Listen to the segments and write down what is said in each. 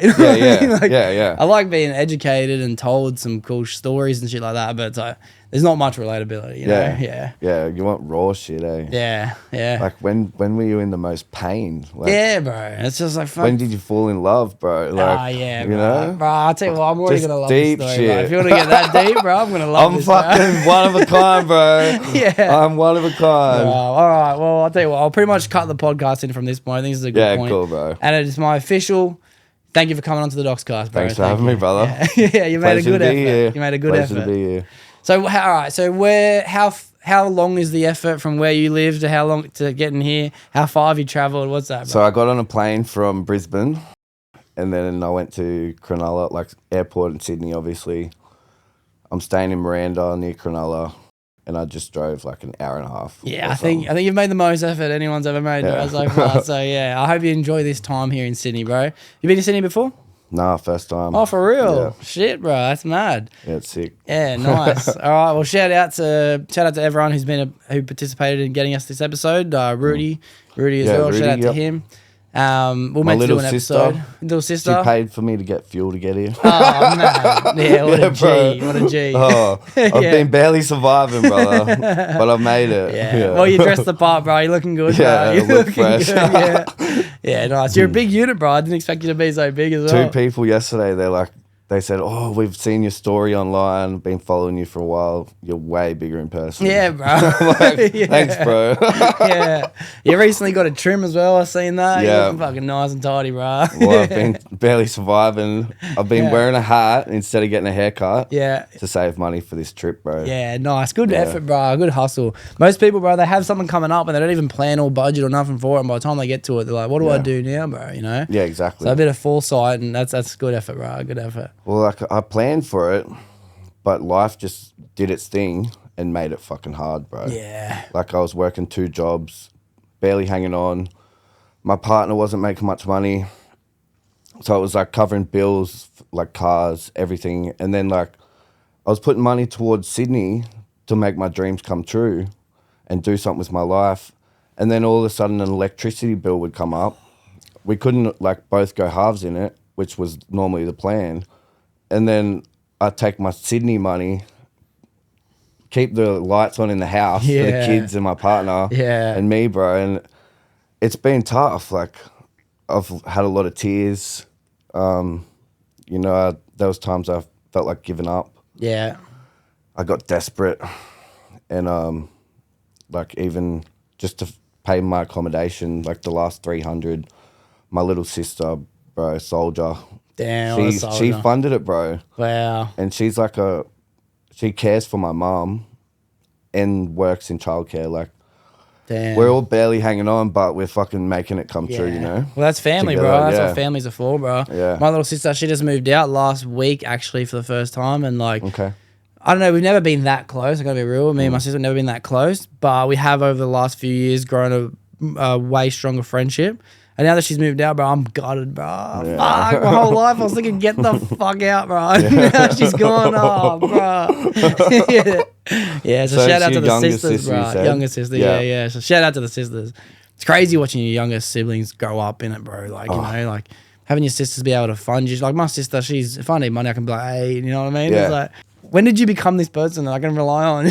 You know Yeah, what I mean? yeah, Like, yeah. I like being educated and told some cool stories and shit like that, but it's like there's not much relatability, you know? Yeah. Yeah, you want raw shit, eh? Yeah, yeah. Like when were you in the most pain? Like, Yeah, bro. It's just like fuck. when did you fall in love, bro? Like, Yeah, you bro. know? Bro, I'll tell you what, I'm already Just gonna love deep this story, bro. shit. If you want to get that deep, bro, I'm gonna love I'm this, bro. fucking one of a kind, bro. Yeah. I'm one of a kind. Bro, all right. Well, I'll tell you what. I'll pretty much cut the podcast in from this point. I think this is a good Yeah, point. cool, bro. And it is my official. Thank you for coming onto the Doxcast, bro. Thanks for having me, brother. Yeah, you made a Pleasure good to effort. be here. You made a good Pleasure effort. to be here. So, all right. So, how long is the effort from where you live to how long to getting here? How far have you travelled? What's that, bro? So I got on a plane from Brisbane, and then I went to Cronulla, like airport in Sydney, obviously. I'm staying in Miranda near Cronulla, and I just drove like an hour and a half. Yeah, I think you've made the most effort anyone's ever made, bro, so far. So yeah, I hope you enjoy this time here in Sydney, bro. You been to Sydney before? Nah, first time. Oh, for real? Yeah. Shit, bro, that's mad. Yeah, it's sick. Yeah, nice. All right, well, shout out to everyone who participated in getting us this episode. Rudy as well. Rudy, Shout out to yep. him. We'll My make do little an sister. episode. Little She sister. paid for me to get fuel to get here. Oh man, yeah, what a G, bro. what a G. Oh, I've Yeah. been barely surviving, brother, but I've made it. Yeah. Well, you dressed the part, bro. You're looking good, Yeah, bro. I You're look looking fresh. good. Yeah. Yeah, nice. You're a big unit, bro. I didn't expect you to be so big as well. Two people yesterday, they said, "Oh, we've seen your story online, been following you for a while. You're way bigger in person." Yeah, bro. Like, Yeah. thanks, bro. Yeah. You recently got a trim as well. I've seen that. Yeah. You're looking fucking nice and tidy, bro. Well, I've been barely surviving. I've been Yeah. wearing a hat instead of getting a haircut Yeah. to save money for this trip, bro. Yeah, nice. Good effort, bro. Good hustle. Most people, bro, they have something coming up and they don't even plan or budget or nothing for it. And by the time they get to it, they're like, what do I do now, bro? You know? Yeah, exactly. So a bit of foresight, and that's good effort, bro. Good effort. Well, like I planned for it, but life just did its thing and made it fucking hard, bro. Yeah. Like I was working 2 jobs, barely hanging on. My partner wasn't making much money. So it was like covering bills, like cars, everything. And then like I was putting money towards Sydney to make my dreams come true and do something with my life. And then all of a sudden an electricity bill would come up. We couldn't like both go halves in it, which was normally the plan. And then I'd take my Sydney money, keep the lights on in the house for the kids and my partner and me, bro. And it's been tough. Like I've had a lot of tears. You know, there was times I felt like giving up. Yeah. I got desperate, and like even just to pay my accommodation, like the last 300, my little sister, bro, soldier. Damn, She funded it, bro. Wow. And she's like she cares for my mom and works in childcare. Like, Damn. we're all barely hanging on, but we're fucking making it come true, you know? Well, that's family, Together, bro. That's yeah. what families are for, bro. Yeah. My little sister, she just moved out last week, actually, for the first time. And, like, Okay. I don't know, we've never been that close. I gotta be real. Me and my sister have never been that close. But we have, over the last few years, grown a way stronger friendship. And now that she's moved out, bro, I'm gutted, bro. Yeah. Fuck, my whole life I was thinking, get the fuck out, bro. Now she's gone, oh, bro. Yeah, so shout out to the younger sisters, sister, you bro. said? Younger sister, yeah. So shout out to the sisters. It's crazy watching your younger siblings grow up in it, bro. Like, you know, like having your sisters be able to fund you. Like my sister, if I need money, I can be like, hey, you know what I mean? Yeah. It's like, when did you become this person that I can rely on?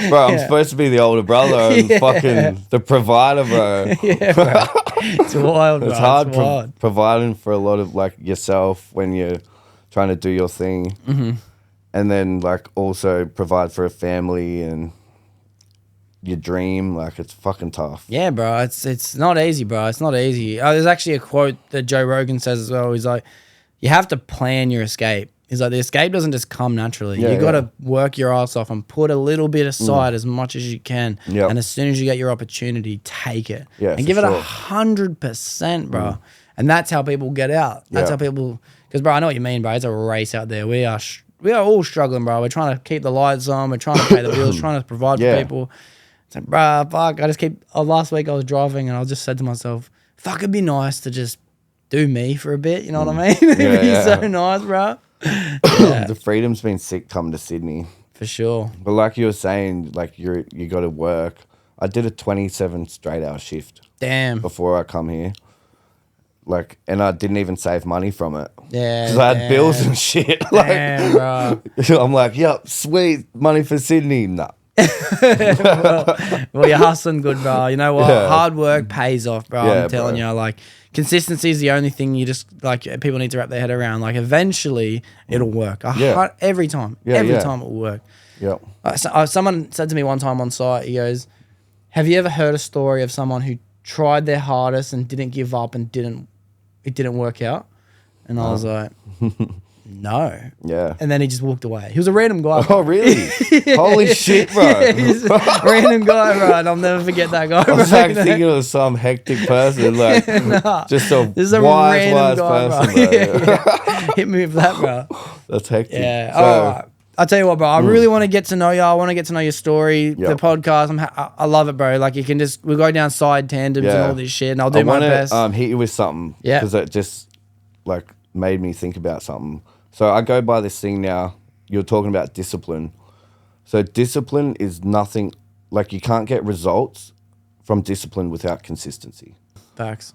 Bro, I'm supposed to be the older brother and fucking the provider, bro. Yeah, bro. It's wild, bro. It's hard It's wild. providing for a lot of like yourself when you're trying to do your thing. Mm-hmm. And then like also provide for a family and your dream. Like it's fucking tough. Yeah, bro. It's not easy, bro. It's not easy. There's actually a quote that Joe Rogan says as well. He's like, you have to plan your escape. He's like, the escape doesn't just come naturally. Yeah, you got to work your ass off and put a little bit aside as much as you can. Yep. And as soon as you get your opportunity, take it. Yeah, and for give it sure. 100%, bro. And that's how people get out. That's how people, because, bro, I know what you mean, bro. It's a race out there. We are all struggling, bro. We're trying to keep the lights on. We're trying to pay the bills, trying to provide for people. It's like, bro, fuck. Last week I was driving and I just said to myself, fuck, it'd be nice to just do me for a bit. You know what I mean? It'd be so nice, bro. The freedom's been sick coming to Sydney. For sure. But like you were saying, like you got to work. I did a 27 straight hour shift Damn. before I come here. Like, and I didn't even save money from it. Yeah. Because I had bills and shit. Like, damn, bro. I'm like, yep, sweet, money for Sydney. Nah. well, you're hustling good, bro. You know what? Yeah. Hard work pays off, bro. Yeah, I'm telling bro. you, like, consistency is the only thing you just, like, people need to wrap their head around. Like, eventually, it'll work. Yeah. Every time. Yeah, Every yeah. time it will work. Yep. Someone said to me one time on site, he goes, have you ever heard a story of someone who tried their hardest and didn't give up and it didn't work out? And I was like, no. Yeah. And then he just walked away. He was a random guy. Oh, really? Holy shit, bro. Yeah, he's a random guy, bro. And I'll never forget that guy. I was bro, like thinking of some hectic person, like just a This is a wise random guy, person, bro. bro. Yeah. Hit me with that, bro. That's hectic. Yeah. So, All right. I'll tell you what, bro. I really want to get to know you. I want to get to know your story, the podcast. I love it, bro. Like, we go down side tandems and all this shit, and I'll do my best. Hit you with something. Yeah. Because it just, like, made me think about something. So I go by this thing now. You're talking about discipline. So discipline is nothing, like, you can't get results from discipline without consistency. Facts,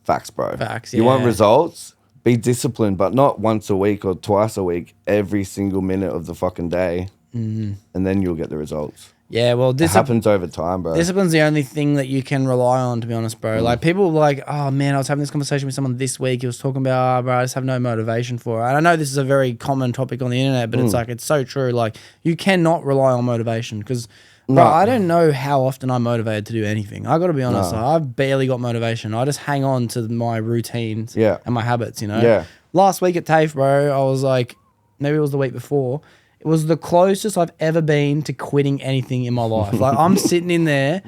bro. Facts, You want results? Be disciplined, but not once a week or twice a week, every single minute of the fucking day. Mm-hmm. And then you'll get the results. Yeah, well, It happens over time, bro. Discipline's the only thing that you can rely on, to be honest, bro. Like, people like, oh, man, I was having this conversation with someone this week. He was talking about, bro, I just have no motivation for it. And I know this is a very common topic on the internet, but it's like, it's so true. Like, you cannot rely on motivation because, bro, I don't know how often I'm motivated to do anything. I got to be honest. Like, I've barely got motivation. I just hang on to my routines and my habits, you know? Yeah. Last week at TAFE, bro, I was like, maybe it was the week before. It was the closest I've ever been to quitting anything in my life. Like, I'm sitting in there.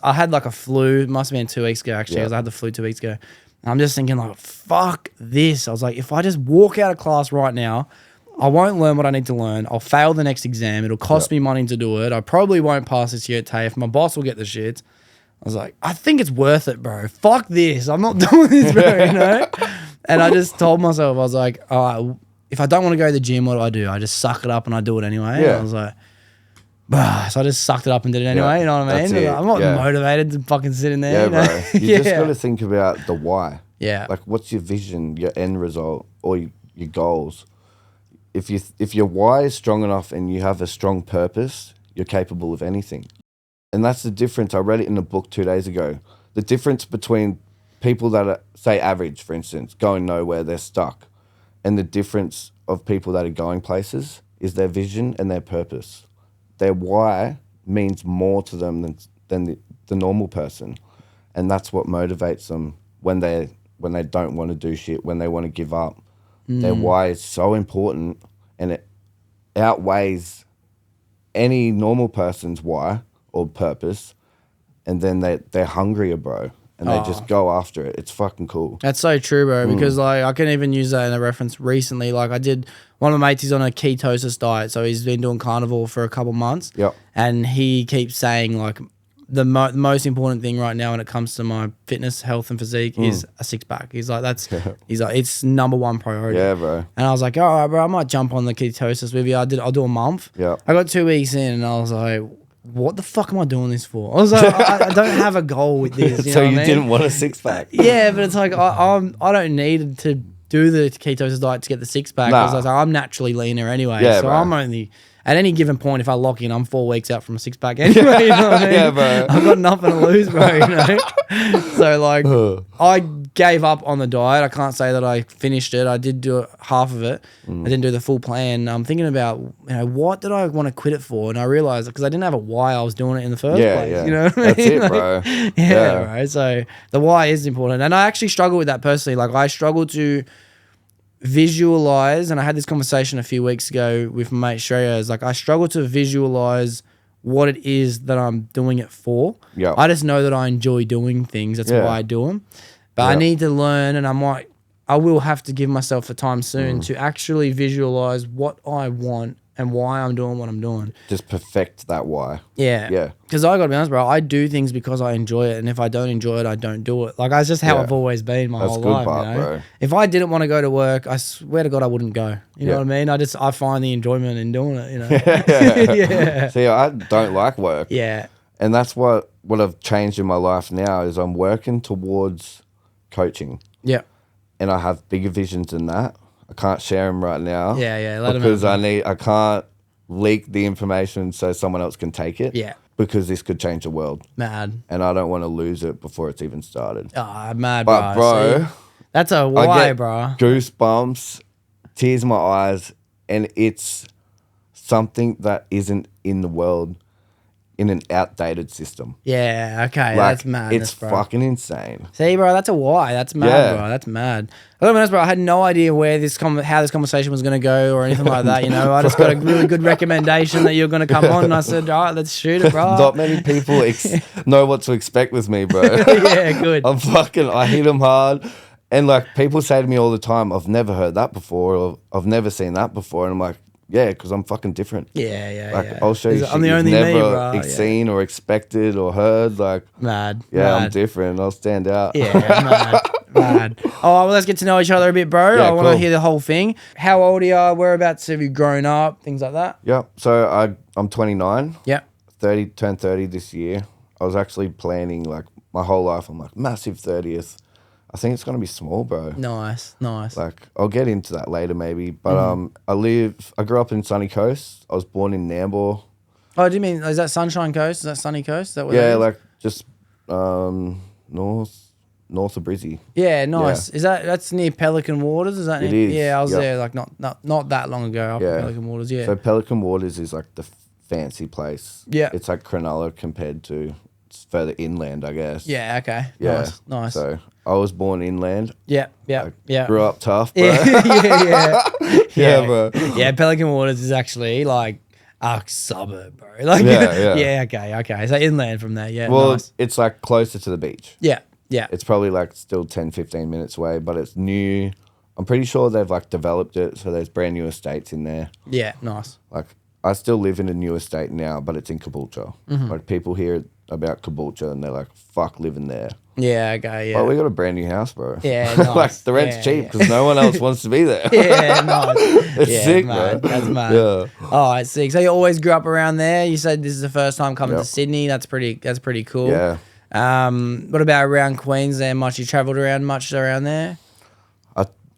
I had like a flu. It must have been 2 weeks ago, actually, because I had the flu 2 weeks ago. And I'm just thinking, like, fuck this. I was like, if I just walk out of class right now, I won't learn what I need to learn. I'll fail the next exam. It'll cost me money to do it. I probably won't pass this year at TAFE. My boss will get the shits. I was like, I think it's worth it, bro. Fuck this. I'm not doing this, bro, you know? And I just told myself, I was like, all right, if I don't want to go to the gym, what do? I just suck it up and I do it anyway. Yeah. And I was like, bah. So I just sucked it up and did it anyway. You know what I mean? I'm not motivated to fucking sit in there. Yeah, you know? bro. You just got to think about the why. Yeah. Like, what's your vision, your end result, or your goals? If your why is strong enough and you have a strong purpose, you're capable of anything. And that's the difference. I read it in a book 2 days ago. The difference between people that are, say, average, for instance, going nowhere, they're stuck. And the difference of people that are going places is their vision and their purpose. Their why means more to them than the normal person. And that's what motivates them when they don't want to do shit, when they want to give up. Their why is so important and it outweighs any normal person's why or purpose. And then they're hungrier, bro. And they just go after it. It's fucking cool. That's so true, bro. Because like I can even use that in a reference recently. Like I did, one of my mates, he's on a ketosis diet, so he's been doing carnivore for a couple months. Yep. And he keeps saying like the most important thing right now when it comes to my fitness, health, and physique is a six pack. He's like he's like it's number one priority. Yeah, bro. And I was like, all right, bro, I might jump on the ketosis with you. I'll do a month. Yeah. I got 2 weeks in, and I was like, what the fuck am I doing this for? I was like, I don't have a goal with this. You So know you what I mean? didn't want a six pack? Yeah, but it's like I don't need to do the ketosis diet to get the six pack because I'm naturally leaner anyway. Yeah, so bro. I'm only at any given point, if I lock in, I'm 4 weeks out from a six pack anyway. You know what I mean? Yeah, bro. I've got nothing to lose, bro. You know. So like, I gave up on the diet. I can't say that I finished it. I did do half of it. I didn't do the full plan. I'm thinking about, what did I want to quit it for? And I realized because I didn't have a why I was doing it in the first place. Yeah. You know what I mean? That's it, Like, bro. yeah, bro. So the why is important. And I actually struggle with that personally. Like I struggle to visualize, and I had this conversation a few weeks ago with my mate Shreya, is like I struggle to visualize what it is that I'm doing it for. Yeah. I just know that I enjoy doing things. That's why I do them. But I need to learn, and I will have to give myself the time soon to actually visualize what I want and why I'm doing what I'm doing. Just perfect that why. Yeah. Yeah. Because I got to be honest, bro, I do things because I enjoy it. And if I don't enjoy it, I don't do it. Like, that's just how I've always been my whole life, part, you know? bro. If I didn't want to go to work, I swear to God, I wouldn't go. You know what I mean? I find the enjoyment in doing it, you know? Yeah. See, I don't like work. Yeah. And that's what I've changed in my life now is I'm working towards coaching. Yeah. And I have bigger visions than that. I can't share them right now. Yeah. Let them because have I can't leak the information so someone else can take it. Yeah. Because this could change the world. Mad. And I don't want to lose it before it's even started. Oh, mad, But, bro. bro, See, that's a why, I get bro. goosebumps, tears in my eyes, and it's something that isn't in the world in an outdated system. Yeah, okay, Like, that's madness, it's bro. fucking insane. See, bro, that's a why. That's mad, Yeah. bro. That's mad. I'll be honest, bro. I had no idea how this conversation was going to go or anything like that. You know, I just got a really good recommendation that you're going to come on, and I said, all right, let's shoot it, bro. Not many people know what to expect with me, bro. Yeah, good. I hit them hard. And like people say to me all the time, I've never heard that before, or I've never seen that before. And I'm like, yeah, because I'm fucking different. Yeah. Like, I'll show you shit I'm the you've only never me, bro. seen or expected or heard. Like, Mad. I'm different. I'll stand out. Yeah, mad. Oh, well, let's get to know each other a bit, bro. Yeah, I want to cool. hear the whole thing. How old are you? Whereabouts have you grown up? Things like that. Yeah. So I'm 29. Yeah. Turned 30 this year. I was actually planning like my whole life. I'm like, massive 30th. I think it's going to be small, bro. Nice. Like, I'll get into that later maybe. But I grew up in Sunny Coast. I was born in Nambour. Oh, do you mean, is that Sunshine Coast? Is that Sunny Coast? Is that what that Yeah, is? like just north of Brizzy. Yeah, nice. Is that's near Pelican Waters? Is that It near? is, Yeah, I was yep. there like not that long ago. Up in Pelican Waters. Yeah. So Pelican Waters is like the fancy place. Yeah. It's like Cronulla compared to it's further inland, I guess. Yeah. Okay. Yeah. Nice. So I was born inland. Yeah. Grew up tough, bro. Yeah, bro. Yeah, Pelican Waters is actually like a suburb, bro. Like, Yeah. Okay. So inland from there, yeah. Well, Nice. it's like closer to the beach. Yeah. It's probably like still 10, 15 minutes away, but it's new. I'm pretty sure they've like developed it, so there's brand new estates in there. Yeah, nice. Like, I still live in a new estate now, but it's in Caboolture. Like, people hear about Caboolture and they're like, fuck living there. Yeah, okay, yeah. But we got a brand new house, bro. Yeah, nice. Like, the rent's cheap because no one else wants to be there. Yeah, nice. It's sick, mad. bro. That's mad. Yeah. Oh, it's sick. So you always grew up around there. You said this is the first time coming to Yep. Sydney. That's pretty cool. Yeah. What about around Queensland? Much you travelled around much around there?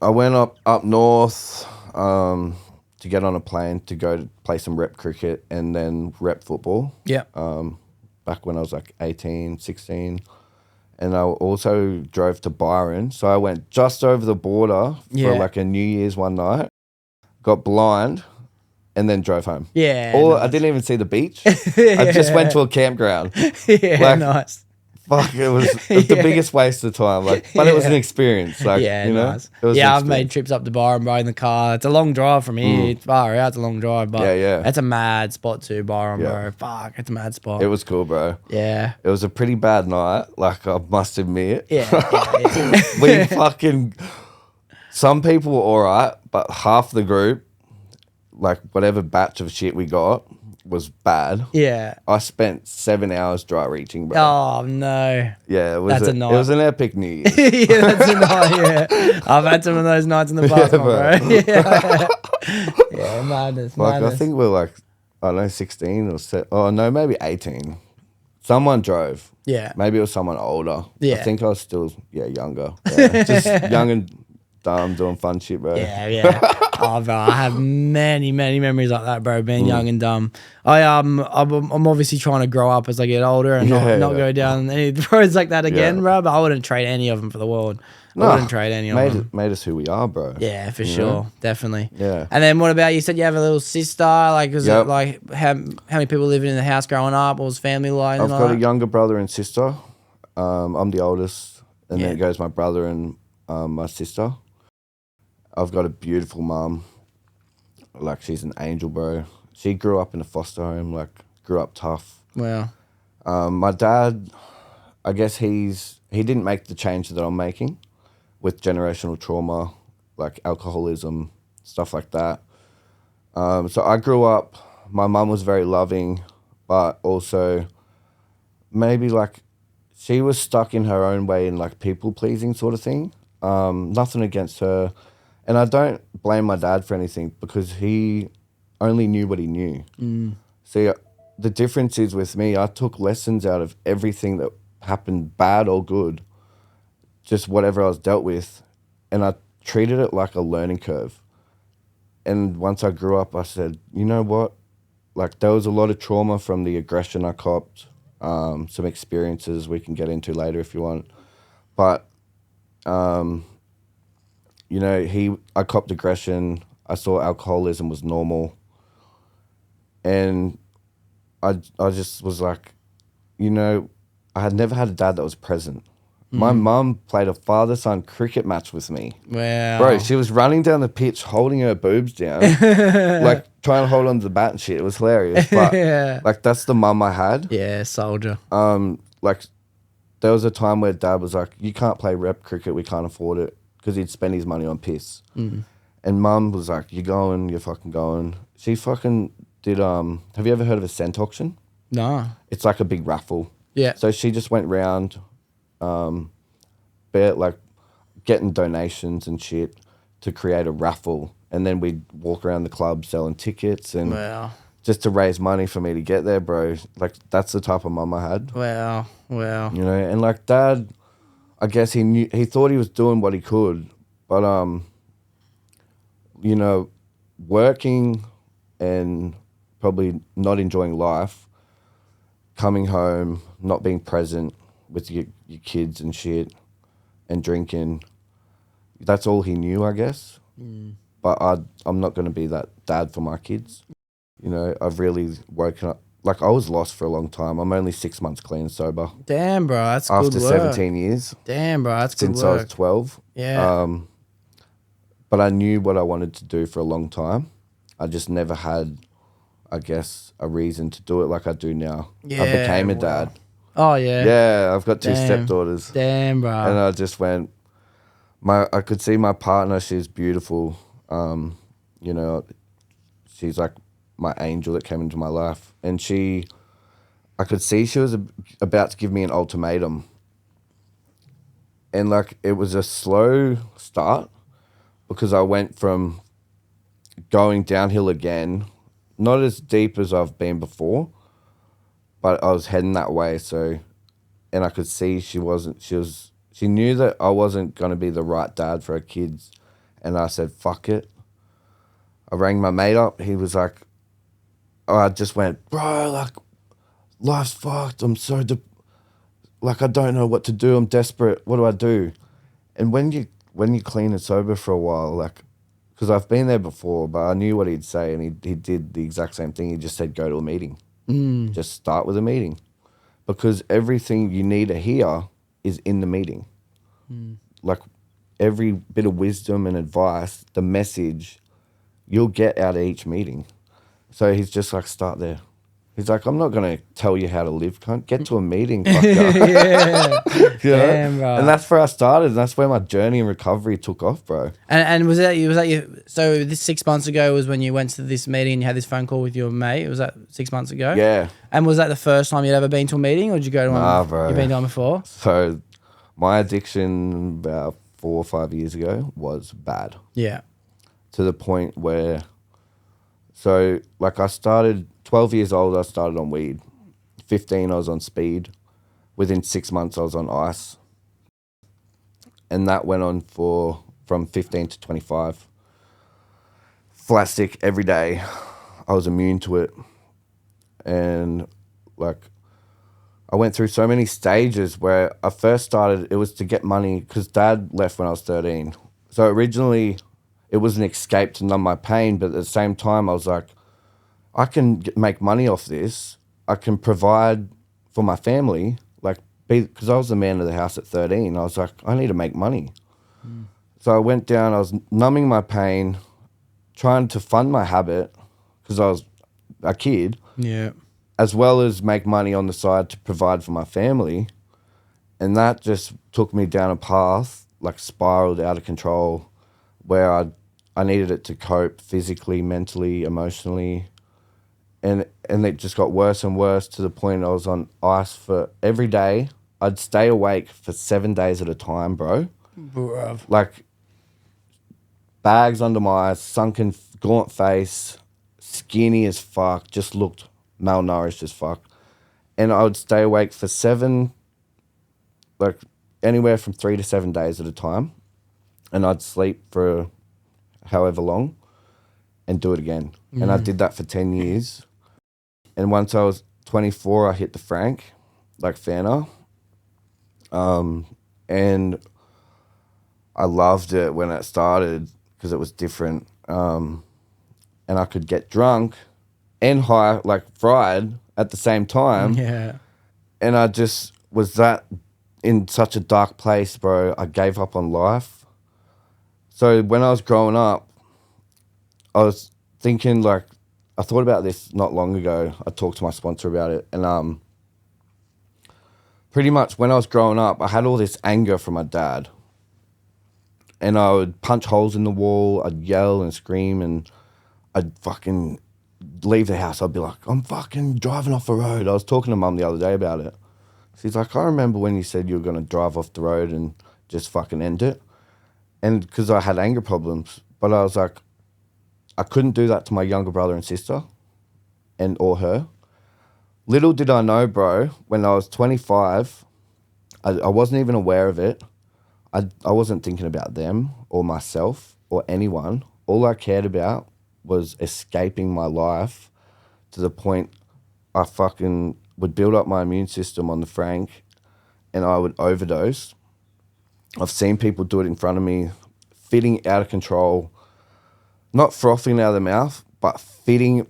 I went up north to get on a plane to go to play some rep cricket and then rep football. Yeah. Back when I was like 18, 16. And I also drove to Byron. So I went just over the border for like a New Year's one night, got blind, and then drove home. Yeah. I didn't even see the beach. I just went to a campground. Yeah, Like, nice. Fuck, it was the biggest waste of time. Like, but it was an experience. Like, Yeah, you know, nice. it was Yeah, an I've made experience. trips up to Byron, bro, in the car. It's a long drive from here. It's far out. It's a long drive, but Yeah. that's a mad spot too, Byron, Yeah. bro. Fuck, it's a mad spot. It was cool, bro. Yeah. It was a pretty bad night. Like, I must admit. Yeah. We fucking. Some people were all right, but half the group, like whatever batch of shit we got, was bad. Yeah. I spent 7 hours dry reaching, bro. Oh no. Yeah, it was. That's a It night. was an epic New Year's. Yeah, that's a night. Yeah, I've had some of those nights in the past, Yeah, bro. bro. Yeah, madness. Like, I think we're like, I don't know, 16 or maybe 18. Someone drove. Yeah. Maybe it was someone older. Yeah. I think I was still, younger. Yeah. Just young and dumb, doing fun shit, bro. Yeah. Oh, bro, I have many memories like that, bro. Being young and dumb. I'm obviously trying to grow up as I get older and not go down any roads like that again, bro. But I wouldn't trade any of them for the world. I wouldn't trade any of them. Made us who we are, bro. Yeah, for sure, definitely. Yeah. And then what about you? Said you have a little sister. Like, was Yep. it like how many people living in the house growing up? What was family like? I've got a younger brother and sister. I'm the oldest, and then it goes my brother and my sister. I've got a beautiful mum. Like, she's an angel, bro. She grew up in a foster home, like, grew up tough. Wow. My dad, I guess he didn't make the change that I'm making with generational trauma, like alcoholism, stuff like that. So I grew up, my mum was very loving, but also maybe like she was stuck in her own way in like people pleasing sort of thing. Nothing against her. And I don't blame my dad for anything because he only knew what he knew. See, the difference is with me, I took lessons out of everything that happened, bad or good, just whatever I was dealt with, and I treated it like a learning curve. And once I grew up, I said, you know what? Like, there was a lot of trauma from the aggression I copped, some experiences we can get into later if you want. But, you know, I copped aggression. I saw alcoholism was normal. And I just was like, you know, I had never had a dad that was present. My mum played a father-son cricket match with me. Wow. Bro, she was running down the pitch holding her boobs down, like trying to hold on to the bat and shit. It was hilarious. But Yeah. like, that's the mum I had. Yeah, soldier. Like, there was a time where dad was like, you can't play rep cricket, we can't afford it, because he'd spend his money on piss. And mum was like, you're fucking going. She fucking did, have you ever heard of a cent auction? No. It's like a big raffle. Yeah. So she just went round, like getting donations and shit to create a raffle, and then we'd walk around the club selling tickets and Wow. just to raise money for me to get there, bro. Like, that's the type of mum I had. Wow. Wow. You know, and like dad, I guess he thought he was doing what he could, but you know, working and probably not enjoying life, coming home, not being present with your kids and shit, and drinking. That's all he knew, I guess. But I'm not going to be that dad for my kids. You know, I've really woken up. Like, I was lost for a long time. I'm only 6 months clean and sober. Damn, bro, that's good After work. 17 years. Damn, bro, that's good Since work. I was 12. Yeah. But I knew what I wanted to do for a long time. I just never had, I guess, a reason to do it like I do now. Yeah, I became a wow. dad. Oh, yeah. Yeah, I've got two Damn. stepdaughters. Damn, bro. And I just went, I could see my partner, she's beautiful. You know, she's like my angel that came into my life. And I could see she was about to give me an ultimatum. And like, it was a slow start because I went from going downhill again, not as deep as I've been before, but I was heading that way. So, and I could see she knew that I wasn't going to be the right dad for her kids. And I said, fuck it. I rang my mate up. He was like, I just went, bro, like, life's fucked. I'm so, like, I don't know what to do. I'm desperate. What do I do? And when you clean and sober for a while, like, because I've been there before, but I knew what he'd say, and he did the exact same thing. He just said, go to a meeting. Just start with a meeting. Because everything you need to hear is in the meeting. Like, every bit of wisdom and advice, the message, you'll get out of each meeting. So he's just like, start there. He's like, I'm not going to tell you how to live, cunt. Get to a meeting, fucker. Yeah. You know? Damn, bro. And that's where I started. And that's where my journey and recovery took off, bro. And was that you? So this 6 months ago was when you went to this meeting and you had this phone call with your mate. Was that 6 months ago? Yeah. And was that the first time you'd ever been to a meeting, or did you go to one? Nah, bro. You've been to one before? So my addiction about 4 or 5 years ago was bad. Yeah. To the point where, so like I started, 12 years old, I started on weed. 15, I was on speed. Within 6 months, I was on ice. And that went on from 15 to 25. Flat stick every day. I was immune to it. And like, I went through so many stages where I first started, it was to get money because dad left when I was 13. So originally it was an escape to numb my pain, but at the same time I was like, I can make money off this. I can provide for my family, like, because I was the man of the house at 13. I was like, I need to make money. So I went down, I was numbing my pain, trying to fund my habit because I was a kid. Yeah. As well as make money on the side to provide for my family. And that just took me down a path, like spiraled out of control, where I needed it to cope physically, mentally, emotionally. And it just got worse and worse to the point I was on ice for every day. I'd stay awake for 7 days at a time, bro. Bruv. Like, bags under my eyes, sunken, gaunt face, skinny as fuck, just looked malnourished as fuck. And I would stay awake for 7, like anywhere from 3 to 7 days at a time, and I'd sleep for however long and do it again. And I did that for 10 years. And once I was 24, I hit the Frank, like Fanta. And I loved it when it started because it was different. And I could get drunk and high, like fried at the same time. Yeah. And I just was that in such a dark place, bro. I gave up on life. So when I was growing up, I was thinking, like, I thought about this not long ago. I talked to my sponsor about it. And pretty much when I was growing up, I had all this anger from my dad. And I would punch holes in the wall. I'd yell and scream, and I'd fucking leave the house. I'd be like, I'm fucking driving off the road. I was talking to Mum the other day about it. She's like, I remember when you said you were going to drive off the road and just fucking end it. And because I had anger problems. But I was like, I couldn't do that to my younger brother and sister or her. Little did I know, bro, when I was 25, I wasn't even aware of it. I wasn't thinking about them or myself or anyone. All I cared about was escaping my life to the point I fucking would build up my immune system on the Frank and I would overdose. I've seen people do it in front of me, fitting out of control, not frothing out of the mouth, but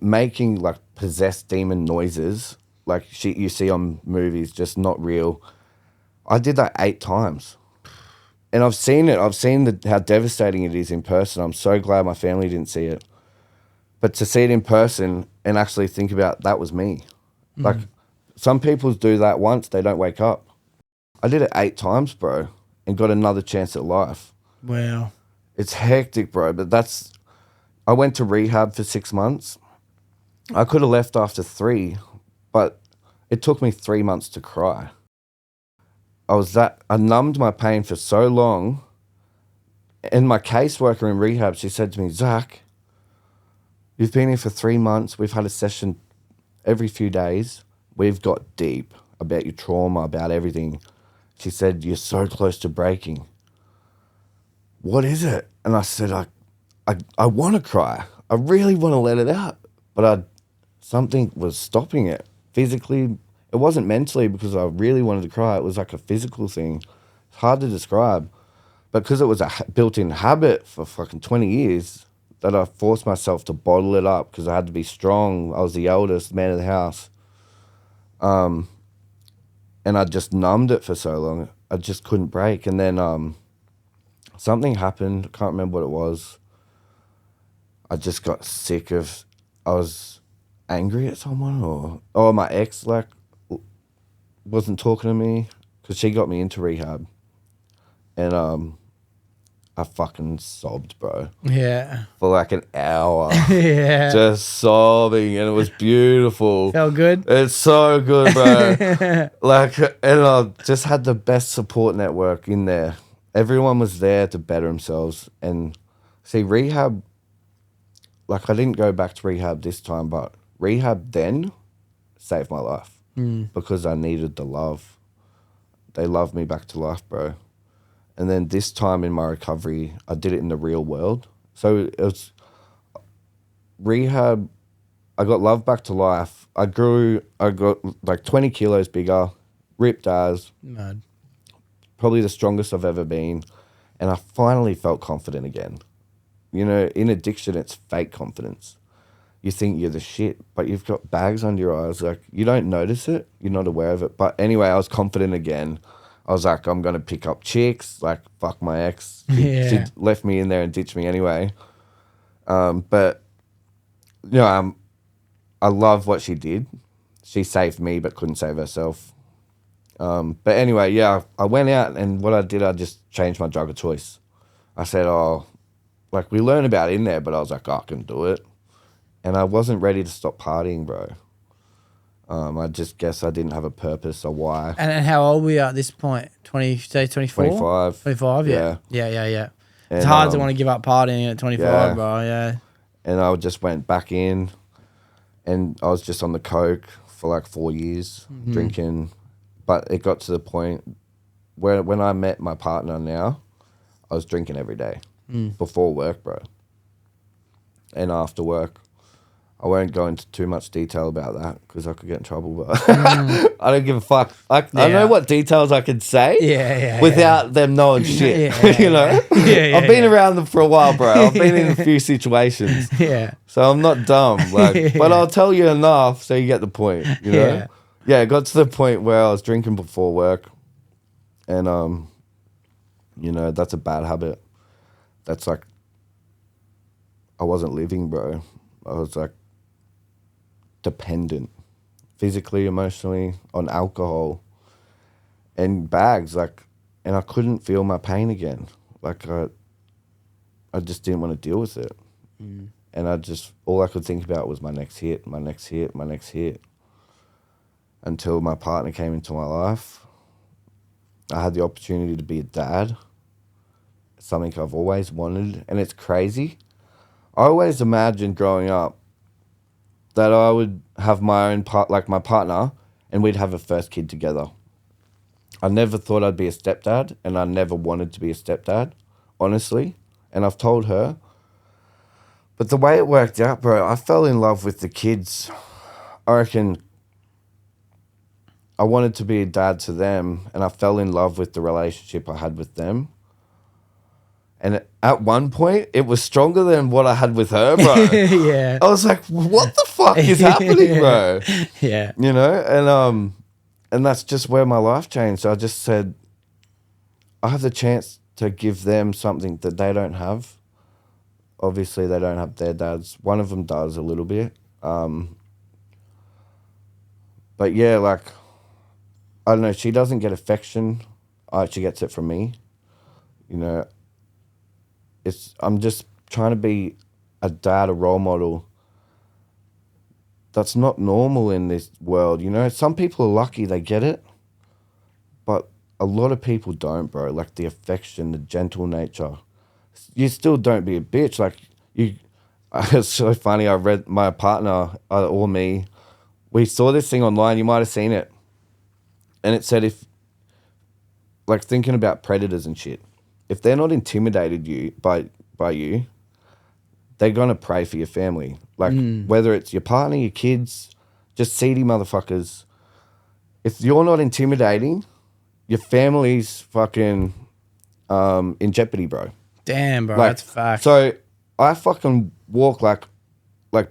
making like possessed demon noises, like shit you see on movies, just not real. I did that 8 times. And I've seen it. I've seen how devastating it is in person. I'm so glad my family didn't see it. But to see it in person and actually think about that was me. Like, some people do that once, they don't wake up. I did it 8 times, bro, and got another chance at life. Wow. It's hectic, bro, but I went to rehab for 6 months. I could have left after 3, but it took me 3 months to cry. I numbed my pain for so long, and my caseworker in rehab, she said to me, Zac, you've been here for 3 months. We've had a session every few days. We've got deep about your trauma, about everything. She said, you're so close to breaking. What is it? And I said, I want to cry. I really want to let it out. But something was stopping it. Physically, it wasn't mentally because I really wanted to cry. It was like a physical thing. It's hard to describe. But because it was a built-in habit for fucking 20 years, that I forced myself to bottle it up because I had to be strong. I was the eldest man of the house. And I just numbed it for so long. I just couldn't break. And then something happened. I can't remember what it was. I just got sick of... I was angry at someone or my ex, like, wasn't talking to me because she got me into rehab. And I fucking sobbed, bro. Yeah. For like an hour. Yeah. Just sobbing, and it was beautiful. Felt good? It's so good, bro. And I just had the best support network in there. Everyone was there to better themselves. And see, rehab, like I didn't go back to rehab this time, but rehab then saved my life because I needed the love. They loved me back to life, bro. And then this time in my recovery, I did it in the real world. So it was rehab. I got love back to life. I got like 20 kilos bigger, ripped as. Mad. Probably the strongest I've ever been. And I finally felt confident again. You know, in addiction, it's fake confidence. You think you're the shit, but you've got bags under your eyes. Like, you don't notice it. You're not aware of it. But anyway, I was confident again. I was like, I'm going to pick up chicks. Like, fuck my ex. She left me in there and ditched me anyway. But, you know, I love what she did. She saved me but couldn't save herself. But anyway, yeah, I went out and what I did, I just changed my drug of choice. I said, like we learn about it in there, but I was like, I can do it. And I wasn't ready to stop partying, bro. I just guess I didn't have a purpose or why. And how old were you at this point? 24? 25. 25, yeah. And, it's hard to want to give up partying at 25, bro, yeah. And I just went back in and I was just on the coke for like 4 years, drinking. But it got to the point when I met my partner now, I was drinking every day before work, bro. And after work. I won't go into too much detail about that because I could get in trouble, but I don't give a fuck. I know what details I can say without them knowing shit, you know? I've been around them for a while, bro. I've been in a few situations. So I'm not dumb, but I'll tell you enough so you get the point, you know? Yeah, it got to the point where I was drinking before work and, you know, that's a bad habit. That's like, I wasn't living, bro. I was like, dependent physically, emotionally on alcohol and bags, like, and I couldn't feel my pain again. Like I just didn't want to deal with it. And all I could think about was my next hit until my partner came into my life. I had the opportunity to be a dad, something I've always wanted. And it's crazy. I always imagined growing up that I would have my own my partner, and we'd have a first kid together. I never thought I'd be a stepdad, and I never wanted to be a stepdad, honestly. And I've told her. But the way it worked out, bro, I fell in love with the kids. I reckon I wanted to be a dad to them, and I fell in love with the relationship I had with them. And at one point, it was stronger than what I had with her, bro. I was like, what the fuck is happening, bro? You know? And that's just where my life changed. So I just said, I have the chance to give them something that they don't have. Obviously, they don't have their dads. One of them does a little bit. But yeah, like, I don't know, she doesn't get affection. She gets it from me. You know, I'm just trying to be a dad, a role model. That's not normal in this world, you know? Some people are lucky they get it, but a lot of people don't, bro. Like the affection, the gentle nature. You still don't be a bitch. Like, it's so funny. I read my partner or me, we saw this thing online. You might have seen it. And it said like thinking about predators and shit, if they're not intimidated by you, they're going to prey for your family. Like, whether it's your partner, your kids, just seedy motherfuckers. If you're not intimidating, your family's fucking in jeopardy, bro. Damn, bro, that's fact. So I fucking walk like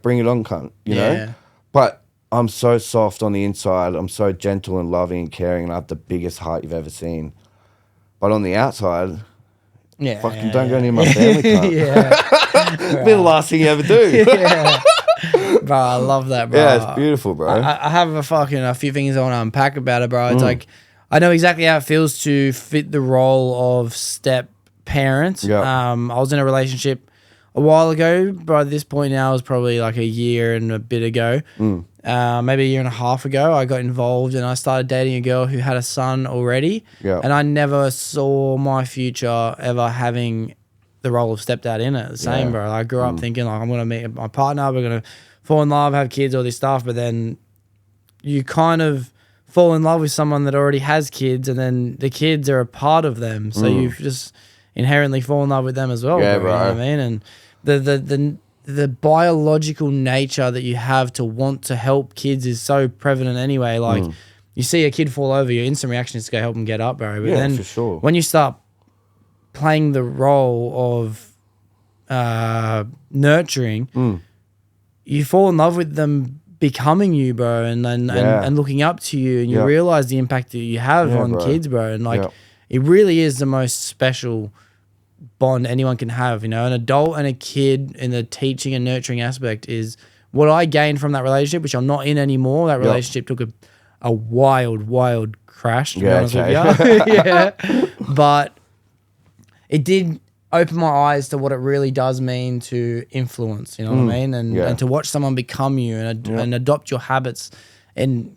bring it on, cunt, you know? But I'm so soft on the inside. I'm so gentle and loving and caring, and I have the biggest heart you've ever seen. But on the outside... don't go near my family, cunt. Be the last thing you ever do. Bro, I love that, bro. Yeah, it's beautiful, bro. I have a few things I want to unpack about it, bro. It's like, I know exactly how it feels to fit the role of step parent. I was in a relationship a while ago. By this point now, it was probably like a year and a bit ago. Maybe a year and a half ago, I got involved and I started dating a girl who had a son already. And I never saw my future ever having the role of stepdad in it. The same, bro. I grew up thinking, like, I'm going to meet my partner, we're going to fall in love, have kids, all this stuff. But then you kind of fall in love with someone that already has kids, and then the kids are a part of them. So you just inherently fall in love with them as well, bro. You know what I mean? And the biological nature that you have to want to help kids is so prevalent anyway. Like, you see a kid fall over, your instant reaction is to go help them get up, bro. But then for sure. When you start playing the role of nurturing, you fall in love with them becoming you, bro, and looking up to you, and you realize the impact that you have on kids, bro. And like, it really is the most special bond anyone can have, you know. An adult and a kid in the teaching and nurturing aspect is what I gained from that relationship, which I'm not in anymore. That relationship took a wild crash, to be honest with you. But it did open my eyes to what it really does mean to influence, you know what I mean? And to watch someone become you and adopt your habits. And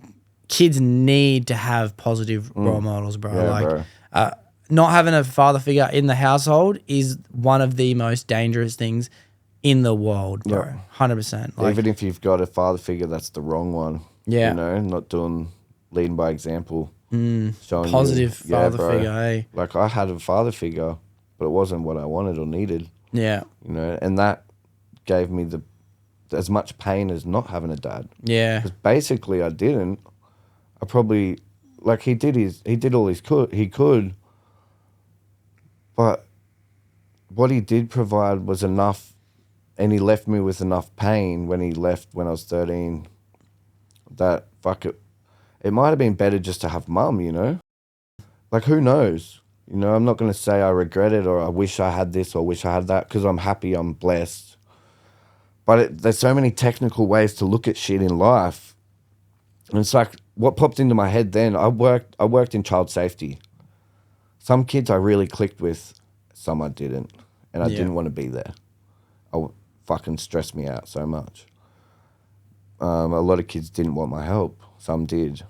kids need to have positive role models, bro. Not having a father figure in the household is one of the most dangerous things in the world, bro. 100%. Like, even if you've got a father figure, that's the wrong one. You know, not leading by example. Showing Positive father bro. figure, eh? Like, I had a father figure, but it wasn't what I wanted or needed. Yeah. You know, and that gave me as much pain as not having a dad. Yeah. Because basically I didn't. I probably, like, he did all he could, but what he did provide was enough, and he left me with enough pain when he left when I was 13, that, fuck it, it might have been better just to have mum, you know? Like, who knows? You know, I'm not going to say I regret it or I wish I had this or wish I had that, because I'm happy, I'm blessed. But there's so many technical ways to look at shit in life. And it's like, what popped into my head then, I worked in child safety. Some kids I really clicked with, some I didn't. And I didn't want to be there. Fucking stressed me out so much. A lot of kids didn't want my help. Some did.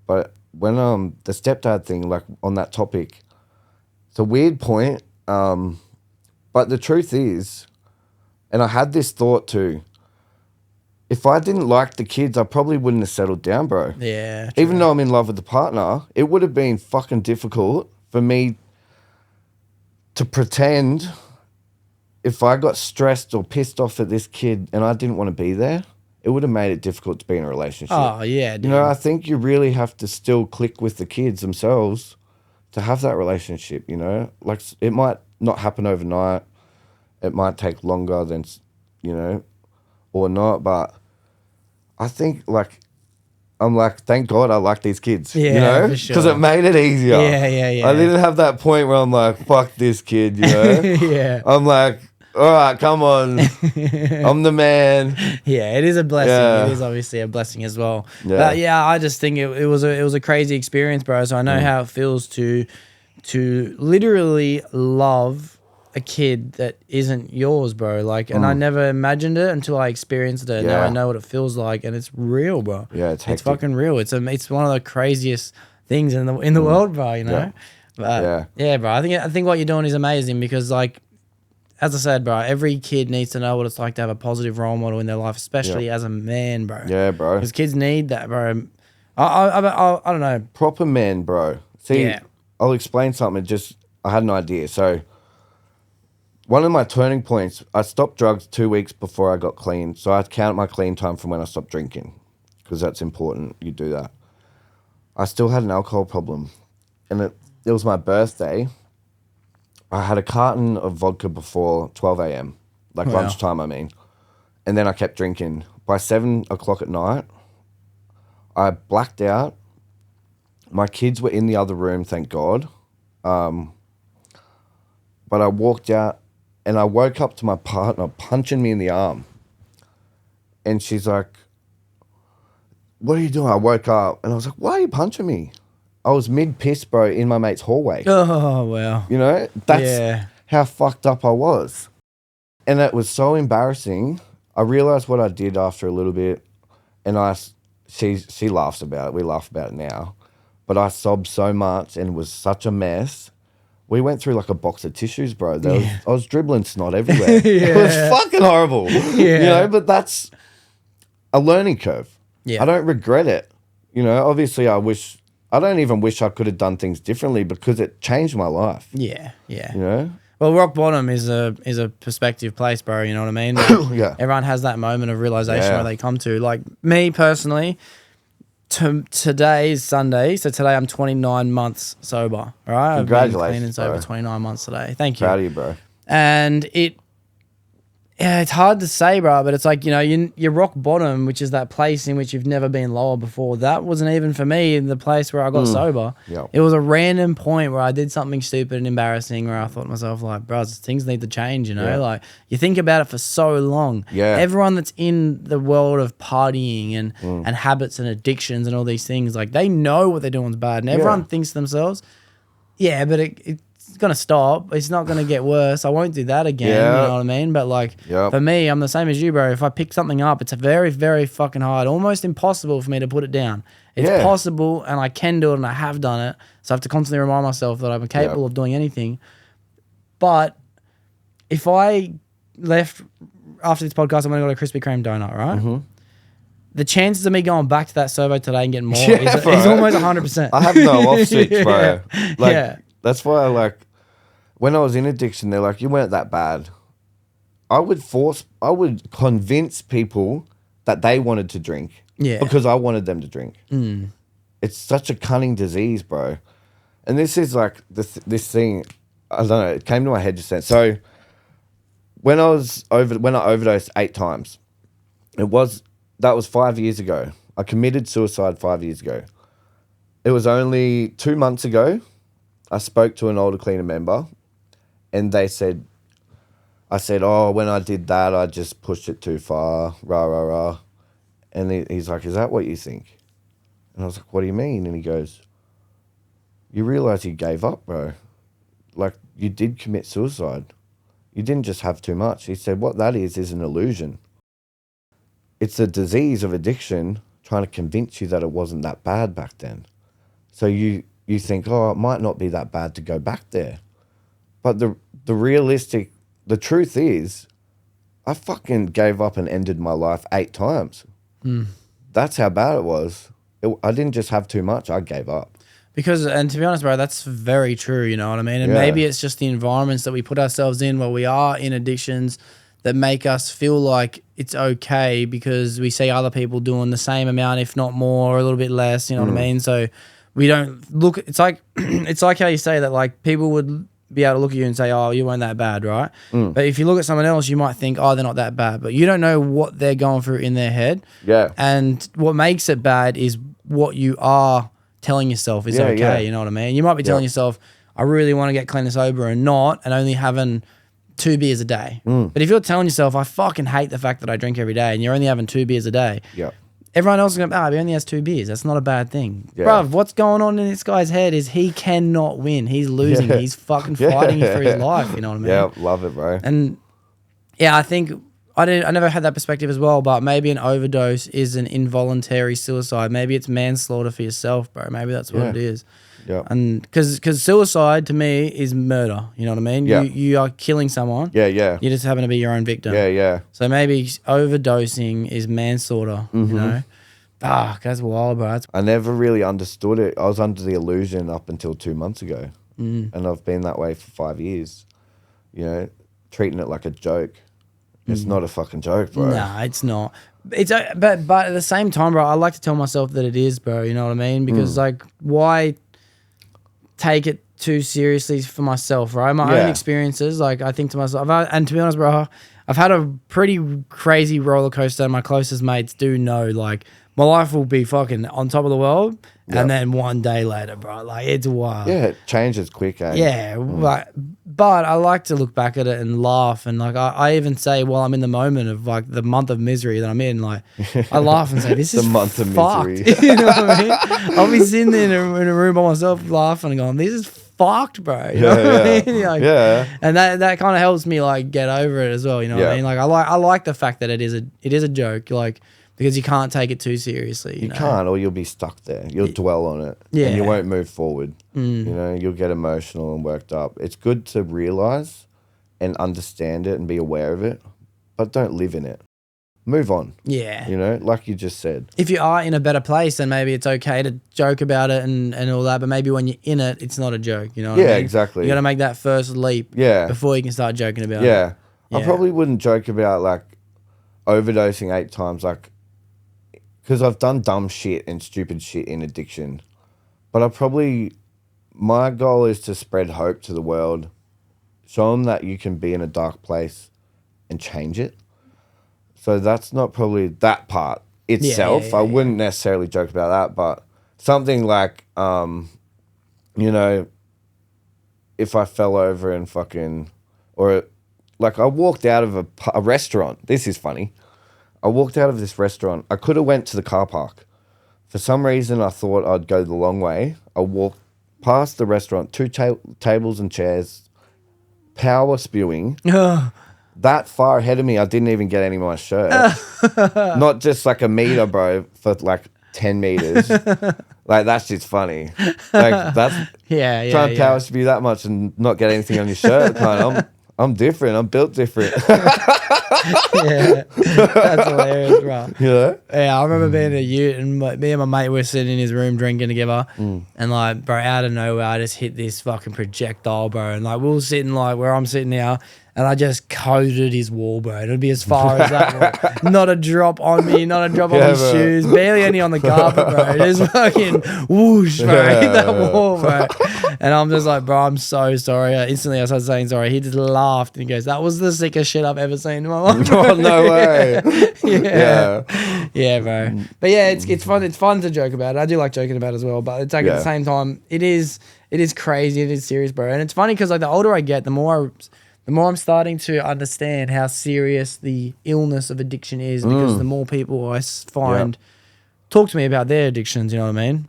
But when the stepdad thing, like, on that topic, it's a weird point. But the truth is, and I had this thought too, if I didn't like the kids, I probably wouldn't have settled down, bro. Yeah. True. Even though I'm in love with the partner, it would have been fucking difficult for me to pretend, if I got stressed or pissed off at this kid and I didn't want to be there, it would have made it difficult to be in a relationship. Oh, yeah, dude. You know, I think you really have to still click with the kids themselves to have that relationship, you know? Like, it might not happen overnight. It might take longer than, you know, or not, but I think, like, I'm like, thank God I like these kids, yeah, you know? for sure. Because it made it easier. Yeah. I didn't have that point where I'm like, fuck this kid, you know? Yeah. I'm like, all right, come on. I'm the man. Yeah, it is a blessing. Yeah. It is obviously a blessing as well. Yeah. But yeah, I just think it was a crazy experience, bro. So I know how it feels to literally love a kid that isn't yours, bro. Like, and I never imagined it until I experienced it. Now I know what it feels like, and it's real, bro. Yeah, it's hectic. fucking real. It's one of the craziest things in the world, bro. You know. Yeah. But yeah, bro. I think what you're doing is amazing because, like, as I said, bro, every kid needs to know what it's like to have a positive role model in their life, especially as a man, bro. Yeah, bro. Because kids need that, bro. I don't know. Proper man, bro. See, I'll explain something. I had an idea. So, one of my turning points, I stopped drugs 2 weeks before I got clean. So, I count my clean time from when I stopped drinking because that's important. You do that. I still had an alcohol problem. And it was my birthday. I had a carton of vodka before 12 a.m., like lunchtime, I mean. And then I kept drinking. By 7 o'clock at night, I blacked out. My kids were in the other room, thank God. But I walked out and I woke up to my partner punching me in the arm. And she's like, what are you doing? I woke up and I was like, why are you punching me? I was mid-piss, bro, in my mate's hallway. Oh, wow. You know, that's how fucked up I was. And it was so embarrassing. I realized what I did after a little bit, and she laughs about it. We laugh about it now. But I sobbed so much and was such a mess. We went through like a box of tissues, bro. I was dribbling snot everywhere. It was fucking horrible. You know, but that's a learning curve. I don't regret it. You know, obviously I don't even wish I could have done things differently because it changed my life. Yeah. You know? Well, rock bottom is a perspective place, bro. You know what I mean? Like, everyone has that moment of realization where they come to. Like, me personally, today is Sunday. So today I'm 29 months sober. All right? Congratulations, I've been clean and sober 29 months today. Thank you. Proud of you, bro. And it's hard to say, bro, but it's like, you know, your rock bottom, which is that place in which you've never been lower before. That wasn't even for me in the place where I got sober. It was a random point where I did something stupid and embarrassing where I thought to myself, like, bro, things need to change, you know? Like, you think about it for so long. Everyone that's in the world of partying and habits and addictions and all these things, like, they know what they're doing is bad. And everyone thinks to themselves, but it's going to stop. It's not going to get worse. I won't do that again. You know what I mean? But like, for me, I'm the same as you, bro. If I pick something up, it's very, very fucking hard, almost impossible for me to put it down. It's possible and I can do it and I have done it. So I have to constantly remind myself that I'm capable of doing anything. But if I left after this podcast, I'm going to go to a Krispy Kreme donut, right? the chances of me going back to that servo today and getting more Yeah, is bro. almost 100%. I have no off switch, bro. Yeah. Like, Yeah. that's why, like, when I was in addiction, they're like, you weren't that bad. I would convince people that they wanted to drink. Yeah. Because I wanted them to drink. Mm. It's such a cunning disease, bro. And this is like this thing, I don't know, it came to my head just then. So when I overdosed 8 times, that was 5 years ago. I committed suicide 5 years ago. It was only 2 months ago, I spoke to an older cleaner member, and I said, oh, when I did that, I just pushed it too far, rah, rah, rah. And he's like, is that what you think? And I was like, what do you mean? And he goes, you realize you gave up, bro. Like, you did commit suicide. You didn't just have too much. He said, what that is an illusion. It's a disease of addiction trying to convince you that it wasn't that bad back then. So you think, oh, it might not be that bad to go back there. But the truth is, I fucking gave up and ended my life 8 times. Mm. That's how bad it was. I didn't just have too much, I gave up. Because, and to be honest, bro, that's very true, you know what I mean? And maybe it's just the environments that we put ourselves in where we are in addictions that make us feel like it's okay because we see other people doing the same amount, if not more, or a little bit less, you know what I mean? So we don't look, it's like how you say that, like, people would be able to look at you and say, oh, you weren't that bad, right? But if you look at someone else, you might think, oh, they're not that bad. But you don't know what they're going through in their head. Yeah. And what makes it bad is what you are telling yourself is okay, you know what I mean? You might be telling yourself, I really want to get clean and sober and only having 2 beers a day. But if you're telling yourself, I fucking hate the fact that I drink every day and you're only having 2 beers a day, everyone else is going, he only has 2 beers. That's not a bad thing. Bruv, what's going on in this guy's head is he cannot win. He's losing. He's fucking fighting for his life, you know what I mean? Yeah, love it, bro. And yeah, I think I never had that perspective as well, but maybe an overdose is an involuntary suicide. Maybe it's manslaughter for yourself, bro. Maybe that's what it is. Yeah. And because suicide to me is murder. You know what I mean? Yeah. You are killing someone. Yeah, yeah. You just happen to be your own victim. Yeah, yeah. So maybe overdosing is manslaughter. You know? That's wild, bro. I never really understood it. I was under the illusion up until 2 months ago, and I've been that way for 5 years. You know, treating it like a joke. It's not a fucking joke, bro. Nah, it's not. But at the same time, bro, I like to tell myself that it is, bro. You know what I mean? Because like, why take it too seriously for myself, right? My own experiences, like I think to myself, and to be honest, bro, I've had a pretty crazy roller coaster. My closest mates do know, like, my life will be fucking on top of the world, and then one day later, bro, like, it's wild. Yeah, it changes quick, eh? Yeah, like, but I like to look back at it and laugh, and like I even say while I'm in the moment of like the month of misery that I'm in, like I laugh and say, "This is the month of misery." You know what I mean? I'll be sitting in a room by myself laughing and going, "This is fucked, bro." You know what I mean? Like, and that kind of helps me like get over it as well. You know what I mean? Like I like the fact that it is a joke, like. Because you can't take it too seriously. You know? Can't, or you'll be stuck there. You'll dwell on it. Yeah. And you won't move forward. You know, you'll get emotional and worked up. It's good to realize and understand it and be aware of it, but don't live in it. Move on. Yeah. You know, like you just said. If you are in a better place, then maybe it's okay to joke about it and all that, but maybe when you're in it, it's not a joke. You know what I mean? Exactly. You got to make that first leap before you can start joking about it. Yeah. I probably wouldn't joke about, like, overdosing 8 times, like, because I've done dumb shit and stupid shit in addiction. But my goal is to spread hope to the world. Show them that you can be in a dark place and change it. So that's not probably that part itself. I wouldn't necessarily joke about that, but something like, you know, if I fell over and fucking, or like I walked out of a restaurant. This is funny. I walked out of this restaurant. I could have went to the car park. For some reason, I thought I'd go the long way. I walked past the restaurant, 2 tables and chairs, power spewing. That far ahead of me, I didn't even get any of my shirt. Not just like a meter, bro, for like 10 meters. Like, that's just funny. Like, that's trying to power spew that much and not get anything on your shirt. Kind of, I'm different. I'm built different. Yeah, that's hilarious, bro. Yeah. Yeah, I remember being at a ute and me and my mate were sitting in his room drinking together, and like, bro, out of nowhere, I just hit this fucking projectile, bro, and like we were sitting like where I'm sitting now, and I just coated his wall, bro. It'd be as far as that wall. Not a drop on me, not a drop on his shoes, barely any on the carpet, bro. Just fucking whoosh, bro, hit that wall, bro. And I'm just like, bro, I'm so sorry. Instantly I started saying sorry. He just laughed and he goes, "That was the sickest shit I've ever seen in my life." Oh, no way. Yeah, bro. But yeah, it's fun. It's fun to joke about it. I do like joking about it as well. But it's like at the same time, it is crazy. It is serious, bro. And it's funny because like the older I get, the more I'm starting to understand how serious the illness of addiction is, because the more people I find talk to me about their addictions. You know what I mean?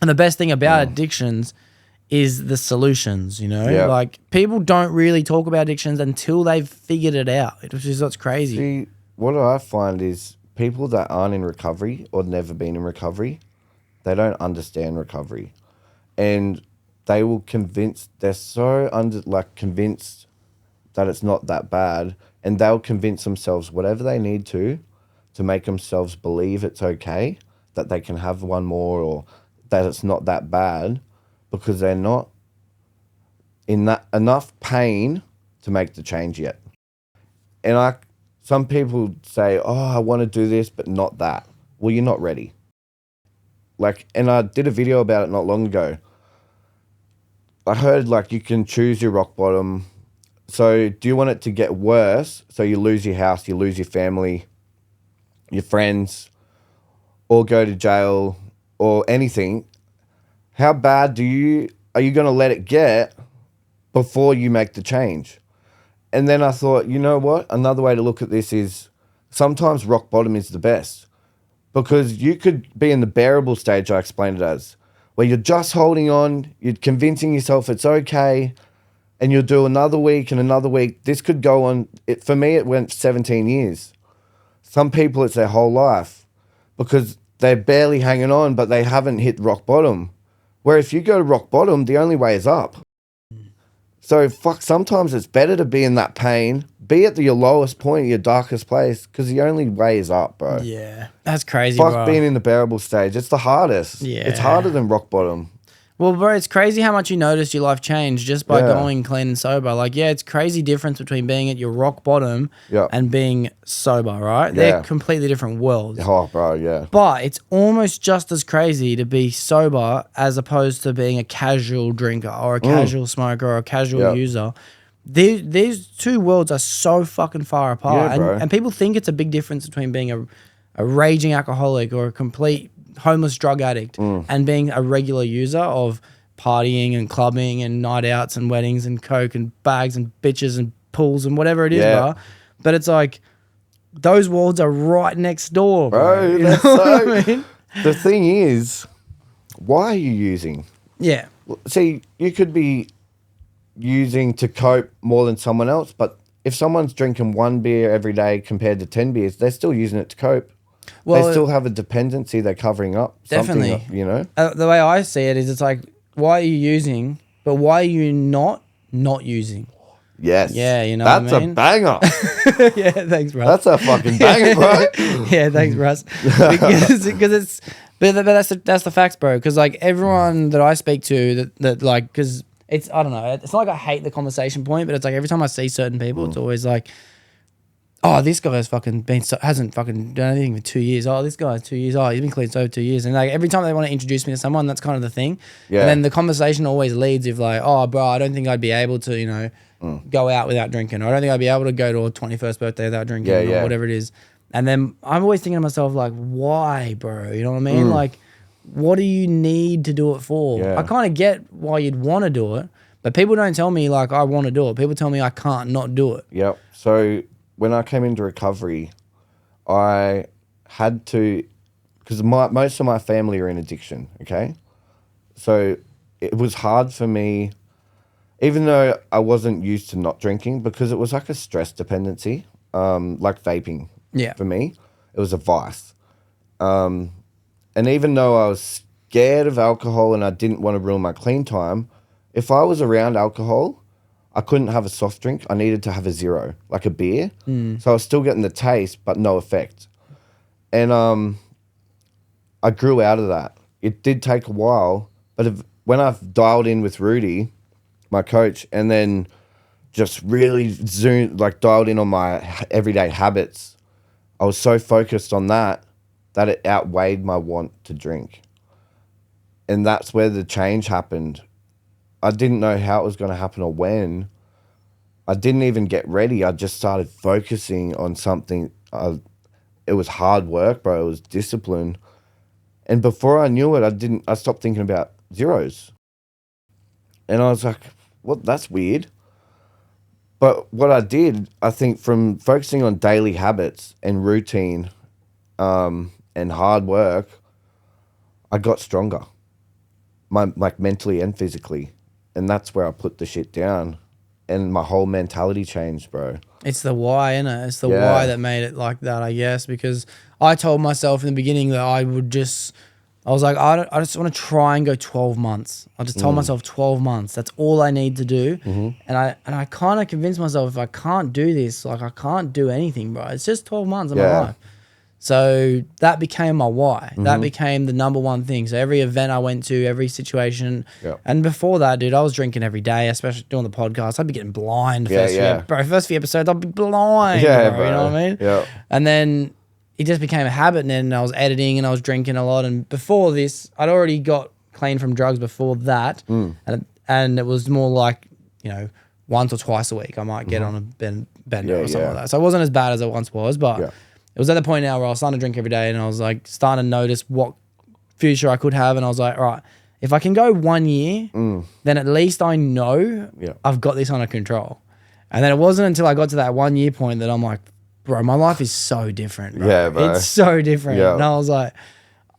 And the best thing about addictions is the solutions, you know? Like, people don't really talk about addictions until they've figured it out, which is what's crazy. See, what I find is people that aren't in recovery or never been in recovery, they don't understand recovery. And they will they're so convinced that it's not that bad, and they'll convince themselves whatever they need to make themselves believe it's okay, that they can have one more, or that it's not that bad, because they're not in that enough pain to make the change yet. And some people say, "Oh, I want to do this, but not that." Well, you're not ready. Like, and I did a video about it not long ago. I heard like you can choose your rock bottom. So do you want it to get worse, so you lose your house, you lose your family, your friends, or go to jail, or anything? How bad are you going to let it get before you make the change? And then I thought, you know what? Another way to look at this is sometimes rock bottom is the best, because you could be in the bearable stage, I explained it as, where you're just holding on, you're convincing yourself it's okay, and you'll do another week and another week. This could go on. For me, it went 17 years. Some people, it's their whole life, because they're barely hanging on, but they haven't hit rock bottom. Where if you go to rock bottom, the only way is up. So sometimes it's better to be in that pain, be at your lowest point, your darkest place, because the only way is up, bro. Yeah, that's crazy, bro. Being in the bearable stage, it's the hardest. Yeah. It's harder than rock bottom. Well, bro, it's crazy how much you notice your life change just by going clean and sober. Like, yeah, it's crazy difference between being at your rock bottom and being sober, right? They're completely different worlds. Oh, bro, yeah. But it's almost just as crazy to be sober as opposed to being a casual drinker or a casual smoker or a casual user. These two worlds are so fucking far apart. Yeah, and people think it's a big difference between being a raging alcoholic or a complete homeless drug addict and being a regular user of partying and clubbing and night outs and weddings and coke and bags and bitches and pools and whatever it is, bro. But it's like those worlds are right next door, bro. You know what I mean? The thing is, why are you using? Yeah. See, you could be using to cope more than someone else, but if someone's drinking 1 beer every day compared to 10 beers, they're still using it to cope. Well, they still have a dependency they're covering up. Definitely. You know? The way I see it is, it's like, why are you using, but why are you not using? Yes. Yeah, you know that's what I mean? That's a banger. Yeah, thanks, bro. That's a fucking banger, bro. Yeah, thanks, Russ. Because it's, but that's the facts, bro. Because like everyone that I speak to that like, because it's, I don't know, it's not like I hate the conversation point, but it's like every time I see certain people, it's always like, oh, this guy's fucking hasn't fucking done anything for 2 years. Oh, this guy's 2 years. Oh, he's been clean sober 2 years. And like every time they want to introduce me to someone, that's kind of the thing. Yeah. And then the conversation always leads with like, oh, bro, I don't think I'd be able to, you know, go out without drinking. Or I don't think I'd be able to go to a 21st birthday without drinking or whatever it is. And then I'm always thinking to myself like, why, bro? You know what I mean? Like, what do you need to do it for? Yeah. I kind of get why you'd want to do it, but people don't tell me like I want to do it. People tell me I can't not do it. Yep. So when I came into recovery, I had to, because most of my family are in addiction, okay? So it was hard for me, even though I wasn't used to not drinking, because it was like a stress dependency, like vaping for me. It was a vice. And even though I was scared of alcohol and I didn't want to ruin my clean time, if I was around alcohol, I couldn't have a soft drink. I needed to have a zero, like a beer. So I was still getting the taste, but no effect. And I grew out of that. It did take a while, but when I've dialed in with Rudy, my coach, and then just really dialed in on my everyday habits, I was so focused on that it outweighed my want to drink. And that's where the change happened. I didn't know how it was going to happen or when. I didn't even get ready. I just started focusing on something. It was hard work, bro. It was discipline. And before I knew it, I stopped thinking about zeros. And I was like, well, that's weird. But what I did, I think from focusing on daily habits and routine and hard work, I got stronger, like mentally and physically. And that's where I put the shit down. And my whole mentality changed, bro. It's the why, isn't it? It's the why that made it like that, I guess. Because I told myself in the beginning that I was like, I just want to try and go 12 months. I just told myself 12 months. That's all I need to do. And I kind of convinced myself if I can't do this, like I can't do anything, bro. It's just 12 months of my life. So that became my why. That became the number one thing. So every event I went to, every situation. And before that, dude, I was drinking every day, especially doing the podcast. I'd be getting blind. First few episodes, I'd be blind. Bro. You know what I mean? And then it just became a habit. And then I was editing and I was drinking a lot. And before this, I'd already got clean from drugs before that. And it was more like, you know, once or twice a week, I might get on a bender or something like that. So it wasn't as bad as it once was, but it was at the point now where I was starting to drink every day and I was like starting to notice what future I could have. And I was like, all right, if I can go 1 year, then at least I know I've got this under control. And then it wasn't until I got to that 1 year point that I'm like, bro, my life is so different. Bro. Yeah, bro. It's so different. And I was like,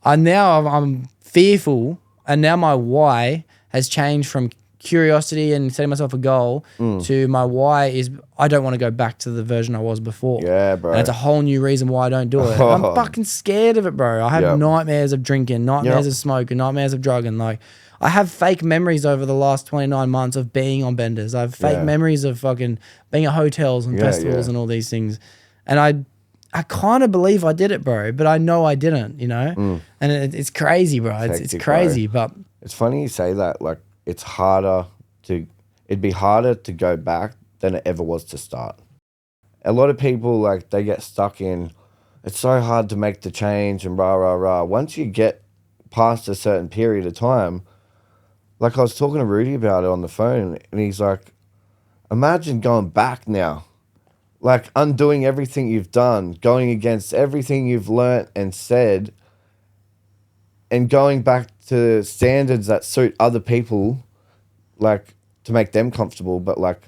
I'm fearful. And now my why has changed from curiosity and setting myself a goal to my why is I don't want to go back to the version I was before. Yeah, bro. And it's a whole new reason why I don't do it. I'm fucking scared of it, bro. I have nightmares of drinking, nightmares of smoking, nightmares of drugging. Like, I have fake memories over the last 29 months of being on benders. I have fake memories of fucking being at hotels and festivals and all these things. And I kind of believe I did it, bro, but I know I didn't, you know? And it's crazy, bro. It's crazy, bro. But it's funny you say that. Like, it'd be harder to go back than it ever was to start. A lot of people, like, they get stuck in, it's so hard to make the change and rah, rah, rah. Once you get past a certain period of time, like I was talking to Rudy about it on the phone, and he's like, imagine going back now, like undoing everything you've done, going against everything you've learnt and said, and going back to standards that suit other people, like to make them comfortable. But like,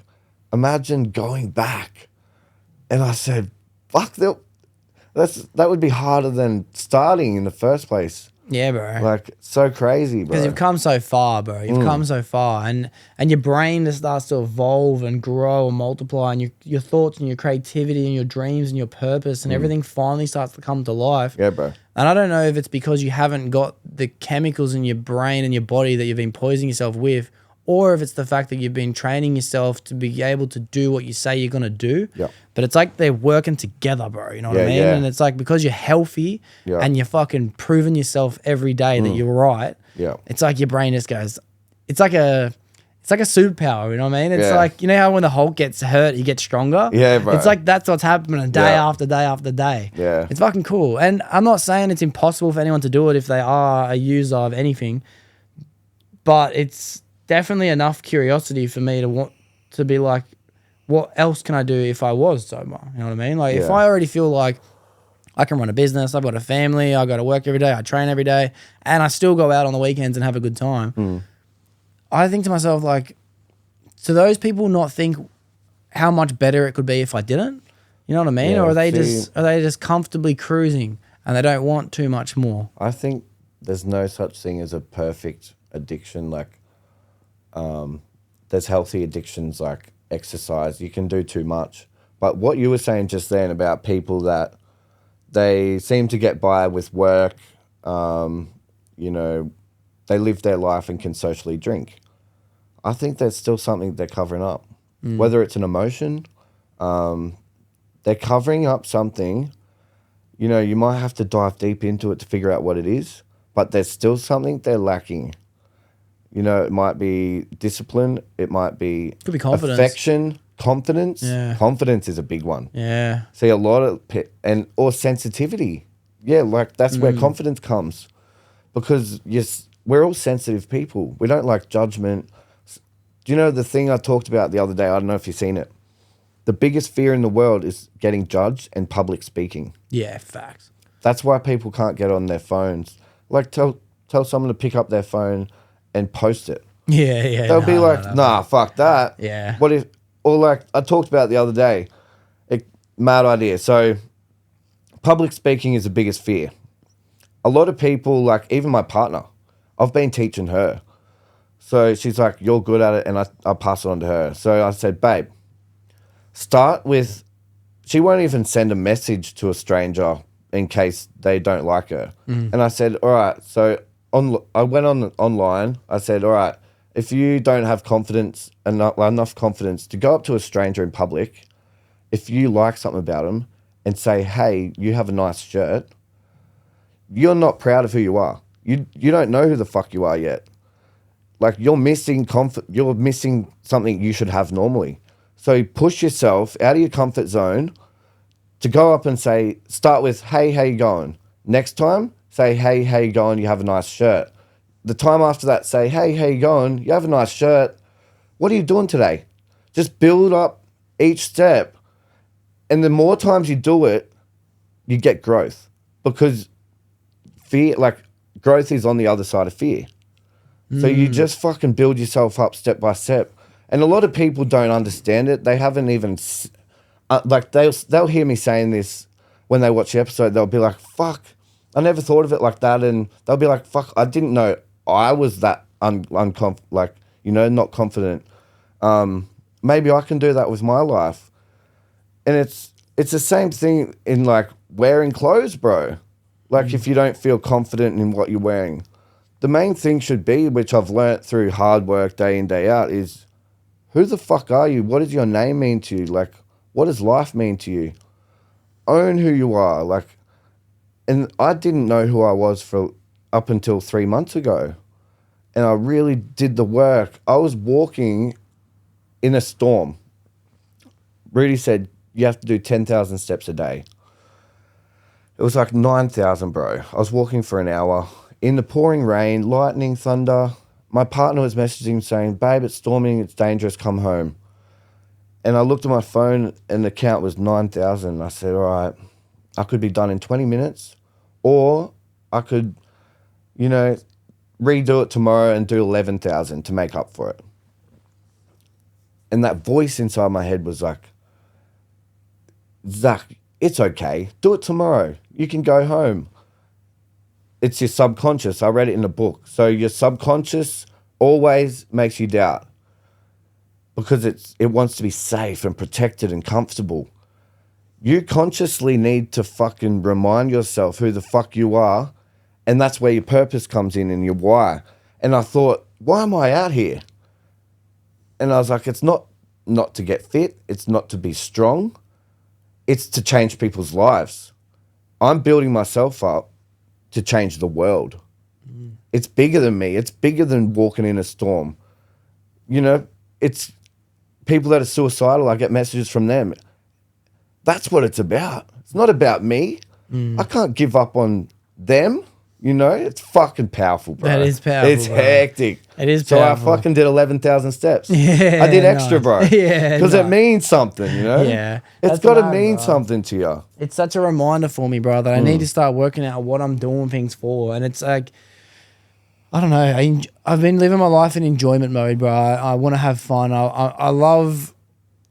imagine going back. And I said, fuck, that would be harder than starting in the first place. Yeah, bro. Like, so crazy, bro. Because you've come so far, bro. You've come so far. And your brain just starts to evolve and grow and multiply. And your thoughts and your creativity and your dreams and your purpose and everything finally starts to come to life. Yeah, bro. And I don't know if it's because you haven't got the chemicals in your brain and your body that you've been poisoning yourself with, or if it's the fact that you've been training yourself to be able to do what you say you're going to do. Yeah. But it's like they're working together, bro. You know what I mean? Yeah. And it's like because you're healthy and you're fucking proving yourself every day that you're right. Yeah. It's like your brain just goes, it's like a superpower, you know what I mean? It's like, you know how when the Hulk gets hurt, he gets stronger? Yeah, bro. It's like that's what's happening day after day after day. Yeah. It's fucking cool. And I'm not saying it's impossible for anyone to do it if they are a user of anything, but it's definitely enough curiosity for me to want to be like, what else can I do if I was sober? You know what I mean? Like if I already feel like I can run a business, I've got a family, I go to work every day, I train every day, and I still go out on the weekends and have a good time. I think to myself, like, do those people not think how much better it could be if I didn't? You know what I mean? Or are they just comfortably cruising and they don't want too much more? I think there's no such thing as a perfect addiction. Like, there's healthy addictions like exercise. You can do too much. But what you were saying just then about people that they seem to get by with work, you know, they live their life and can socially drink. I think there's still something they're covering up. whether it's an emotion, they're covering up something. You know, you might have to dive deep into it to figure out what it is, but there's still something they're lacking. You know, it might be discipline. It might be, could be confidence, affection, confidence. Yeah. Confidence is a big one. Yeah. See, a lot of or sensitivity. Yeah, like that's where confidence comes, because yes, we're all sensitive people. We don't like judgment. Do you know the thing I talked about the other day? I don't know if you've seen it. The biggest fear in the world is getting judged and public speaking. Yeah, facts. That's why people can't get on their phones. Like tell someone to pick up their phone and post it. Yeah. They'll be like, nah, fuck that. Yeah. What if, or like I talked about the other day, mad idea. So public speaking is the biggest fear. A lot of people, like even my partner, I've been teaching her. So she's like, you're good at it, and I pass it on to her. So I said, babe, start with, she won't even send a message to a stranger in case they don't like her. And I said, all right, so I went online. I said, all right, if you don't have confidence, enough confidence to go up to a stranger in public, if you like something about them and say, hey, you have a nice shirt, you're not proud of who you are. You don't know who the fuck you are yet. Like you're missing something you should have normally. So push yourself out of your comfort zone to go up and say, start with, hey, how you going? Next time, say, hey, how you going? You have a nice shirt. The time after that, say, hey, how you going? You have a nice shirt. What are you doing today? Just build up each step. And the more times you do it, you get growth. Because fear, like growth is on the other side of fear. So you just fucking build yourself up step by step. And a lot of people don't understand it. They haven't even, like they'll hear me saying this when they watch the episode. They'll be like, fuck, I never thought of it like that. And they'll be like, fuck, I didn't know I was that not confident. Maybe I can do that with my life. And it's the same thing in like wearing clothes, bro. Like if you don't feel confident in what you're wearing, the main thing should be, which I've learnt through hard work day in, day out, is who the fuck are you? What does your name mean to you? Like, what does life mean to you? Own who you are. Like, and I didn't know who I was for up until 3 months ago. And I really did the work. I was walking in a storm. Rudy said, you have to do 10,000 steps a day. It was like 9,000, bro. I was walking for an hour in the pouring rain, lightning, thunder. My partner was messaging saying, babe, it's storming, it's dangerous, come home. And I looked at my phone and the count was 9,000. I said, all right, I could be done in 20 minutes or I could, redo it tomorrow and do 11,000 to make up for it. And that voice inside my head was like, Zac, it's okay. Do it tomorrow. You can go home. It's your subconscious. I read it in a book. So your subconscious always makes you doubt because it wants to be safe and protected and comfortable. You consciously need to fucking remind yourself who the fuck you are, and that's where your purpose comes in and your why. And I thought, why am I out here? And I was like, it's not to get fit. It's not to be strong. It's to change people's lives. I'm building myself up to change the world. It's bigger than me. It's bigger than walking in a storm. It's people that are suicidal. I get messages from them. That's what it's about. It's not about me. I can't give up on them. It's fucking powerful, bro. That is powerful. It's hectic. It is powerful. So I fucking did 11,000 steps. Yeah, I did extra, nice. bro. Yeah, because it means something, Yeah, it's got to mean something to you. It's such a reminder for me, bro, that I need to start working out what I'm doing things for. And it's like, I don't know. I've been living my life in enjoyment mode, bro. I want to have fun. I love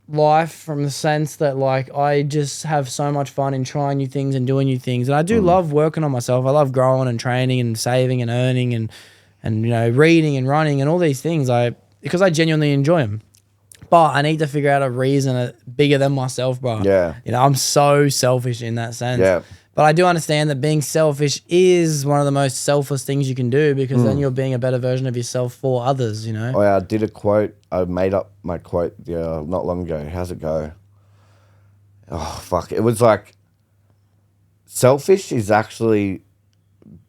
life from the sense that like I just have so much fun in trying new things and doing new things. And I do love working on myself. I love growing and training and saving and earning and reading and running and all these things. Because I genuinely enjoy them. But I need to figure out a reason bigger than myself, bro. Yeah. I'm so selfish in that sense. Yeah. But I do understand that being selfish is one of the most selfless things you can do, because then you're being a better version of yourself for others, you know? Oh, yeah, I did a quote. I made up my quote not long ago. How's it go? Oh, fuck. It was like, selfish is actually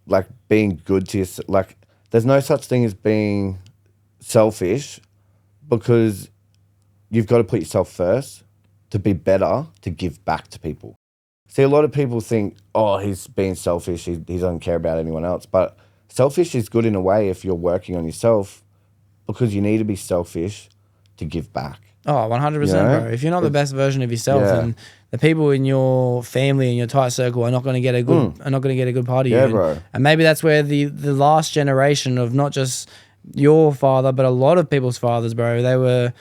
like being good to yourself. Like, there's no such thing as being selfish, because you've got to put yourself first to be better, to give back to people. See, a lot of people think, oh, he's being selfish, he doesn't care about anyone else. But selfish is good in a way if you're working on yourself, because you need to be selfish to give back. Oh, 100%, bro. If you're not the best version of yourself, then the people in your family and your tight circle are not going to get a good part of you. Bro. And maybe that's where the last generation of not just your father, but a lot of people's fathers, bro, they were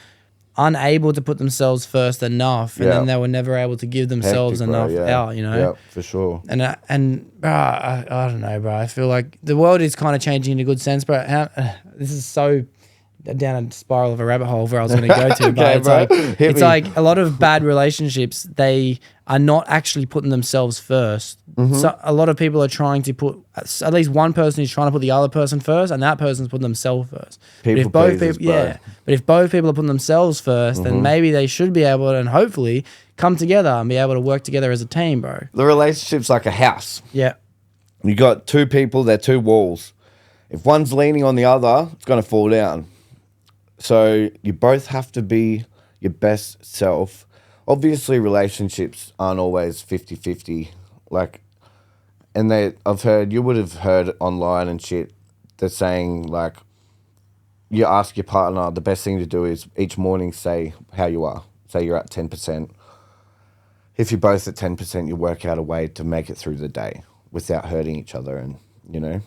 unable to put themselves first enough, and then they were never able to give themselves enough out, you know? Yeah, for sure. And bro, I don't know, bro. I feel like the world is kind of changing in a good sense, bro. This is so down a spiral of a rabbit hole where I was going to go to, but it's like a lot of bad relationships, they are not actually putting themselves first. So a lot of people are trying to put, at least one person is trying to put the other person first, and that person's putting themselves first. But if both people are putting themselves first, then maybe they should be able to, and hopefully come together and be able to work together as a team, bro. The relationship's like a house. Yeah. You got two people, they're two walls. If one's leaning on the other, it's going to fall down. So you both have to be your best self. Obviously, relationships aren't always 50-50. Like, and you would have heard online and shit, they're saying, like, you ask your partner, the best thing to do is each morning say how you are. Say you're at 10%. If you're both at 10%, you work out a way to make it through the day without hurting each other. And, you know,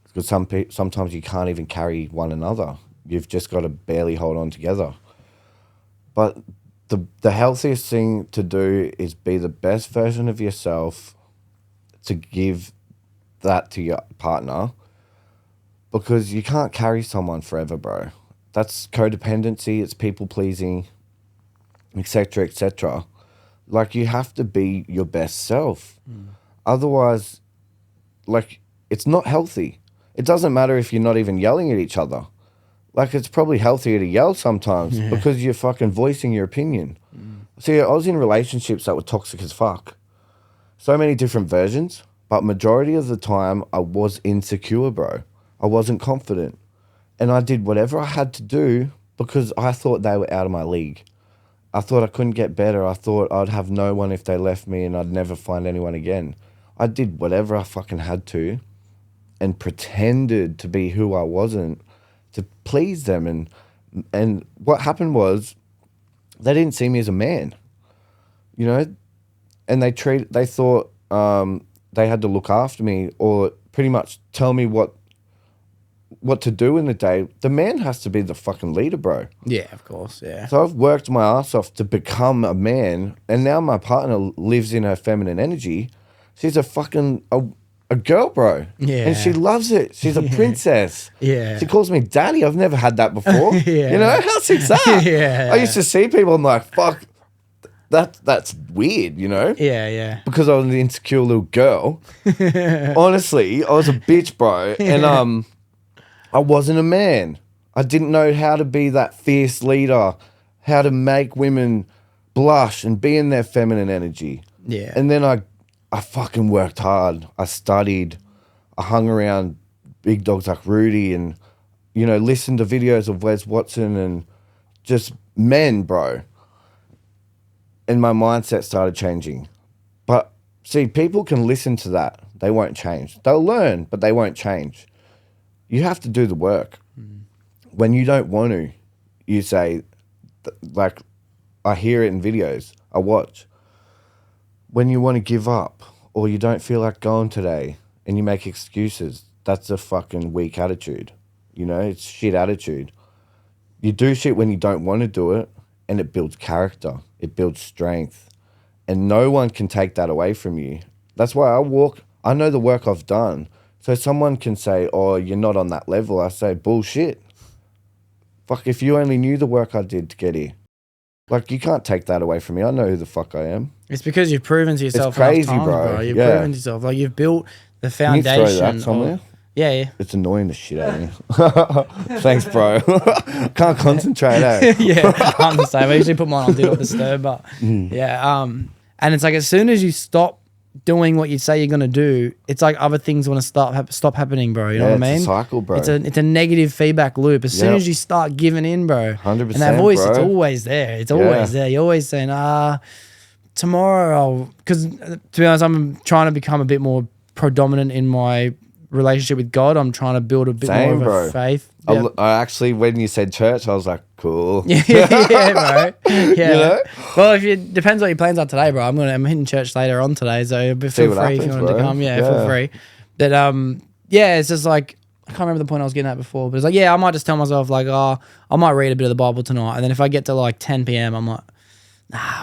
because sometimes you can't even carry one another. You've just got to barely hold on together. But the healthiest thing to do is be the best version of yourself, to give that to your partner, because you can't carry someone forever, bro. That's codependency, it's people pleasing, etc., etc. Like, you have to be your best self. Otherwise, like, it's not healthy. It doesn't matter if you're not even yelling at each other. Like, it's probably healthier to yell sometimes because you're fucking voicing your opinion. See, I was in relationships that were toxic as fuck. So many different versions, but majority of the time I was insecure, bro. I wasn't confident. And I did whatever I had to do because I thought they were out of my league. I thought I couldn't get better. I thought I'd have no one if they left me and I'd never find anyone again. I did whatever I fucking had to and pretended to be who I wasn't, to please them. And what happened was, they didn't see me as a man, you know, and they thought they had to look after me or pretty much tell me what to do in the day. The man has to be the fucking leader, bro. Yeah, of course, yeah. So I've worked my ass off to become a man, and now my partner lives in her feminine energy. She's a fucking a girl, bro. Yeah. And she loves it. She's a princess. Yeah. She calls me daddy. I've never had that before. Yeah. You know, how sick's that? Yeah. I used to see people, I'm like, fuck, that's weird, you know? Yeah, yeah. Because I was an insecure little girl. Honestly, I was a bitch, bro. And I wasn't a man. I didn't know how to be that fierce leader, how to make women blush and be in their feminine energy. Yeah. And then I fucking worked hard. I studied. I hung around big dogs like Rudy and, you know, listened to videos of Wes Watson and just men, bro. And my mindset started changing. But see, people can listen to that. They won't change. They'll learn, but they won't change. You have to do the work. When you don't want to, you say, like, I hear it in videos, I watch. When you want to give up or you don't feel like going today and you make excuses, that's a fucking weak attitude. You know, it's shit attitude. You do shit when you don't want to do it, and it builds character. It builds strength. And no one can take that away from you. That's why I know the work I've done. So someone can say, oh, you're not on that level. I say, bullshit. Fuck, if you only knew the work I did to get here. Like, you can't take that away from me. I know who the fuck I am. It's because you've proven to yourself. It's crazy, enough times, bro. You've Yeah. proven to yourself. Like, you've built the Can you foundation. throw that somewhere? Yeah. It's annoying the shit out of me. Thanks, bro. Can't concentrate, eh? Yeah, I'm the same. I usually put mine on Do Not Disturb, but yeah. And it's like as soon as you stop doing what you say you're gonna do, it's like other things want to stop happening, bro. You know what I mean? It's a cycle, bro. It's a negative feedback loop. As soon as you start giving in, bro, 100%, and that voice, bro. it's always there. It's always there. You're always saying, tomorrow, because to be honest, I'm trying to become a bit more predominant in my relationship with God. I'm trying to build a bit more of a faith. Yep. I actually, when you said church, I was like, cool. yeah, bro. Yeah. You know? Well, depends what your plans are today, bro. I'm hitting church later on today, so feel free if you want to come. Yeah, feel free. But yeah, it's just like I can't remember the point I was getting at before, but it's like, yeah, I might just tell myself like, I might read a bit of the Bible tonight, and then if I get to like 10 p.m, I'm like,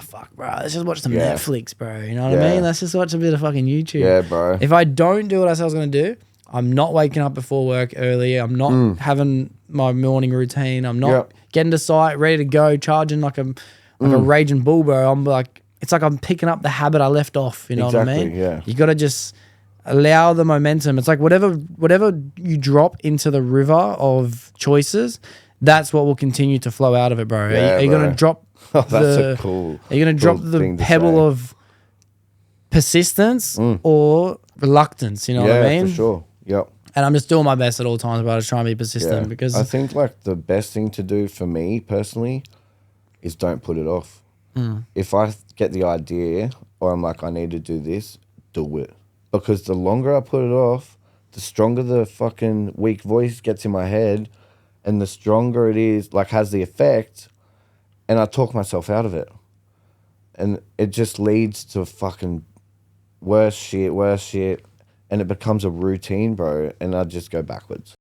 fuck, bro. Let's just watch some Netflix, bro. You know what I mean? Let's just watch a bit of fucking YouTube. Yeah, bro. If I don't do what I said I was going to do, I'm not waking up before work early. I'm not having my morning routine. I'm not getting to site, ready to go, charging like a raging bull, bro. I'm like, it's like I'm picking up the habit I left off. You know what I mean? Yeah. You got to just allow the momentum. It's like whatever you drop into the river of choices, that's what will continue to flow out of it, bro. Yeah, are you going to drop Are you going to drop the pebble of persistence or reluctance? You know what I mean? Yeah, for sure. Yep. And I'm just doing my best at all times, but I just try and be persistent because I think like the best thing to do for me personally is don't put it off. If I get the idea or I'm like, I need to do this, do it. Because the longer I put it off, the stronger the fucking weak voice gets in my head and the stronger it is, like has the effect, and I talk myself out of it. And it just leads to fucking worse shit. And it becomes a routine, bro, and I just go backwards.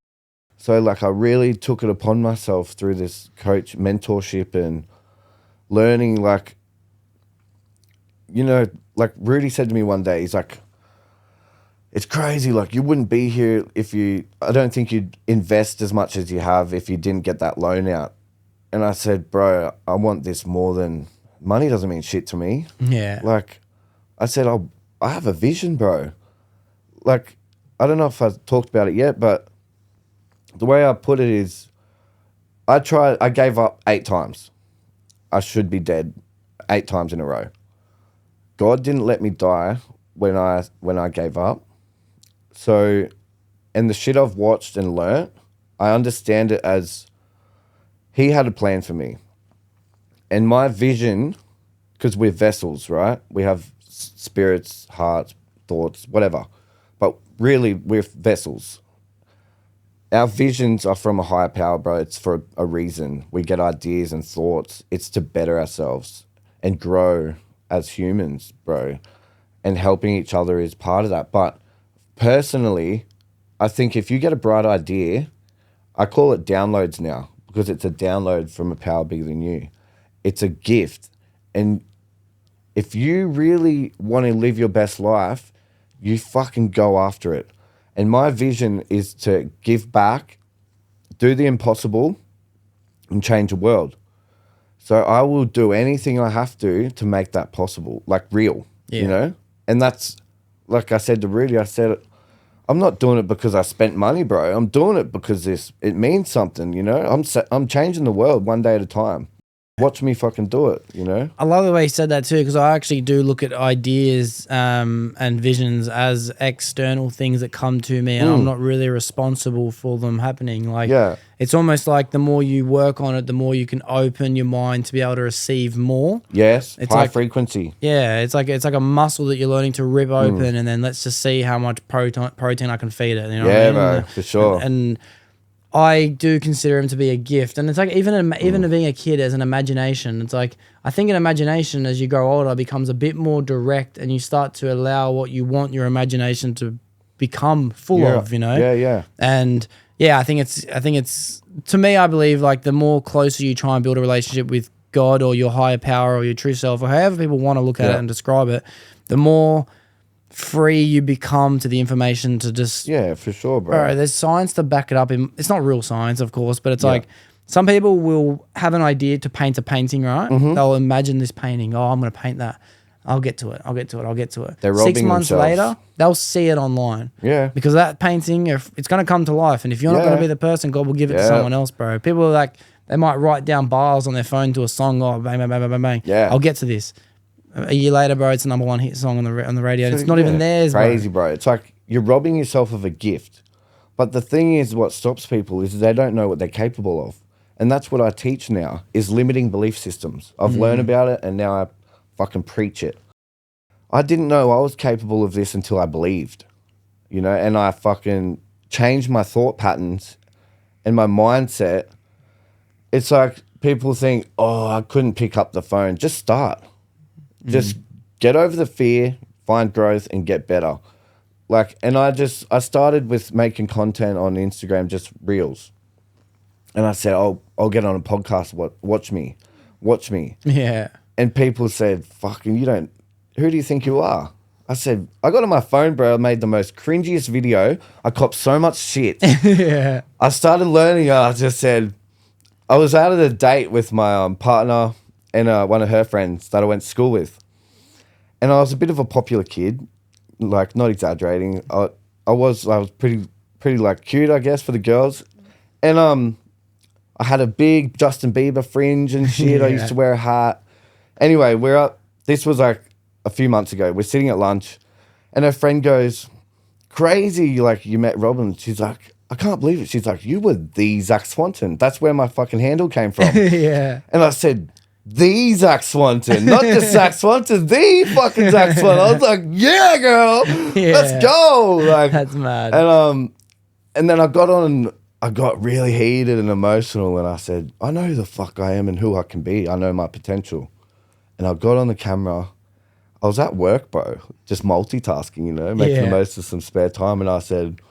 So, like, I really took it upon myself through this coach mentorship and learning, like, you know, like Rudy said to me one day, he's like, it's crazy, like, you wouldn't be here I don't think you'd invest as much as you have if you didn't get that loan out. And I said, bro, I want this more than, money doesn't mean shit to me. Yeah. Like, I said, I have a vision, bro. Like, I don't know if I've talked about it yet, but the way I put it is I gave up 8 times. I should be dead 8 times in a row. God didn't let me die when I gave up. So, and the shit I've watched and learnt, I understand it as he had a plan for me. And my vision, because we're vessels, right? We have spirits, hearts, thoughts, whatever. But really, we're vessels. Our visions are from a higher power, bro. It's for a reason. We get ideas and thoughts. It's to better ourselves and grow as humans, bro. And helping each other is part of that. But personally, I think if you get a bright idea, I call it downloads now because it's a download from a power bigger than you. It's a gift. And if you really want to live your best life, you fucking go after it. And my vision is to give back, do the impossible, and change the world. So I will do anything I have to make that possible, like real, you know? And that's, like I said to Rudy, I said, I'm not doing it because I spent money, bro. I'm doing it because it means something, you know? I'm changing the world one day at a time. Watch me fucking do it, you know? I love the way you said that too, because I actually do look at ideas and visions as external things that come to me, and I'm not really responsible for them happening. Like, it's almost like the more you work on it, the more you can open your mind to be able to receive more. Yes, it's high like, frequency. Yeah, it's like a muscle that you're learning to rip open, and then let's just see how much protein I can feed it. You know what I mean? Bro, for sure. And I do consider him to be a gift, and it's like even being a kid as an imagination. It's like I think an imagination as you grow older becomes a bit more direct, and you start to allow what you want your imagination to become full of. You know? Yeah. And yeah, I think it's to me, I believe like the more closer you try and build a relationship with God or your higher power or your true self or however people want to look at it and describe it, the more free you become to the information to just for sure, bro. There's science to back it up. It's not real science, of course, but it's like Some people will have an idea to paint a painting, right? Mm-hmm. They'll imagine this painting. Oh, I'm going to paint that. I'll get to it. They're 6 months themselves. Later, they'll see it online. Yeah. Because that painting, it's going to come to life. And if you're not going to be the person, God will give it to someone else, bro. People are like, they might write down bars on their phone to a song. Oh, bang, bang, bang, bang, bang, bang. Yeah. I'll get to this. A year later, bro, it's a number 1 hit song on the radio. So it's not even theirs, Crazy, bro. It's like you're robbing yourself of a gift. But the thing is, what stops people is they don't know what they're capable of. And that's what I teach now, is limiting belief systems. I've learned about it, and now I fucking preach it. I didn't know I was capable of this until I believed, you know, and I fucking changed my thought patterns and my mindset. It's like people think, oh, I couldn't pick up the phone. Just start. Just get over the fear, find growth, and get better. Like, and I started with making content on Instagram, just reels. And I said, I'll get on a podcast. Watch me. Yeah. And people said, fucking, who do you think you are? I said, I got on my phone, bro. I made the most cringiest video. I copped so much shit. Yeah. I started learning. I just said, I was out at a date with my partner and one of her friends that I went to school with. And I was a bit of a popular kid, like, not exaggerating. I was pretty like cute, I guess, for the girls. And I had a big Justin Bieber fringe and shit. Yeah. I used to wear a hat. Anyway, this was like a few months ago. We're sitting at lunch and her friend goes, crazy, like, you met Robin. She's like, I can't believe it. She's like, you were the Zac Swanton. That's where my fucking handle came from. Yeah. And I said, the Zac Swanton, not just Zac Swanton, the fucking Zac Swanton. I was like, yeah, girl, let's go. Like, that's mad. And then I got on and I got really heated and emotional, and I said, I know who the fuck I am and who I can be. I know my potential. And I got on the camera. I was at work, bro, just multitasking, you know, making the most of some spare time. And I said,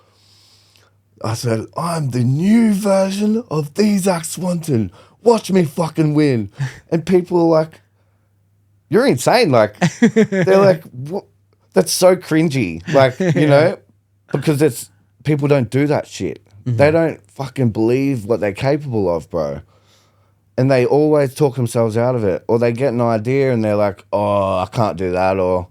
I'm the new version of the Zac Swanton. Watch me fucking win. And people are like, you're insane. Like, they're like, what? That's so cringy. Like, you know, because people don't do that shit. They don't fucking believe what they're capable of, bro. And they always talk themselves out of it. Or they get an idea and they're like, oh, I can't do that. Or,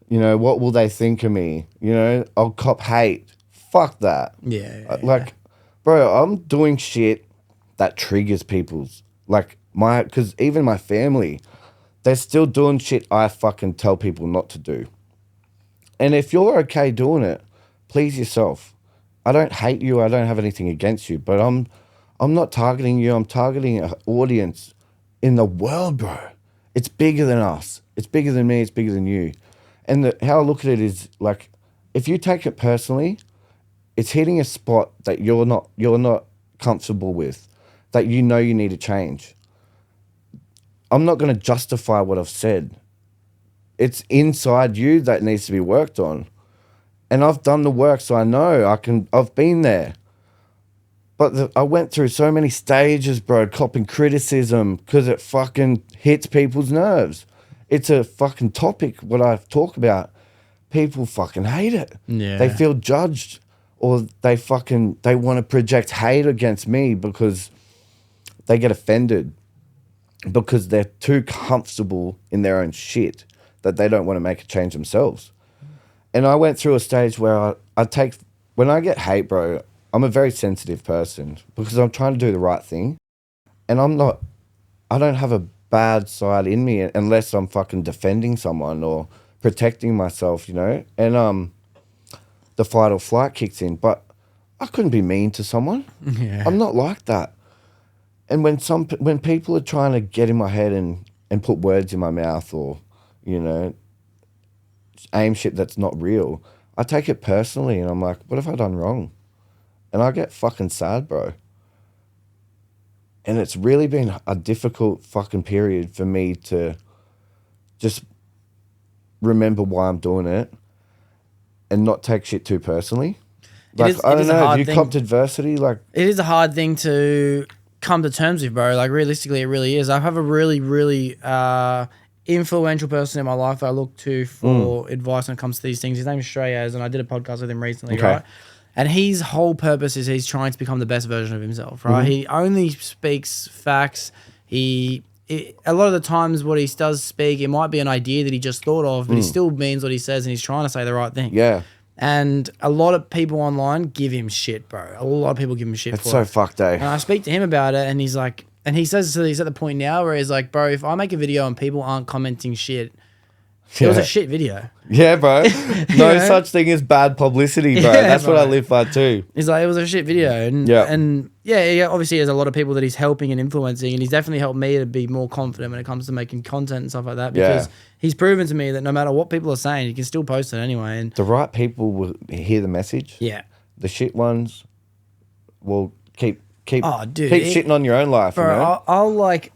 you know, what will they think of me? You know, I'll cop hate. Fuck that. Yeah. Like, bro, I'm doing shit that triggers people's. Like, because even my family, they're still doing shit I fucking tell people not to do. And if you're okay doing it, please yourself. I don't hate you. I don't have anything against you, but I'm not targeting you. I'm targeting an audience in the world, bro. It's bigger than us. It's bigger than me. It's bigger than you. And how I look at it is like, if you take it personally, it's hitting a spot that you're not comfortable with, that you know you need to change. I'm not going to justify what I've said. It's inside you that needs to be worked on. And I've done the work, so I know I've been there. But I went through so many stages, bro, copping criticism because it fucking hits people's nerves. It's a fucking topic, what I talk about. People fucking hate it. Yeah. They feel judged, or they want to project hate against me because they get offended because they're too comfortable in their own shit that they don't want to make a change themselves. And I went through a stage where when I get hate, bro, I'm a very sensitive person because I'm trying to do the right thing. And I don't have a bad side in me unless I'm fucking defending someone or protecting myself, you know? And the fight or flight kicks in. But I couldn't be mean to someone. Yeah. I'm not like that. And when people are trying to get in my head and put words in my mouth or, you know, aim shit that's not real, I take it personally and I'm like, what have I done wrong? And I get fucking sad, bro. And it's really been a difficult fucking period for me to just remember why I'm doing it and not take shit too personally. Like, I don't know, have you copped adversity? Like, it is a hard thing to come to terms with, bro. Like, realistically, it really is. I have a really, really influential person in my life that I look to for advice when it comes to these things. His name is Shreyas, and I did a podcast with him recently, right? And his whole purpose is he's trying to become the best version of himself, right? He only speaks facts. A lot of the times what he does speak, it might be an idea that he just thought of, but he still means what he says and he's trying to say the right thing. Yeah. And a lot of people online give him shit, bro. A lot of people give him shit It's for so it. fucked, eh? And I speak to him about it and he's like, and he says, so he's at the point now where he's like, bro, if I make a video and people aren't commenting shit, it was a shit video. Yeah, bro. No know? such thing as bad publicity, bro. Yeah, That's bro. what I live by too. He's like, it was a shit video. And obviously there's a lot of people that he's helping and influencing, and he's definitely helped me to be more confident when it comes to making content and stuff like that, because he's proven to me that no matter what people are saying, you can still post it anyway. And the right people will hear the message. Yeah. The shit ones will keep shitting on your own life, bro, you know?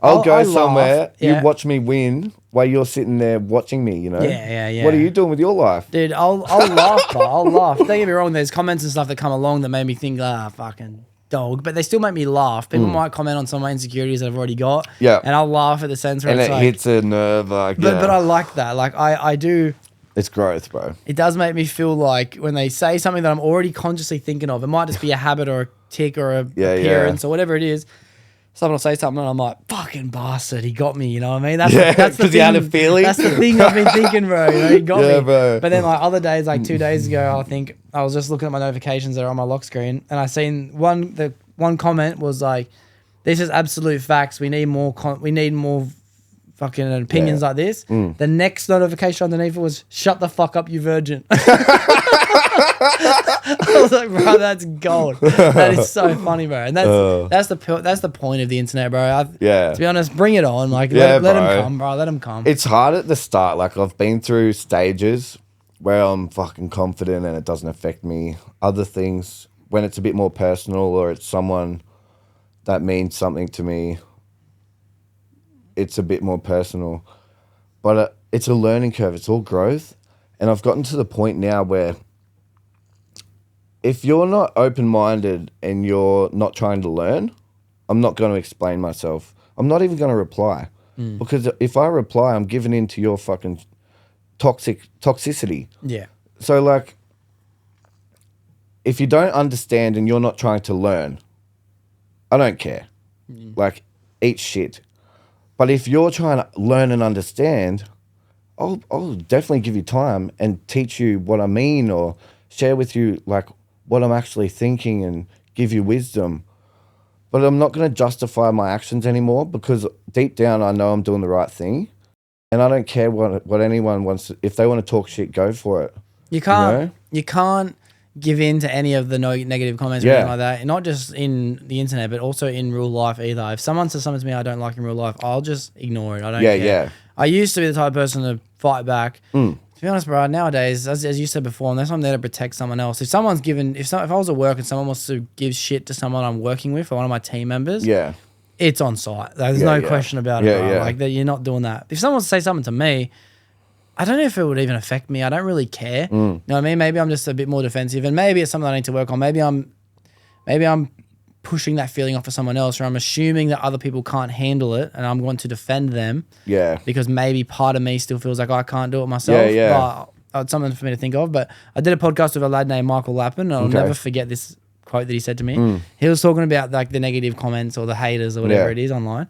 I'll go somewhere, laugh. you watch me win while you're sitting there watching me, you know? Yeah. What are you doing with your life? Dude, I'll laugh, bro. I'll laugh. Don't get me wrong, there's comments and stuff that come along that made me think, fucking dog. But they still make me laugh. People might comment on some of my insecurities that I've already got. Yeah. And I'll laugh at the sense where And it's it like, hits a nerve, like, but I like that. Like, I do. It's growth, bro. It does make me feel like when they say something that I'm already consciously thinking of, it might just be a habit or a tick or a appearance or whatever it is. Someone will say something and I'm like, fucking bastard, he got me, you know what I mean? That's because he had a feeling. That's the thing I've been thinking, bro. You know, he got me. Bro. But then like other days, like 2 days ago, I think I was just looking at my notifications that are on my lock screen and I seen the one comment was like, this is absolute facts. We need more fucking opinions like this. The next notification underneath it was, shut the fuck up, you virgin. I was like, bro, that's gold. That is so funny, bro. And that's the point of the internet, bro. To be honest, bring it on. Like, let them come, bro. Let them come. It's hard at the start. Like, I've been through stages where I'm fucking confident and it doesn't affect me. Other things, when it's a bit more personal or it's someone that means something to me, it's a bit more personal. But it's a learning curve. It's all growth. And I've gotten to the point now where if you're not open-minded and you're not trying to learn, I'm not going to explain myself. I'm not even going to reply. Because if I reply, I'm giving in to your fucking toxicity. Yeah. So, like, if you don't understand and you're not trying to learn, I don't care. Like, eat shit. But if you're trying to learn and understand, I'll definitely give you time and teach you what I mean or share with you, like, what I'm actually thinking and give you wisdom. But I'm not going to justify my actions anymore because deep down I know I'm doing the right thing. And I don't care what anyone wants. If they want to talk shit, go for it. You can't give in to any of the negative comments or anything like that. Not just in the internet, but also in real life either. If someone says something to me I don't like in real life, I'll just ignore it. I don't care. Yeah. I used to be the type of person to fight back. To be honest, bro, nowadays, as you said before, unless I'm there to protect someone else, if I was at work and someone wants to give shit to someone I'm working with or one of my team members, it's on site. There's no question about it, bro. Like, that you're not doing that. If someone wants to say something to me, I don't know if it would even affect me. I don't really care. You know what I mean? Maybe I'm just a bit more defensive, and maybe it's something I need to work on. Maybe I'm pushing that feeling off for someone else, or I'm assuming that other people can't handle it, and I'm going to defend them. Yeah. Because maybe part of me still feels like I can't do it myself. But it's something for me to think of. But I did a podcast with a lad named Michael Lappin, and I'll never forget this quote that he said to me. He was talking about like the negative comments or the haters or whatever it is online,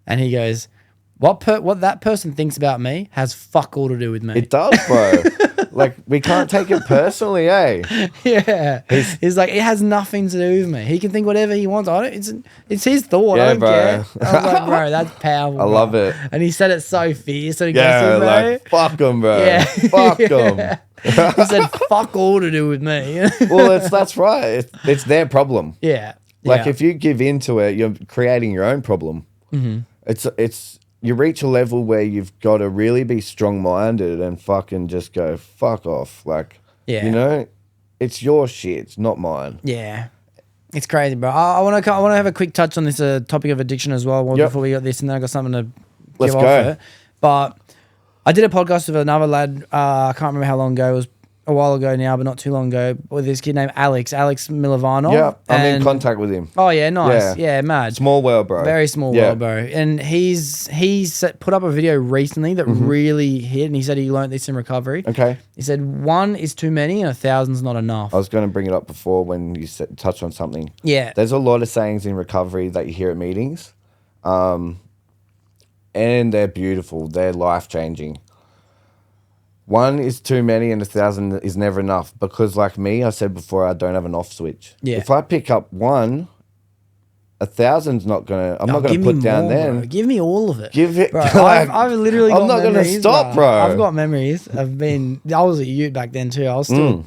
and he goes, what that person thinks about me has fuck all to do with me. It does, bro. Like, we can't take it personally, eh? Yeah. He's like, it has nothing to do with me. He can think whatever he wants. It's his thought. I don't care. I was like, bro, that's powerful. I love it. And he said it so fierce and aggressive, bro. Like, fuck him, bro. Yeah. Fuck him. He said, fuck all to do with me. Well, that's right. It's their problem. Yeah. Like, if you give in to it, you're creating your own problem. It's you reach a level where you've got to really be strong-minded and fucking just go, fuck off. Like, you know, it's your shit, it's not mine. Yeah. It's crazy, bro. I want to have a quick touch on this topic of addiction as well before we got this, and then I got something to give off it. But I did a podcast with another lad, I can't remember how long ago. It was a while ago now, but not too long ago, with this kid named Alex Milovanov. Yeah, I'm in contact with him. Oh yeah, nice. Yeah, mad. Small world, bro. Very small world, bro. And he's put up a video recently that really hit, and he said he learned this in recovery. Okay. He said 1 is too many and 1,000's not enough. I was going to bring it up before when you touched on something. Yeah. There's a lot of sayings in recovery that you hear at meetings, and they're beautiful. They're life-changing. 1 is too many and 1,000 is never enough, because like me, I said before, I don't have an off switch. Yeah. If I pick up 1, 1,000's not gonna. I'm not gonna put down more, then. bro. Give me all of it. Give it. Bro, Like, I've literally. I'm not gonna stop, bro. I've got memories. I was a youth back then too. I was still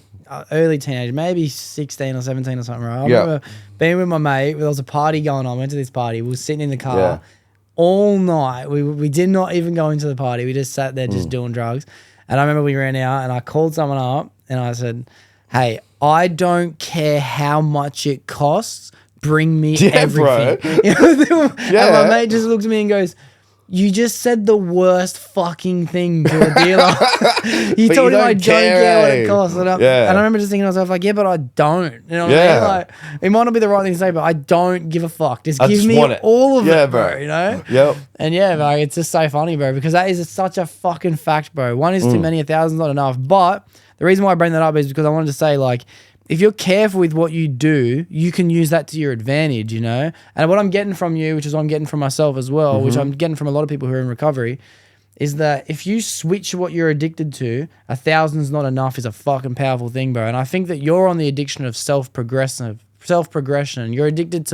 early teenage, maybe 16 or 17 or something. Right. I remember being with my mate. There was a party going on. Went to this party. We were sitting in the car all night. We did not even go into the party. We just sat there just doing drugs. And I remember we ran out and I called someone up and I said, hey, I don't care how much it costs. Bring me everything. And my mate just looked at me and goes, you just said the worst fucking thing to a dealer. You told him I don't care what it costs. And I remember just thinking to myself, like, yeah, but I don't. You know what I mean? Like, it might not be the right thing to say, but I don't give a fuck. Just give me all of it, bro. You know? Yep. And like, it's just so funny, bro, because that is such a fucking fact, bro. 1 is too many, 1,000's not enough. But the reason why I bring that up is because I wanted to say, like, if you're careful with what you do, you can use that to your advantage, you know? And what I'm getting from you, which is what I'm getting from myself as well, which I'm getting from a lot of people who are in recovery, is that if you switch what you're addicted to, 1,000's not enough is a fucking powerful thing, bro. And I think that you're on the addiction of self-progression. You're addicted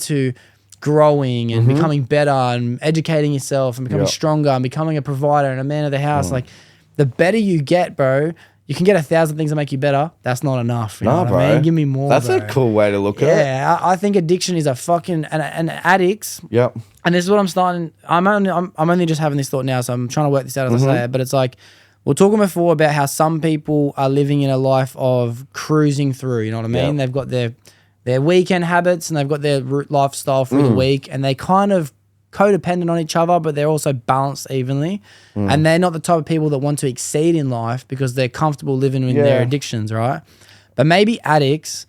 to growing and becoming better and educating yourself and becoming stronger and becoming a provider and a man of the house. Like, the better you get, bro, you can get 1,000 things that make you better. That's not enough. You know what I mean? Give me more. That's bro. a cool way to look at it. Yeah, I think addiction is a fucking and addicts. Yep. And this is what I'm starting. I'm only just having this thought now, so I'm trying to work this out as I say it. But it's like, we're talking before about how some people are living in a life of cruising through. You know what I mean? They've got their weekend habits and they've got their lifestyle through the week, and they kind of codependent on each other, but they're also balanced evenly. And they're not the type of people that want to exceed in life because they're comfortable living with their addictions, right? But maybe addicts,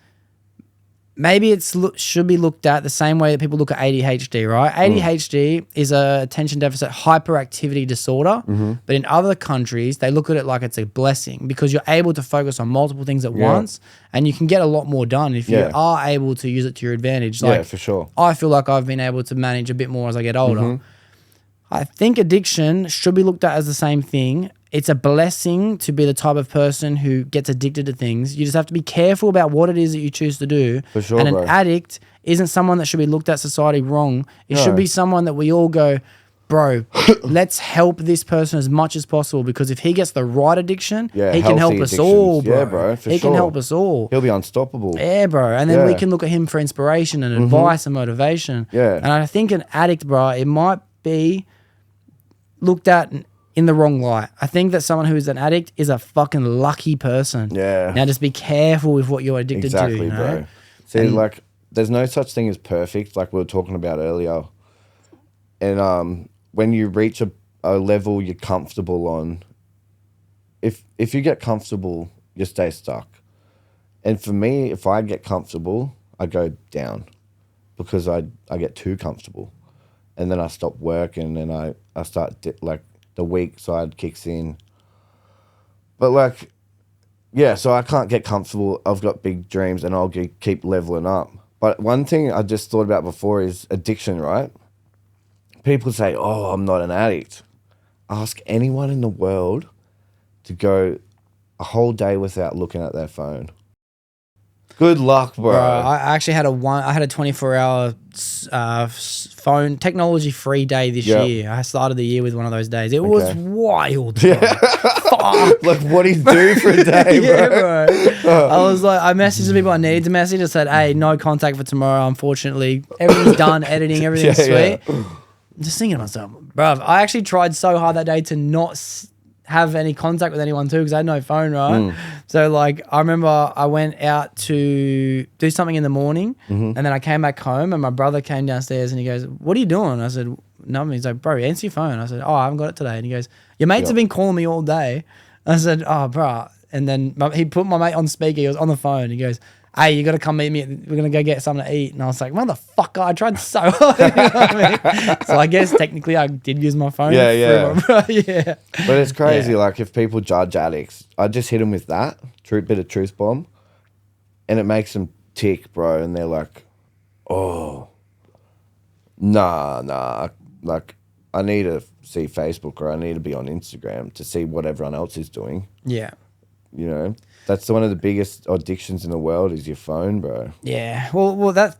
maybe should be looked at the same way that people look at ADHD, right? ADHD is a attention deficit hyperactivity disorder, but in other countries, they look at it like it's a blessing because you're able to focus on multiple things at once and you can get a lot more done if you are able to use it to your advantage. Like, for sure. I feel like I've been able to manage a bit more as I get older. I think addiction should be looked at as the same thing. It's a blessing to be the type of person who gets addicted to things. You just have to be careful about what it is that you choose to do. For sure, and an addict isn't someone that should be looked at society wrong. It should be someone that we all go, bro, let's help this person as much as possible, because if he gets the right addiction, he can help us all, bro. Yeah, bro, for he can help us all. He'll be unstoppable. Yeah, bro. And then we can look at him for inspiration and advice and motivation. Yeah. And I think an addict, bro, it might be looked at in the wrong light. I think that someone who is an addict is a fucking lucky person. Yeah. Now just be careful with what you're addicted to. You know? Bro. See, like, there's no such thing as perfect, like we were talking about earlier. And when you reach a level you're comfortable on, if you get comfortable, you stay stuck. And for me, if I get comfortable, I go down because I get too comfortable. And then I stop working and I start, like, the weak side kicks in. But, like, yeah, so I can't get comfortable. I've got big dreams and I'll keep leveling up. But one thing I just thought about before is addiction, right? People say, oh, I'm not an addict. Ask anyone in the world to go a whole day without looking at their phone. Good luck, bro. I actually had a 24-hour phone technology free day this year. I started the year with one of those days. It was wild. Bro. Fuck. Like, what do you do for a day, bro? Yeah, bro. I was like, I messaged the people I needed to message. I said, hey, no contact for tomorrow, unfortunately. Everything's done, editing, everything's sweet. I'm just thinking to myself, bro, I actually tried so hard that day to not have any contact with anyone too, because I had no phone, right? So, like, I remember I went out to do something in the morning and then I came back home and my brother came downstairs and he goes, what are you doing? I said, nothing. He's like, bro, answer your phone. I said, oh, I haven't got it today. And he goes, your mates have been calling me all day. I said, oh, bro. And then he put my mate on speaker. He was on the phone. He goes, hey, you got to come meet me. We're going to go get something to eat. And I was like, motherfucker, I tried so hard. You know what I mean? So I guess technically I did use my phone. Yeah. Yeah. But it's crazy. Like if people judge addicts, I just hit them with that bit of truth bomb, and it makes them tick, bro. And they're like, oh, nah. Like I need to see Facebook or I need to be on Instagram to see what everyone else is doing. Yeah. You know, that's one of the biggest addictions in the world is your phone, bro. Yeah. Well, that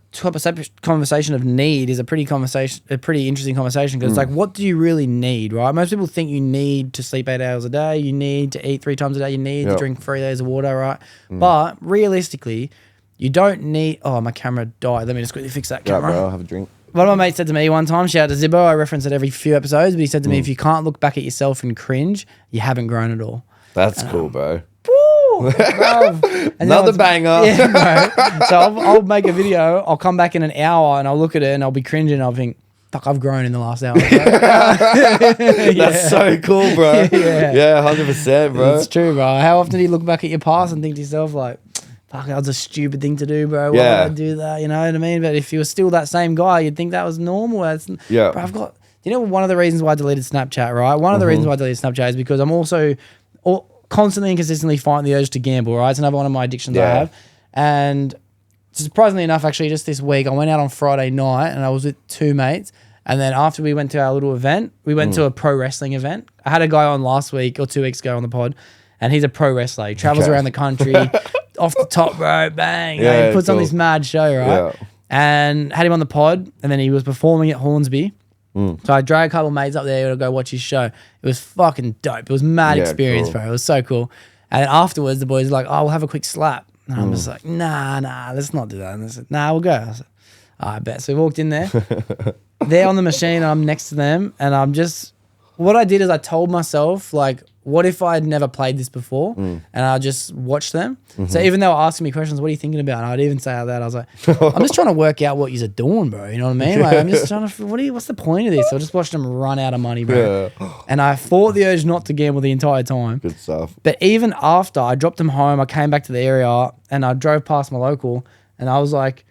conversation of need is a pretty interesting conversation because it's like, what do you really need, right? Most people think you need to sleep 8 hours a day, you need to eat 3 times a day, you need to drink 3 days of water, right? But realistically, you don't need. Oh, my camera died. Let me just quickly fix that camera. Yeah, bro, I'll have a drink. One of my mates said to me one time, shout out to Zibbo, I reference it every few episodes, but he said to me, if you can't look back at yourself and cringe, you haven't grown at all. That's cool, bro. Woo, bro. Another banger. Yeah, bro. So I'll make a video, I'll come back in an hour and I'll look at it and I'll be cringing and I'll think, fuck, I've grown in the last hour. That's so cool, bro. Yeah, 100%, bro. It's true, bro. How often do you look back at your past and think to yourself like, fuck, that was a stupid thing to do, bro. Why would I do that? You know what I mean? But if you were still that same guy, you'd think that was normal. Bro, you know, one of the reasons why I deleted Snapchat, right? One of the reasons why I deleted Snapchat is because I'm also constantly and consistently fighting the urge to gamble, right? It's another one of my addictions I have. And surprisingly enough, actually, just this week, I went out on Friday night and I was with 2 mates. And then after we went to our little event, we went to a pro wrestling event. I had a guy on last week or 2 weeks ago on the pod, and he's a pro wrestler. He travels around the country, off the top rope, bang. He puts on this mad show, right? Yeah. And had him on the pod, and then he was performing at Hornsby. So I dragged a couple of mates up there to go watch his show. It was fucking dope. It was mad experience, bro. It was so cool. And then afterwards, the boys were like, oh, we'll have a quick slap. And I'm just like, nah, let's not do that. And they said, nah, we'll go. I said, I bet. So we walked in there. They're on the machine, and I'm next to them. And I'm just, what I did is I told myself, like, what if I had never played this before and I just watched them? So even though they were asking me questions, what are you thinking about? And I'd even say out that I was like, I'm just trying to work out what you're doing, bro. You know what I mean? Like, I'm just trying to, what's the point of this? I just watched them run out of money, bro. Yeah. And I fought the urge not to gamble the entire time. Good stuff. But even after I dropped them home, I came back to the area and I drove past my local and I was like,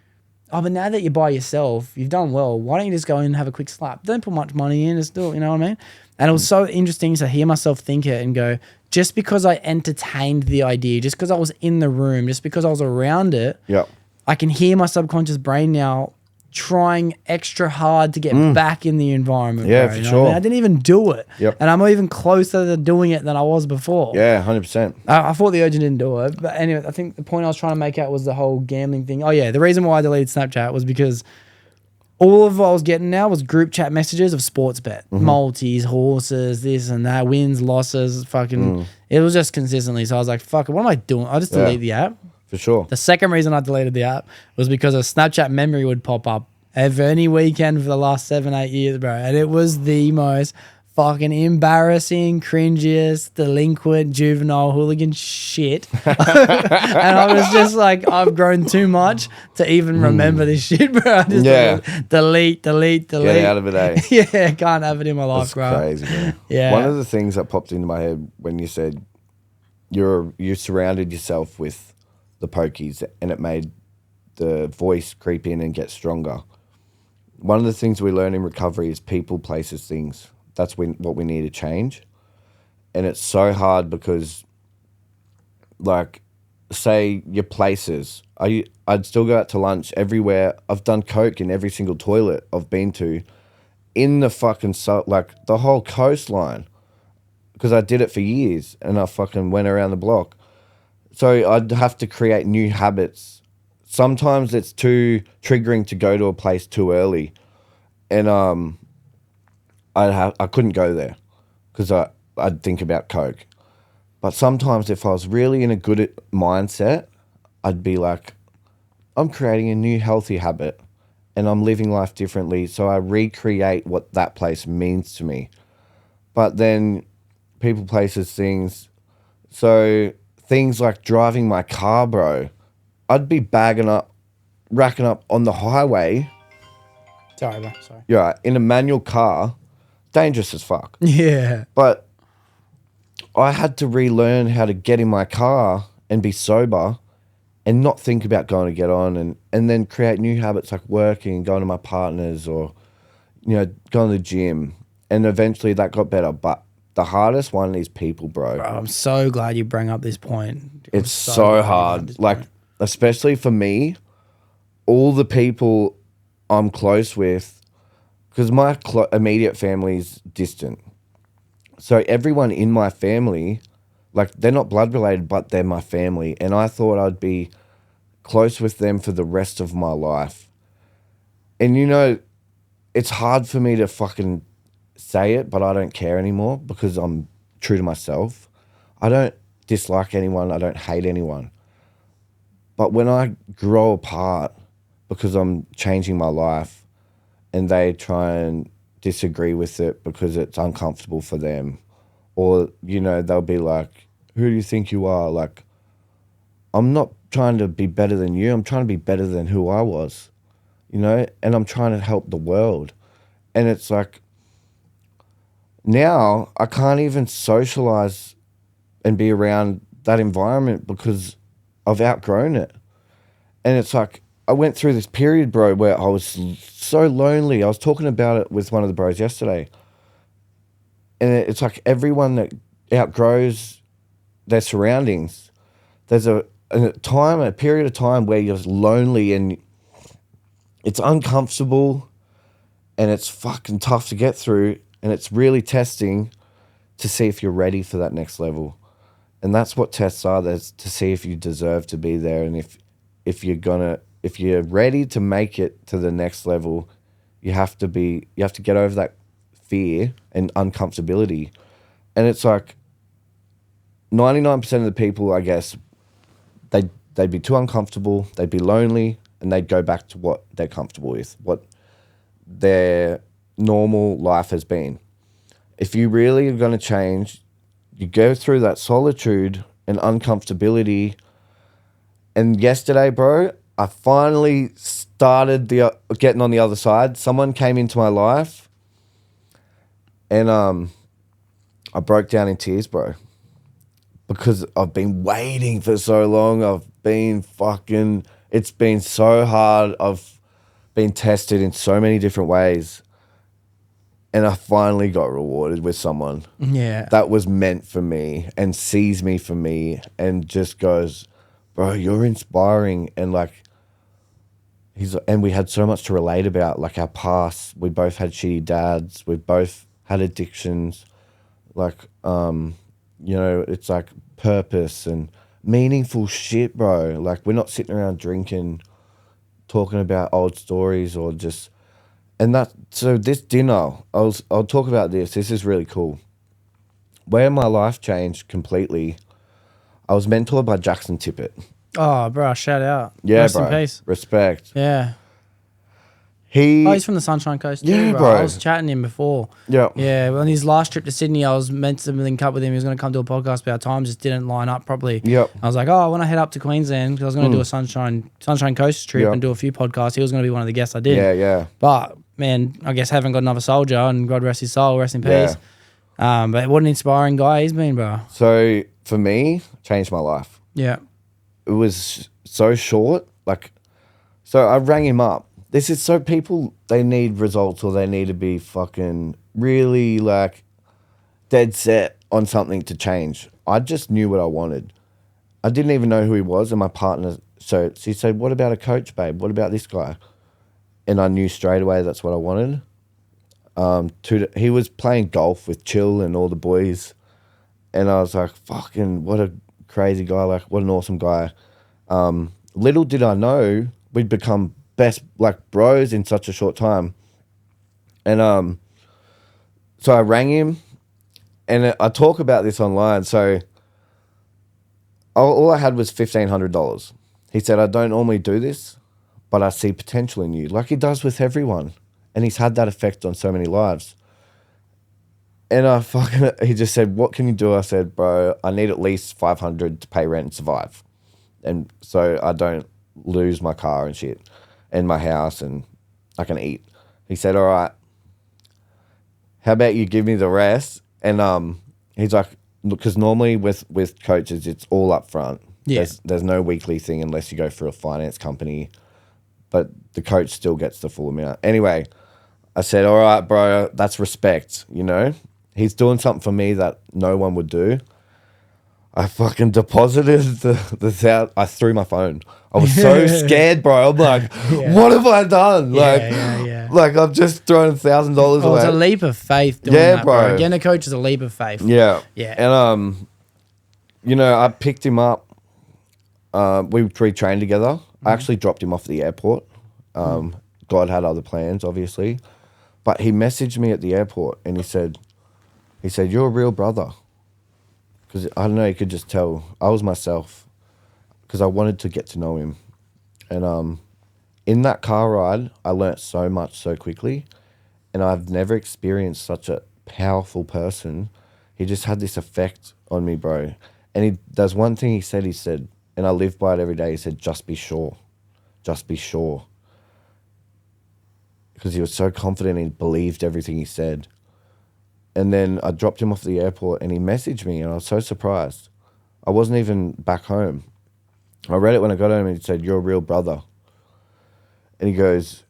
oh, but now that you're by yourself, you've done well. Why don't you just go in and have a quick slap? Don't put much money in, just do it. You know what I mean? And it was so interesting to hear myself think it and go, just because I entertained the idea, just because I was in the room, just because I was around it, I can hear my subconscious brain now trying extra hard to get back in the environment. Yeah, bro, for sure. I didn't even do it. And I'm even closer to doing it than I was before. Yeah, 100%. I fought the urge and didn't do it. But anyway, I think the point I was trying to make out was the whole gambling thing. Oh, yeah. The reason why I deleted Snapchat was because all of what I was getting now was group chat messages of sports bet. Multis, horses, this and that, wins, losses, fucking. It was just consistently. So I was like, fuck it, what am I doing? I'll just delete the app. For sure. The second reason I deleted the app was because a Snapchat memory would pop up any weekend for the last 7-8 years, bro. And it was the most fucking embarrassing, cringiest, delinquent, juvenile, hooligan shit. And I was just like, I've grown too much to even remember this shit, bro. I just delete. Get out of it, eh? Yeah, can't have it in my life, That's bro. crazy, man. Yeah. One of the things that popped into my head when you said you surrounded yourself with the pokies and it made the voice creep in and get stronger. One of the things we learn in recovery is people, places, things. That's what we need to change. And it's so hard because, like, say your places. I'd still go out to lunch everywhere. I've done coke in every single toilet I've been to in the fucking, like, the whole coastline. Because I did it for years and I fucking went around the block. So I'd have to create new habits. Sometimes it's too triggering to go to a place too early. And I couldn't go there because I'd think about coke. But sometimes if I was really in a good mindset, I'd be like, I'm creating a new healthy habit and I'm living life differently. So I recreate what that place means to me. But then people, places, things. So things like driving my car, bro. I'd be racking up on the highway. Sorry, bro. Sorry. Yeah, in a manual car. Dangerous as fuck. Yeah. But I had to relearn how to get in my car and be sober and not think about going to get on and then create new habits like working, going to my partners or, going to the gym. And eventually that got better. But the hardest one is people, bro. Bro, I'm so glad you bring up this point. It's so hard. Like, especially for me, all the people I'm close with, because my immediate family's distant. So everyone in my family, like, they're not blood related, but they're my family. And I thought I'd be close with them for the rest of my life. And, it's hard for me to fucking say it, but I don't care anymore because I'm true to myself. I don't dislike anyone. I don't hate anyone. But when I grow apart because I'm changing my life and they try and disagree with it because it's uncomfortable for them, or, they'll be like, who do you think you are? Like, I'm not trying to be better than you. I'm trying to be better than who I was, and I'm trying to help the world. And it's like, now I can't even socialize and be around that environment because I've outgrown it. And it's like, I went through this period, bro, where I was so lonely. I was talking about it with one of the bros yesterday. And it's like everyone that outgrows their surroundings, there's a period of time where you're lonely and it's uncomfortable and it's fucking tough to get through. And it's really testing to see if you're ready for that next level. And that's what tests are. That's to see if you deserve to be there. And if you're ready to make it to the next level, you have to get over that fear and uncomfortability. And it's like 99% of the people, I guess, they'd be too uncomfortable, they'd be lonely, and they'd go back to what they're comfortable with, what their normal life has been. If you really are going to change, you go through that solitude and uncomfortability. And yesterday, bro, I finally started getting on the other side. Someone came into my life and I broke down in tears, bro, because I've been waiting for so long. It's been so hard. I've been tested in so many different ways. And I finally got rewarded with someone that was meant for me and sees me for me and just goes, bro, you're inspiring. And like, and we had so much to relate about, like our past. We both had shitty dads. We both had addictions. Like, it's like purpose and meaningful shit, bro. Like, we're not sitting around drinking, talking about old stories or just... So this dinner, I'll talk about this. This is really cool. Where my life changed completely, I was mentored by Jackson Tippett. Oh, bro, shout out. Yeah, Rest bro. in peace. Respect. Yeah. He's from the Sunshine Coast too, yeah, bro. I was chatting to him before. Yeah. Yeah, well, on his last trip to Sydney, I was meant to link up with him. He was going to come do a podcast, but our time just didn't line up properly. Yep. I was like, I want to head up to Queensland because I was going to do a Sunshine Coast trip and do a few podcasts. He was going to be one of the guests I did. Yeah. But, man, I guess haven't got another soldier, and God rest his soul, rest in peace. But what an inspiring guy he's been, bro. So, for me, changed my life. Yeah. It was so short. So I rang him up. This is so people, they need results or they need to be fucking really dead set on something to change. I just knew what I wanted. I didn't even know who he was, and my partner, so she said, what about a coach, babe? What about this guy? And I knew straight away that's what I wanted. He was playing golf with Chill and all the boys, and I was like, fucking, what a crazy guy, what an awesome guy. Little did I know we'd become best bros in such a short time. And so I rang him, and I talk about this online. So all I had was $1,500. He said, I don't normally do this, but I see potential in you, like he does with everyone. And he's had that effect on so many lives. And he just said, what can you do? I said, bro, I need at least $500 to pay rent and survive. And so I don't lose my car and shit and my house and I can eat. He said, all right, how about you give me the rest? And he's like, because normally with coaches, it's all up front. Yeah. There's no weekly thing unless you go for a finance company, but the coach still gets the full amount. Anyway, I said, all right, bro, that's respect, you know? He's doing something for me that no one would do. I fucking deposited the I threw my phone. I was so scared, bro. I'm like, what have I done? Like I've just thrown $1,000 away. It's a leap of faith doing that, bro. Getting a coach is a leap of faith. Yeah. Yeah. And, you know, I picked him up. We trained together. I actually dropped him off at the airport. God had other plans, obviously. But he messaged me at the airport and he said, you're a real brother. Because, I don't know, you could just tell I was myself because I wanted to get to know him. And in that car ride, I learnt so much so quickly. And I've never experienced such a powerful person. He just had this effect on me, bro. And there's one thing he said, and I live by it every day. He said, just be sure. Just be sure. Because he was so confident and he believed everything he said. And then I dropped him off at the airport and he messaged me and I was so surprised. I wasn't even back home. I read it when I got home and he said, you're a real brother. And he goes,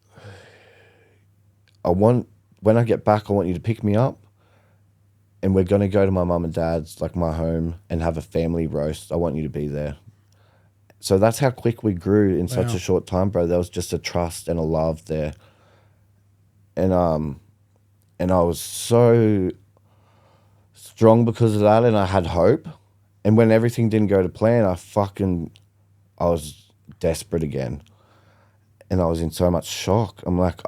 when I get back, I want you to pick me up and we're going to go to my mum and dad's, like my home, and have a family roast. I want you to be there. So that's how quick we grew in such a short time, bro. There was just a trust and a love there. And I was so strong because of that, and I had hope. And when everything didn't go to plan, I was desperate again. And I was in so much shock. I'm like,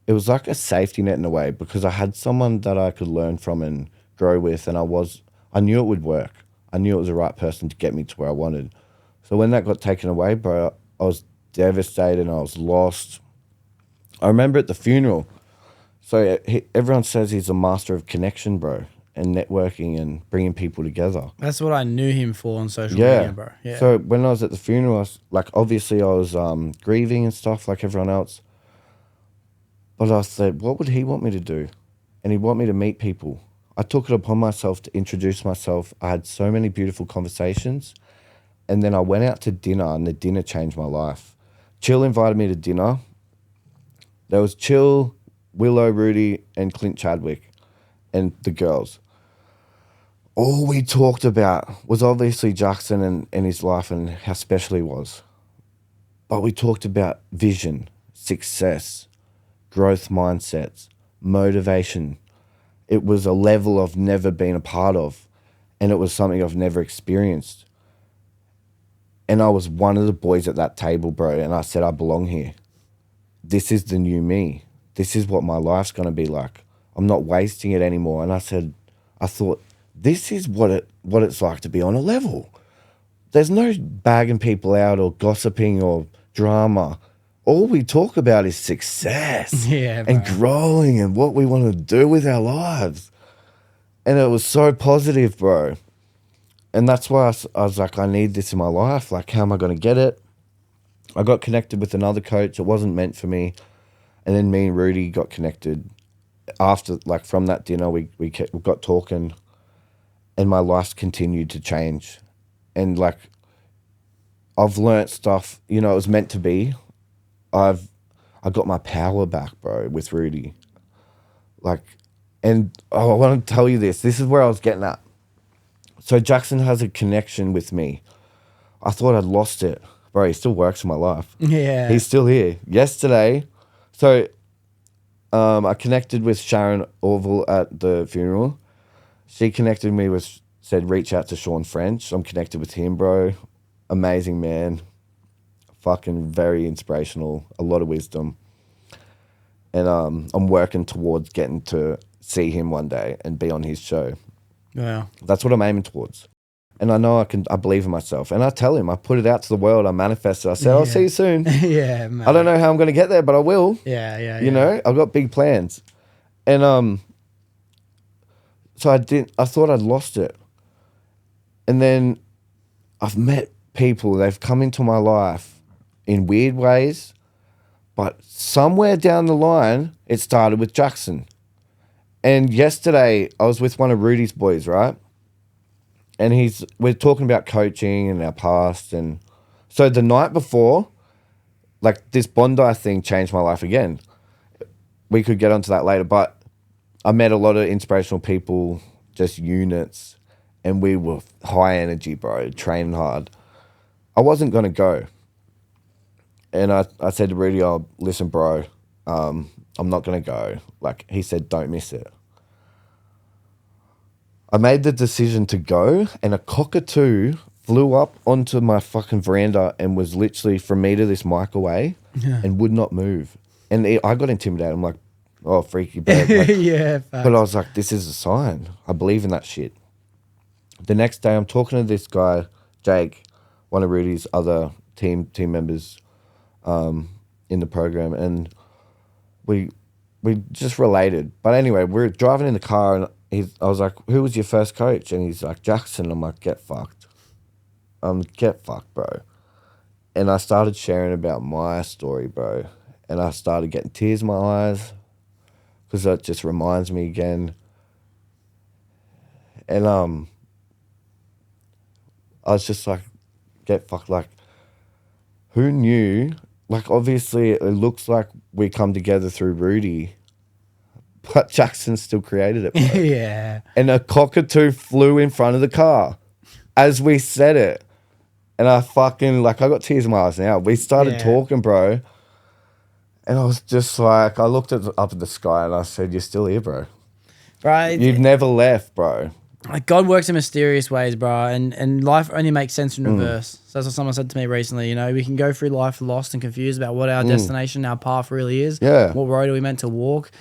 it was like a safety net in a way because I had someone that I could learn from and grow with, and I knew it would work. I knew it was the right person to get me to where I wanted. So when that got taken away, bro, I was devastated and I was lost. I remember at the funeral, so everyone says he's a master of connection, bro, and networking and bringing people together. That's what I knew him for on social media, bro. Yeah. So when I was at the funeral, obviously I was grieving and stuff like everyone else. But I said, what would he want me to do? And he'd want me to meet people. I took it upon myself to introduce myself. I had so many beautiful conversations. And then I went out to dinner, and the dinner changed my life. Chill invited me to dinner. There was Chill, Willow, Rudy, and Clint Chadwick, and the girls. All we talked about was obviously Jackson and his life and how special he was. But we talked about vision, success, growth mindsets, motivation. It was a level I've never been a part of, and it was something I've never experienced. And I was one of the boys at that table, bro, and I said, I belong here. This is the new me. This is what my life's going to be like. I'm not wasting it anymore. And I thought, this is what it's like to be on a level. There's no bagging people out or gossiping or drama. All we talk about is success and growing and what we want to do with our lives. And it was so positive, bro. And that's why I was like, I need this in my life. Like, how am I going to get it? I got connected with another coach. It wasn't meant for me. And then me and Rudy got connected. After, like, from that dinner, we got talking. And my life continued to change. And, like, I've learnt stuff. You know, it was meant to be. I got my power back, bro, with Rudy. Like, and I want to tell you this. This is where I was getting at. So Jackson has a connection with me. I thought I'd lost it. Bro, he still works in my life. Yeah. He's still here. Yesterday, so I connected with Sharon Orville at the funeral. She connected me said reach out to Sean French. I'm connected with him, bro. Amazing man. Fucking very inspirational. A lot of wisdom. And I'm working towards getting to see him one day and be on his show. Wow. That's what I'm aiming towards. And I know I believe in myself. And I tell him, I put it out to the world, I manifest it. I said, I'll see you soon. Yeah, man. I don't know how I'm going to get there, but I will. Yeah. You know, I've got big plans. And so I thought I'd lost it. And then I've met people, they've come into my life in weird ways, but somewhere down the line, it started with Jackson. And yesterday, I was with one of Rudy's boys, right? and we're talking about coaching and our past, and so the night before, like this Bondi thing changed my life again. We could get onto that later, but I met a lot of inspirational people, just units, and we were high energy, bro, training hard. I wasn't going to go. And I said to Rudy, oh, listen, bro, I'm not going to go. Like, he said, don't miss it. I made the decision to go, and a cockatoo flew up onto my fucking veranda and was literally from me to this mic away and would not move. And I got intimidated. I'm like, oh, freaky bird. Like, yeah. Facts. But I was like, this is a sign. I believe in that shit. The next day, I'm talking to this guy, Jake, one of Rudy's other team members in the program, and we just related. But anyway, we're driving in the car, and I was like, who was your first coach? And he's like, Jackson. I'm like, get fucked. Get fucked, bro. And I started sharing about my story, bro. And I started getting tears in my eyes because that just reminds me again. And I was just like, get fucked. Like, who knew? Like, obviously, it looks like we come together through Rudy, but Jackson still created it, bro. Yeah. And a cockatoo flew in front of the car as we said it. And I fucking, like, I got tears in my eyes now. We started talking, bro. And I was just like, I looked up at the sky and I said, you're still here, bro. Right. You've never left, bro. Like, God works in mysterious ways, bro, and life only makes sense in reverse. So that's what someone said to me recently. You know, we can go through life lost and confused about what our destination, our path really is. Yeah. What road are we meant to walk?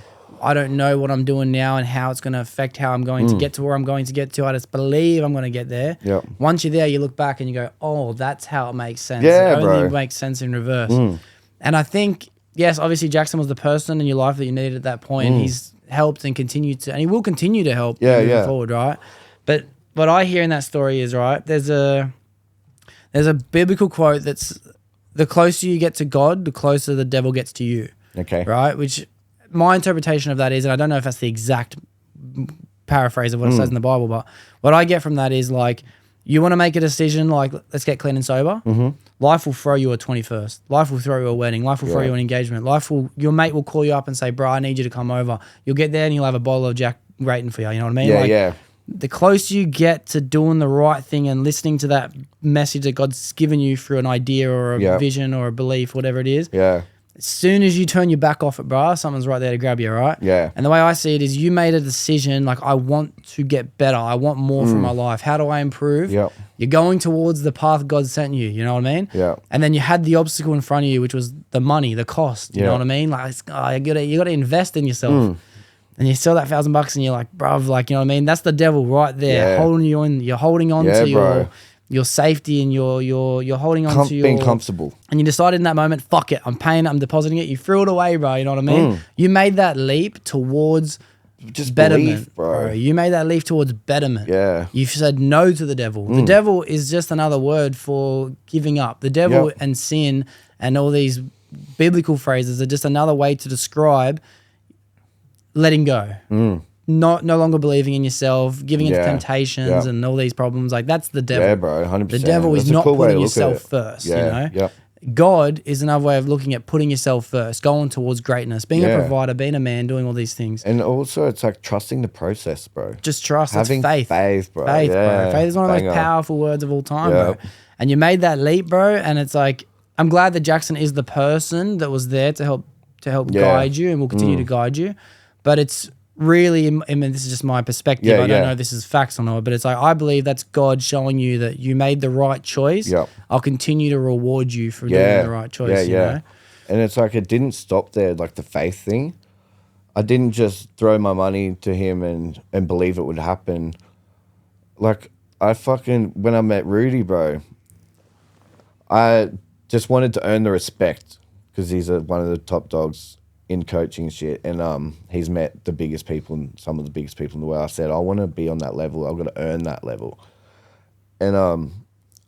I don't know what I'm doing now and how it's going to affect how I'm going to get to where I'm going to get to. I just believe I'm going to get there. Yep. Once you're there, you look back and you go, oh, that's how it makes sense. Yeah, it bro. only makes sense in reverse. And I think, yes, obviously Jackson was the person in your life that you needed at that point. He's helped and continued to, and he will continue to help moving forward, right? But what I hear in that story is, right, there's a biblical quote that's, the closer you get to God, the closer the devil gets to you. Okay. Right? Which my interpretation of that is, and I don't know if that's the exact paraphrase of what it says in the Bible, but what I get from that is, like, you want to make a decision, like, let's get clean and sober. Life will throw you a 21st. Life will throw you a wedding. Life will throw you an engagement. Your mate will call you up and say, bro, I need you to come over. You'll get there and you'll have a bottle of Jack waiting for you. You know what I mean? Yeah, The closer you get to doing the right thing and listening to that message that God's given you through an idea or a vision or a belief, whatever it is. Yeah. As soon as you turn your back off it, bro, someone's right there to grab you, right? Yeah. And the way I see it is, you made a decision, like, I want to get better. I want more from my life. How do I improve? Yep. You're going towards the path God sent you, you know what I mean? Yeah. And then you had the obstacle in front of you, which was the money, the cost, you know what I mean? Like, you got to invest in yourself. And you sell that $1,000 and you're like, bruv, like, you know what I mean? That's the devil right there, holding you in. You're holding on to your safety, and you're holding on to your being comfortable. And you decided in that moment, fuck it, I'm paying it, I'm depositing it. You threw it away, bro. You know what I mean? You made that leap towards Just betterment, believe, bro. You made that leap towards betterment. Yeah. You said no to the devil. The devil is just another word for giving up. The devil and sin and all these biblical phrases are just another way to describe letting go. No longer believing in yourself, giving into temptations and all these problems. Like, that's the devil. Yeah, bro, 100%. The devil is not putting yourself first, you know? God is another way of looking at putting yourself first, going towards greatness, being a provider, being a man, doing all these things. And also, it's like trusting the process, bro. Just trust. Having it's faith. Faith, bro. Faith, bro. Faith is one of the most powerful words of all time, bro. And you made that leap, bro. And it's like, I'm glad that Jackson is the person that was there to help guide you and will continue to guide you. But it's really, I mean, this is just my perspective. I don't know if this is facts or not, but it's like, I believe that's God showing you that you made the right choice. I'll continue to reward you for doing the right choice, you know? And it's like, it didn't stop there, like the faith thing. I didn't just throw my money to him and believe it would happen. Like, when I met Rudy, bro, I just wanted to earn the respect because he's one of the top dogs in coaching and shit, and he's met the biggest people and some of the biggest people in the world. I said, I want to be on that level. I've got to earn that level. And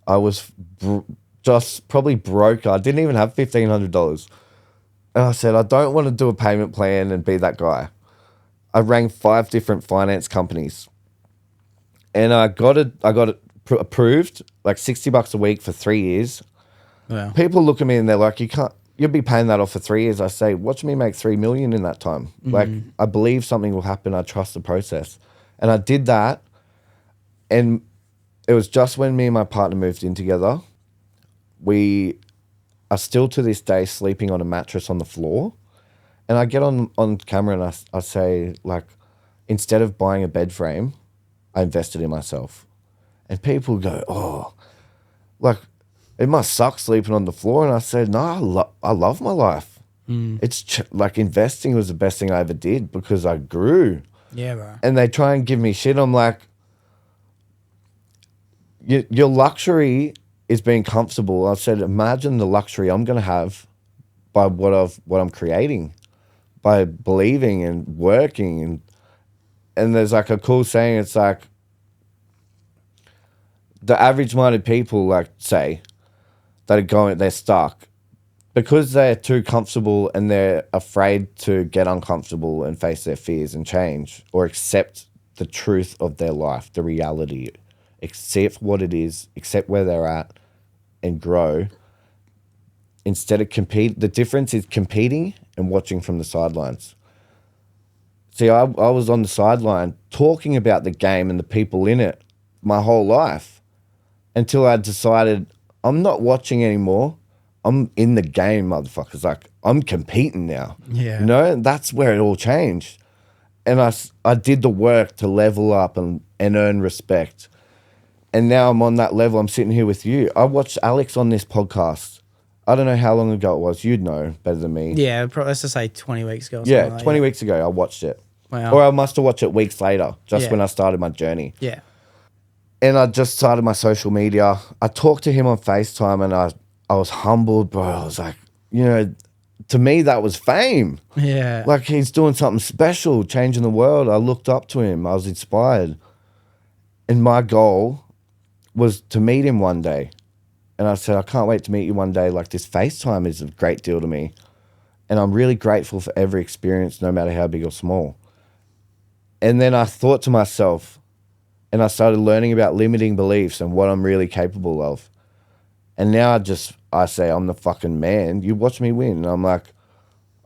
I was just probably broke. I didn't even have $1,500. And I said, I don't want to do a payment plan and be that guy. I rang 5 different finance companies. And I got it approved, like $60 a week for 3 years. Wow. People look at me and they're like, you'll be paying that off for 3 years. I say, watch me make 3 million in that time. Like, I believe something will happen. I trust the process. And I did that. And it was just when me and my partner moved in together. We are still to this day sleeping on a mattress on the floor. And I get on camera and I say, like, instead of buying a bed frame, I invested in myself. And people go, oh, like, it must suck sleeping on the floor. And I said, no, I love my life. It's like investing was the best thing I ever did because I grew. Yeah, bro. And they try and give me shit. I'm like, your luxury is being comfortable. I said, imagine the luxury I'm going to have by what I'm creating, by believing and working. And there's like a cool saying. It's like the average-minded people, like, say, they're stuck because they're too comfortable and they're afraid to get uncomfortable and face their fears and change or accept the truth of their life, the reality, accept what it is, accept where they're at and grow. Instead of the difference is competing and watching from the sidelines. See, I was on the sideline talking about the game and the people in it my whole life until I decided I'm not watching anymore. I'm in the game, motherfuckers. Like, I'm competing now. Yeah. You know, and that's where it all changed. And I did the work to level up and earn respect. And now I'm on that level. I'm sitting here with you. I watched Alex on this podcast. I don't know how long ago it was. You'd know better than me. Yeah, let's just say 20 weeks ago. Or Yeah, like 20 weeks ago I watched it. Wow. Or I must have watched it weeks later, just when I started my journey. Yeah. And I just started my social media. I talked to him on FaceTime and I was humbled, bro. I was like, you know, to me that was fame. Yeah. Like, he's doing something special, changing the world. I looked up to him. I was inspired. And my goal was to meet him one day. And I said, I can't wait to meet you one day. Like, this FaceTime is a great deal to me. And I'm really grateful for every experience, no matter how big or small. And then I thought to myself, and I started learning about limiting beliefs and what I'm really capable of. And now I say, I'm the fucking man. You watch me win. And I'm like,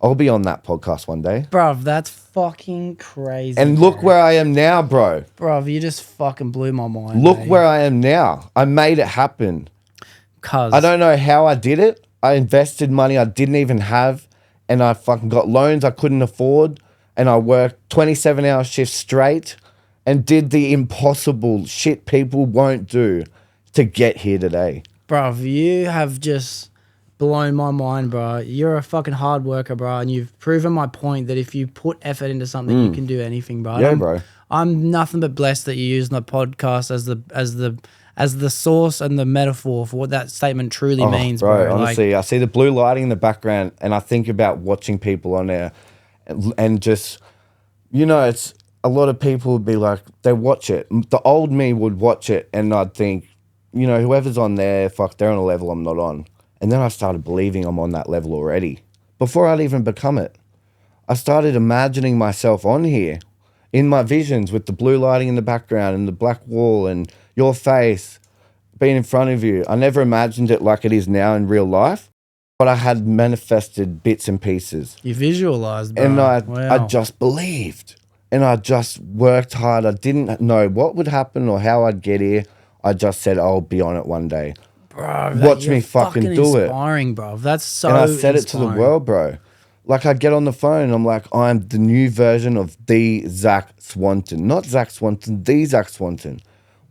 I'll be on that podcast one day. Bruv, that's fucking crazy. And look where I am now, bro. Bruv, you just fucking blew my mind. Look where I am now. I made it happen. I don't know how I did it. I invested money I didn't even have. And I fucking got loans I couldn't afford. And I worked 27-hour shifts straight and did the impossible shit people won't do to get here today. Bruv, you have just blown my mind, bro. You're a fucking hard worker, bro, and you've proven my point that if you put effort into something, you can do anything, bro. Yeah, bro. I'm nothing but blessed that you use the podcast as the source and the metaphor for what that statement truly means, bro. Honestly, I see the blue lighting in the background, and I think about watching people on there, and just, you know, it's a lot of people would be like, they watch it. The old me would watch it, and I'd think, you know, whoever's on there, fuck, they're on a level I'm not on. And then I started believing I'm on that level already before I'd even become it. I started imagining myself on here in my visions with the blue lighting in the background and the black wall and your face being in front of you. I never imagined it like it is now in real life, but I had manifested bits and pieces. You visualized, bro. And I just believed. And I just worked hard. I didn't know what would happen or how I'd get here. I just said, I'll be on it one day. Bro, watch me fucking do it. Inspiring, bro. That's so And I said inspiring. it to the world, bro. Like, I get on the phone and I'm like, I'm the new version of the Zac Swanton. Not Zac Swanton, the Zac Swanton.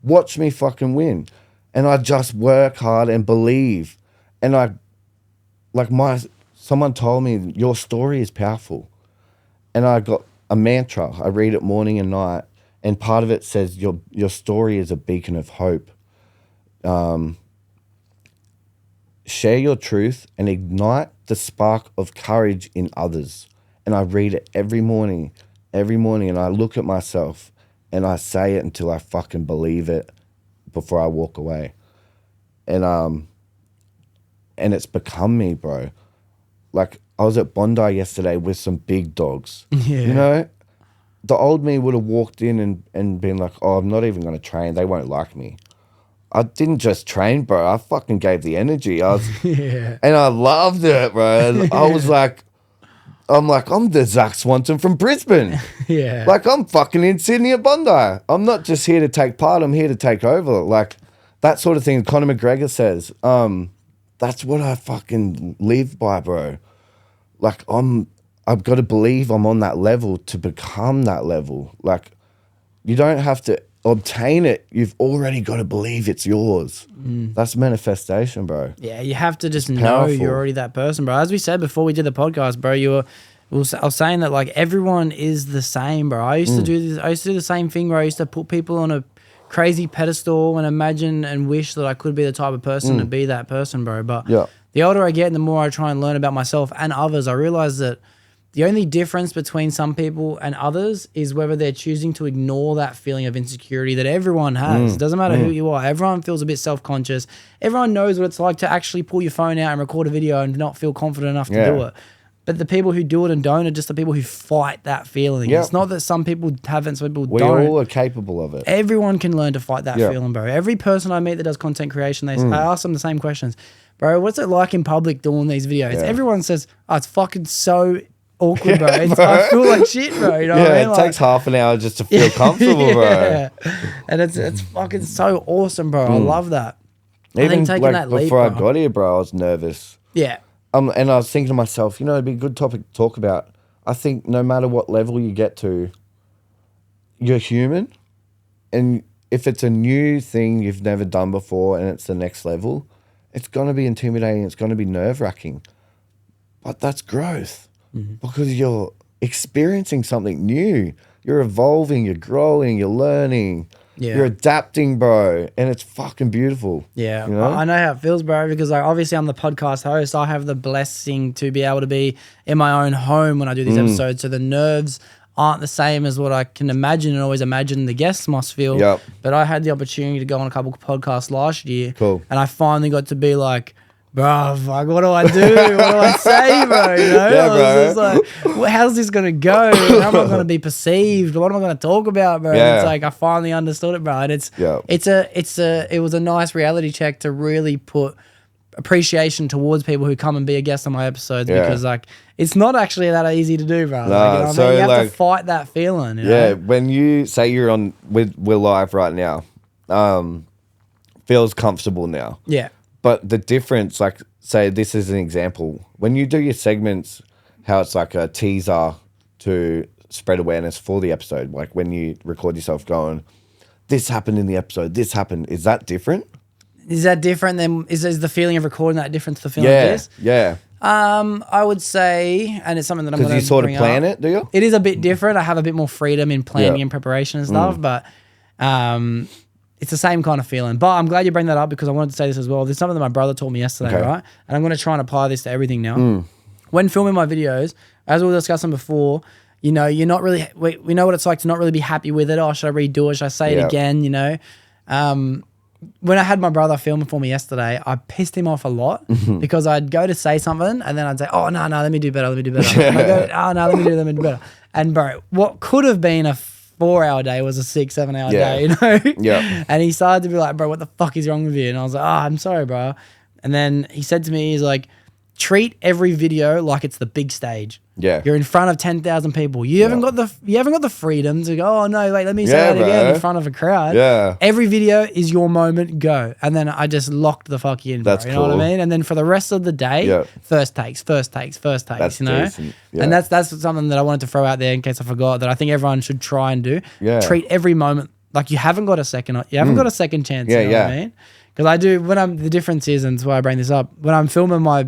Watch me fucking win. And I just work hard and believe. And someone told me, your story is powerful. And I got a mantra. I read it morning and night. And part of it says, your story is a beacon of hope. Share your truth and ignite the spark of courage in others. And I read it every morning, and I look at myself and I say it until I fucking believe it before I walk away. And it's become me, bro. Like, I was at Bondi yesterday with some big dogs. Yeah. You know, the old me would have walked in and been like, oh, I'm not even going to train. They won't like me. I didn't just train, bro. I fucking gave the energy. I was, and I loved it, bro. And I was like, I'm the Zac Swanton from Brisbane. Like, I'm fucking in Sydney at Bondi. I'm not just here to take part. I'm here to take over. Like, that sort of thing Conor McGregor says. That's what I fucking live by, bro. Like, I've got to believe I'm on that level to become that level. Like, you don't have to obtain it. You've already got to believe it's yours. That's manifestation, bro. Yeah, you have to just know you're already that person, bro. As we said before we did the podcast, bro, I was saying that, like, everyone is the same, bro. I used to do this. I used to do the same thing where I used to put people on a crazy pedestal and imagine and wish that I could be the type of person to be that person, bro. But the older I get and the more I try and learn about myself and others, I realize that the only difference between some people and others is whether they're choosing to ignore that feeling of insecurity that everyone has. It doesn't matter who you are. Everyone feels a bit self-conscious. Everyone knows what it's like to actually pull your phone out and record a video and not feel confident enough to do it. But the people who do it and don't are just the people who fight that feeling. It's not that some people haven't, some people don't. We all are capable of it. Everyone can learn to fight that feeling, bro. Every person I meet that does content creation, I ask them the same questions. Bro, what's it like in public doing these videos? Everyone says, oh, it's fucking so awkward, bro. I feel like shit, bro. You know what I mean? It takes half an hour just to feel comfortable, bro. And it's fucking so awesome, bro. I love that. Even I think taking like that leap, before I bro. got here, bro, I was nervous. Yeah. And I was thinking to myself, it'd be a good topic to talk about. I think no matter what level you get to, you're human. And if it's a new thing you've never done before and it's the next level, it's going to be intimidating. It's going to be nerve-wracking. But that's growth because you're experiencing something new. You're evolving, you're growing, you're learning. Yeah. You're adapting, bro, and it's fucking beautiful. Yeah, you know? I know how it feels, bro, because like obviously I'm the podcast host. I have the blessing to be able to be in my own home when I do these episodes, so the nerves aren't the same as what I can imagine and always imagine the guests must feel. Yep. But I had the opportunity to go on a couple of podcasts last year, and I finally got to be like, bro, fuck, what do I do? What do I say, bro? You know, yeah, I was just like, well, how's this gonna go? How am I gonna be perceived? What am I gonna talk about, bro? Yeah. And it's like I finally understood it, bro. And it was a nice reality check to really put appreciation towards people who come and be a guest on my episodes because like it's not actually that easy to do, bro. No, like, you know what I mean? You have to fight that feeling. You know? When you say you're on, we're live right now, feels comfortable now. Yeah. But the difference, like, say this is an example. When you do your segments, how it's like a teaser to spread awareness for the episode, like when you record yourself going, this happened in the episode, this happened. Is that different? Is that different than, is the feeling of recording that different to the feeling of this? Yeah. I would say, and it's something that I'm going to Because you sort of plan it, do you? It is a bit different. I have a bit more freedom in planning and preparation and stuff, but it's the same kind of feeling. But I'm glad you bring that up because I wanted to say this as well. There's something that my brother taught me yesterday, right? And I'm going to try and apply this to everything now. When filming my videos, as we were discussing before, you know, you're not really, we know what it's like to not really be happy with it. Oh, should I redo it? Should I say it again? You know? When I had my brother filming for me yesterday, I pissed him off a lot because I'd go to say something and then I'd say, oh, no, let me do better. And I go, oh, no, let me do better. And bro, what could have been a 4-hour day was a 6-7 hour day, you know? Yeah. And he started to be like, bro, what the fuck is wrong with you? And I was like, oh, I'm sorry, bro. And then he said to me, he's like, treat every video like it's the big stage. Yeah. You're in front of 10,000 people. You haven't got the freedom to go, oh no, wait, let me say that again in front of a crowd. Yeah. Every video is your moment, go. And then I just locked the fuck in, bro. That's You know what I cool. mean? And then for the rest of the day, first takes, That's you know? decent. Yeah. And that's something that I wanted to throw out there in case I forgot that I think everyone should try and do. Yeah. Treat every moment like you haven't got a second chance. You know what I mean? Because I do, the difference is, and that's why I bring this up, when I'm filming my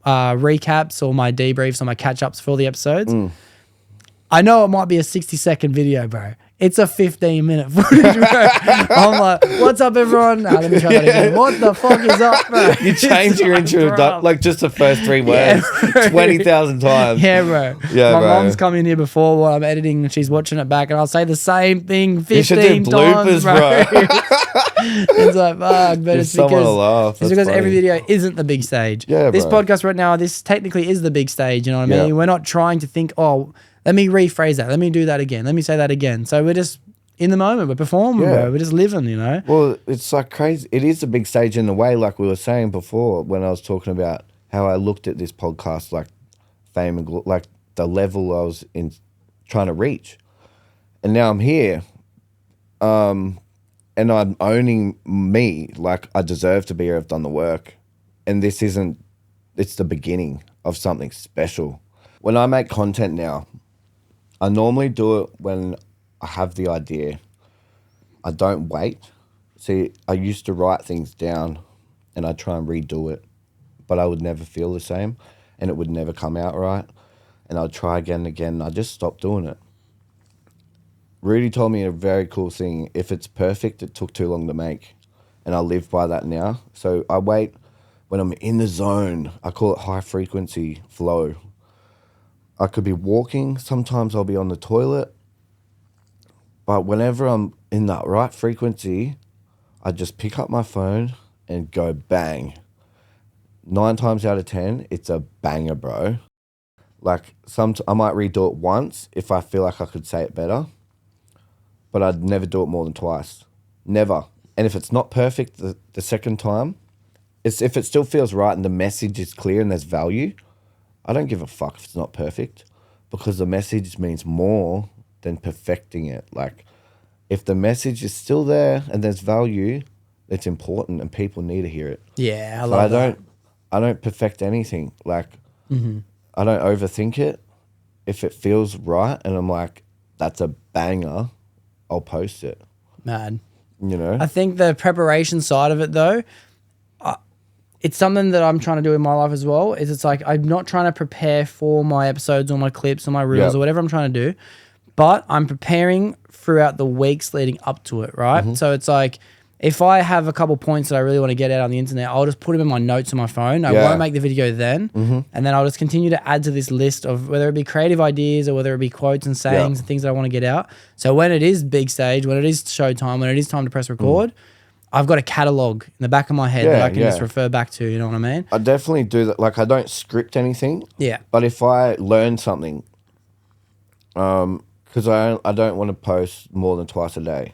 recaps or my debriefs or my catch-ups for the episodes, I know it might be a 60-second video, bro. It's a 15-minute footage, bro. I'm like, what's up, everyone? Let me try that again. What the fuck is up, bro? You change your introduction, like just the first 3 words, 20,000 times. Yeah, bro. Yeah, my bro. mom's come in here before while I'm editing and she's watching it back and I'll say the same thing 15 You should do bloopers, times, bro. It's like, fuck, but it's because every video isn't the big stage. Yeah, this bro. podcast right now, this technically is the big stage, you know what I mean? We're not trying to think, oh, Let me rephrase that. Let me do that again. Let me say that again. So we're just in the moment. We're performing, bro. We're just living, you know? Well, it's like crazy. It is a big stage in a way, like we were saying before when I was talking about how I looked at this podcast, like fame and like the level I was in trying to reach. And now I'm here. And I'm owning me. Like I deserve to be here. I've done the work. And this isn't, it's the beginning of something special. When I make content now, I normally do it when I have the idea. I don't wait. See, I used to write things down and I'd try and redo it, but I would never feel the same and it would never come out right. And I'd try again and again. And I just stopped doing it. Rudy told me a very cool thing. If it's perfect, it took too long to make. And I live by that now. So I wait when I'm in the zone. I call it high frequency flow. I could be walking. Sometimes I'll be on the toilet. But whenever I'm in that right frequency, I just pick up my phone and go bang. 9 times out of 10, it's a banger, bro. Like, I might redo it once if I feel like I could say it better. But I'd never do it more than twice. Never. And if it's not perfect the second time, if it still feels right and the message is clear and there's value, I don't give a fuck if it's not perfect. Because the message means more than perfecting it. Like, if the message is still there and there's value, it's important and people need to hear it. Yeah, I love that. I don't perfect anything. Like, I don't overthink it. If it feels right and I'm like, that's a banger, I'll post it. Mad. You know? I think the preparation side of it, though, it's something that I'm trying to do in my life as well. It's like I'm not trying to prepare for my episodes or my clips or my reels or whatever I'm trying to do, but I'm preparing throughout the weeks leading up to it, right? So it's like if I have a couple points that I really want to get out on the internet, I'll just put them in my notes on my phone. I won't make the video then. And then I'll just continue to add to this list of whether it be creative ideas or whether it be quotes and sayings and things that I want to get out. So when it is big stage, when it is showtime, when it is time to press record, I've got a catalog in the back of my head that I can just refer back to, you know what I mean? I definitely do that. Like, I don't script anything. Yeah. But if I learn something, because I don't want to post more than twice a day.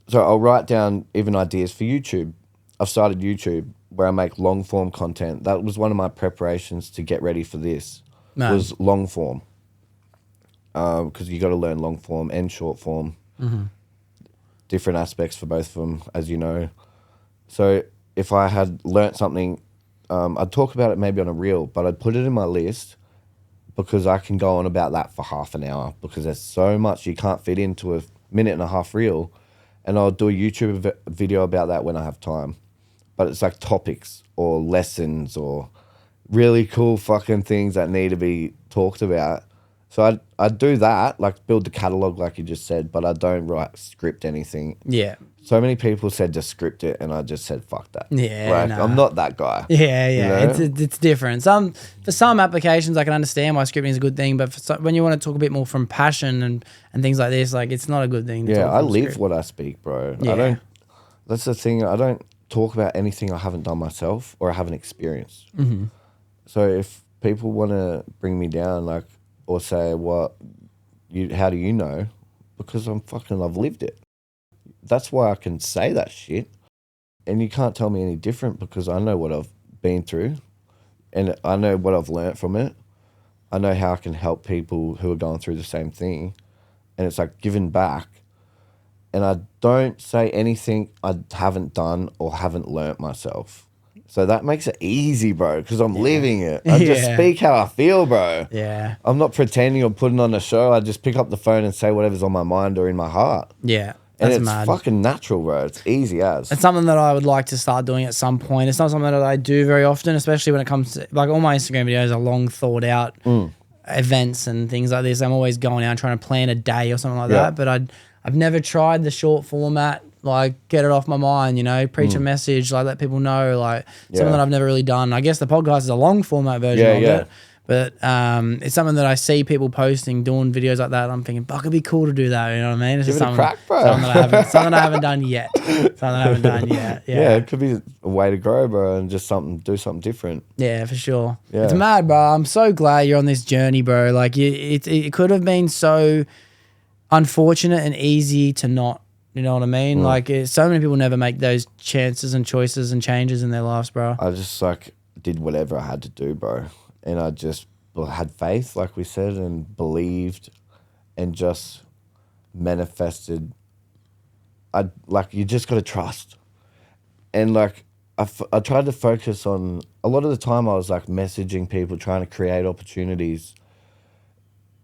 So I'll write down even ideas for YouTube. I've started YouTube where I make long form content. That was one of my preparations to get ready for this. Was long form. Because you got to learn long form and short form. Different aspects for both of them, as you know. So if I had learnt something, I'd talk about it maybe on a reel, but I'd put it in my list because I can go on about that for half an hour because there's so much you can't fit into a minute and a half reel. And I'll do a YouTube video about that when I have time. But it's like topics or lessons or really cool fucking things that need to be talked about. So I'd do that, like build the catalog like you just said, but I don't script anything. Yeah. So many people said just script it, and I just said fuck that. Yeah, like, I'm not that guy. Yeah, yeah, you know? It's different. For some applications, I can understand why scripting is a good thing, but when you want to talk a bit more from passion and things like this, like it's not a good thing. Yeah, I live what I speak, bro. Yeah. That's the thing. I don't talk about anything I haven't done myself or I haven't experienced. So if people want to bring me down, like, or say, how do you know? Because I've lived it. That's why I can say that shit. And you can't tell me any different because I know what I've been through and I know what I've learnt from it. I know how I can help people who are going through the same thing. And it's like giving back. And I don't say anything I haven't done or haven't learnt myself. So that makes it easy, bro, because I'm living it. I just speak how I feel, bro. Yeah. I'm not pretending or putting on a show. I just pick up the phone and say whatever's on my mind or in my heart. Yeah. And it's fucking natural, bro. It's easy as. It's something that I would like to start doing at some point. It's not something that I do very often, especially when it comes to, like, all my Instagram videos are long thought out events and things like this. I'm always going out trying to plan a day or something like that. But I've never tried the short format, like get it off my mind, you know, preach a message, like let people know, like something that I've never really done. I guess the podcast is a long format version of it, But it's something that I see people posting, doing videos like that. And I'm thinking, fuck, it'd be cool to do that. You know what I mean? It's Give just it a crack, bro. something I haven't done yet. Yeah, it could be a way to grow, bro, and just do something different. Yeah, for sure. Yeah. It's mad, bro. I'm so glad you're on this journey, bro. Like, it could have been so unfortunate and easy to not. You know what I mean? Like, so many people never make those chances and choices and changes in their lives, bro. I just like did whatever I had to do, bro, and I just had faith, like we said, and believed, and just manifested. You just got to trust, and like I tried to focus on a lot of the time. I was like messaging people, trying to create opportunities,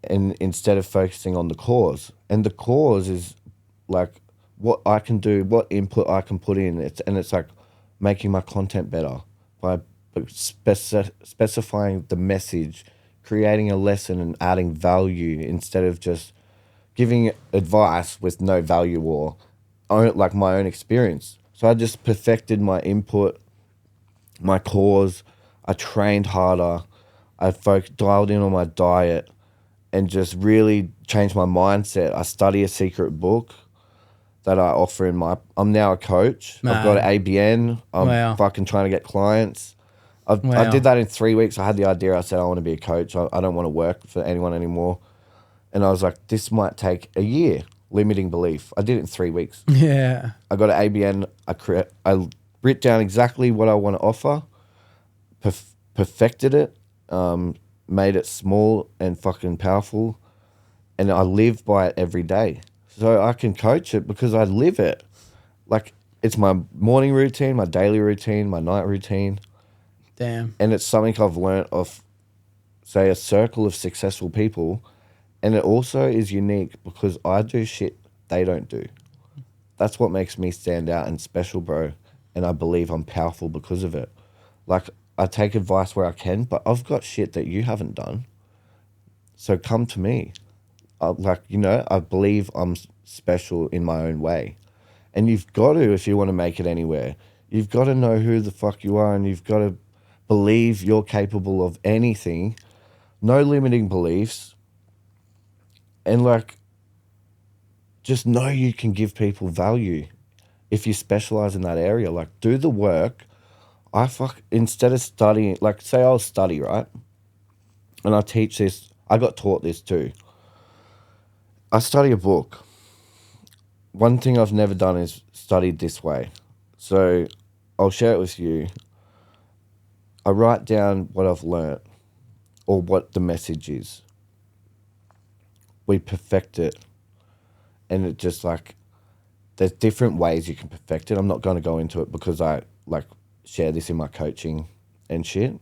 and instead of focusing on the cause, and the cause is like what I can do, what input I can put in. It's like making my content better by specifying the message, creating a lesson and adding value instead of just giving advice with no value or like my own experience. So I just perfected my input, my cause. I trained harder. I dialed in on my diet and just really changed my mindset. I study a secret book that I offer I'm now a coach. I've got an ABN. I'm fucking trying to get clients. I did that in 3 weeks. I had the idea. I said, I want to be a coach. I don't want to work for anyone anymore. And I was like, this might take a year. Limiting belief. I did it in 3 weeks. Yeah. I got an ABN. I wrote down exactly what I want to offer, perfected it, made it small and fucking powerful, and I live by it every day. So I can coach it because I live it. Like, it's my morning routine, my daily routine, my night routine. Damn. And it's something I've learnt of, say, a circle of successful people. And it also is unique because I do shit they don't do. That's what makes me stand out and special, bro. And I believe I'm powerful because of it. Like, I take advice where I can, but I've got shit that you haven't done. So come to me. I believe I'm special in my own way. And you've got to, if you want to make it anywhere, you've got to know who the fuck you are, and you've got to believe you're capable of anything. No limiting beliefs. And just know you can give people value if you specialize in that area. Like, do the work. Instead of studying, like, say I'll study, right? And I teach this. I got taught this too. I study a book. One thing I've never done is studied this way. So I'll share it with you. I write down what I've learnt or what the message is. We perfect it. And it just there's different ways you can perfect it. I'm not going to go into it because I share this in my coaching and shit.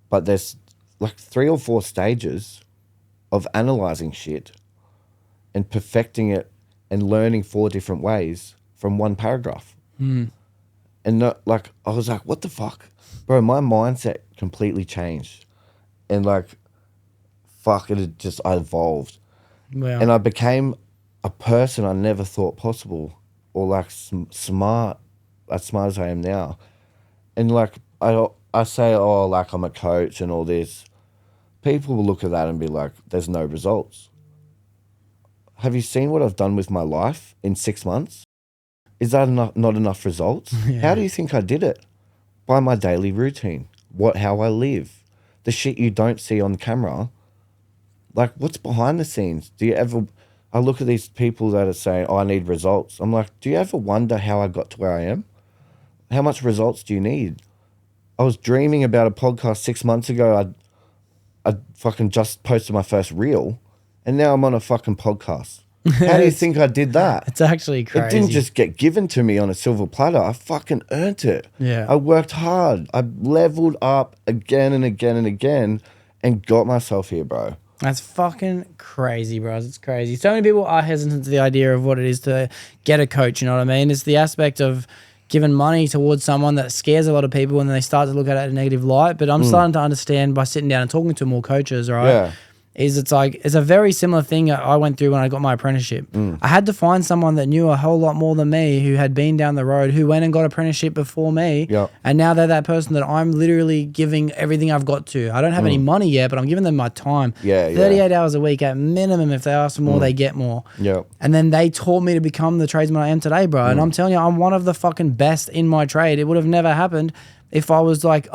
But there's 3 or 4 stages of analyzing shit and perfecting it and learning 4 different ways from one paragraph. And I was like, what the fuck? Bro, my mindset completely changed. And I evolved. Wow. And I became a person I never thought possible or smart, as smart as I am now. And I say, I'm a coach and all this. People will look at that and be like, there's no results. Have you seen what I've done with my life in 6 months? Is that not enough results? Yeah. How do you think I did it? By my daily routine, how I live, the shit you don't see on camera. What's behind the scenes? I look at these people that are saying, I need results. I'm like, do you ever wonder how I got to where I am? How much results do you need? I was dreaming about a podcast 6 months ago. I fucking just posted my first reel, and now I'm on a fucking podcast. How do you think I did that? It's actually crazy. It didn't just get given to me on a silver platter. I fucking earned it. Yeah. I worked hard. I leveled up again and again and again and got myself here, bro. That's fucking crazy, bros. It's crazy. So many people are hesitant to the idea of what it is to get a coach, you know what I mean? It's the aspect of giving money towards someone that scares a lot of people and they start to look at it in a negative light. But I'm starting to understand by sitting down and talking to more coaches, right? Yeah. is it's a very similar thing I went through when I got my apprenticeship. I had to find someone that knew a whole lot more than me, who had been down the road, who went and got apprenticeship before me. Yep. And now they're that person that I'm literally giving everything I've got to. I don't have any money yet, but I'm giving them my time. 38 hours a week at minimum. If they ask for more, they get more. Yep. And then they taught me to become the tradesman I am today, bro. And I'm telling you, I'm one of the fucking best in my trade. It would have never happened if I was like,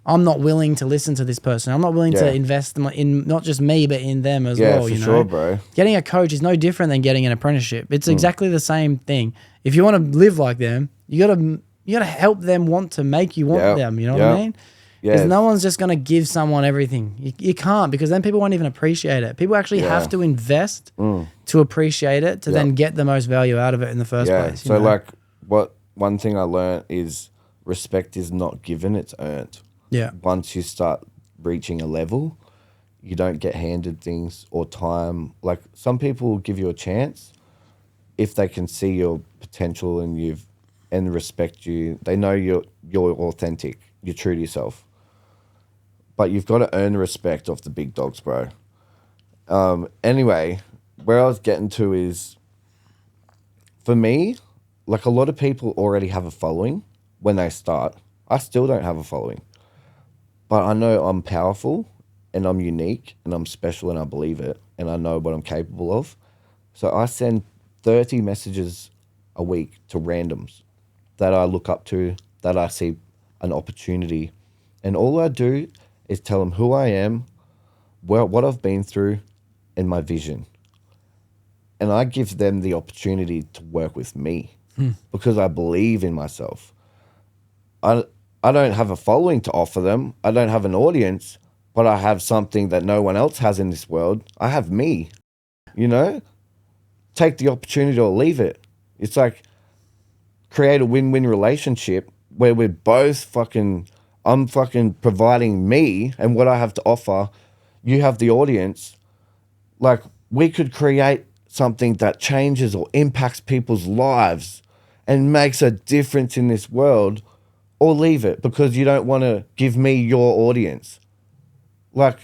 I'm not willing to listen to this person. I'm not willing to invest in not just me, but in them as well. Yeah, for sure, bro. Getting a coach is no different than getting an apprenticeship. It's exactly the same thing. If you want to live like them, you gotta help them want to make you want them. You know what I mean? Because no one's just gonna give someone everything. You can't, because then people won't even appreciate it. People actually have to invest to appreciate it to then get the most value out of it in the first place. So like, one thing I learned is respect is not given; it's earned. Yeah. Once you start reaching a level, you don't get handed things or time. Like, some people will give you a chance if they can see your potential and respect you. They know you're authentic. You're true to yourself. But you've got to earn the respect of the big dogs, bro. Anyway, where I was getting to is, for me, like, a lot of people already have a following when they start. I still don't have a following. But I know I'm powerful and I'm unique and I'm special and I believe it and I know what I'm capable of. So I send 30 messages a week to randoms that I look up to, that I see an opportunity. And all I do is tell them who I am, what I've been through, and my vision. And I give them the opportunity to work with me because I believe in myself. I don't have a following to offer them. I don't have an audience, but I have something that no one else has in this world. I have me, you know? Take the opportunity or leave it. It's like, create a win-win relationship where we're both I'm fucking providing me and what I have to offer. You have the audience. Like, we could create something that changes or impacts people's lives and makes a difference in this world. Or leave it because you don't want to give me your audience. Like,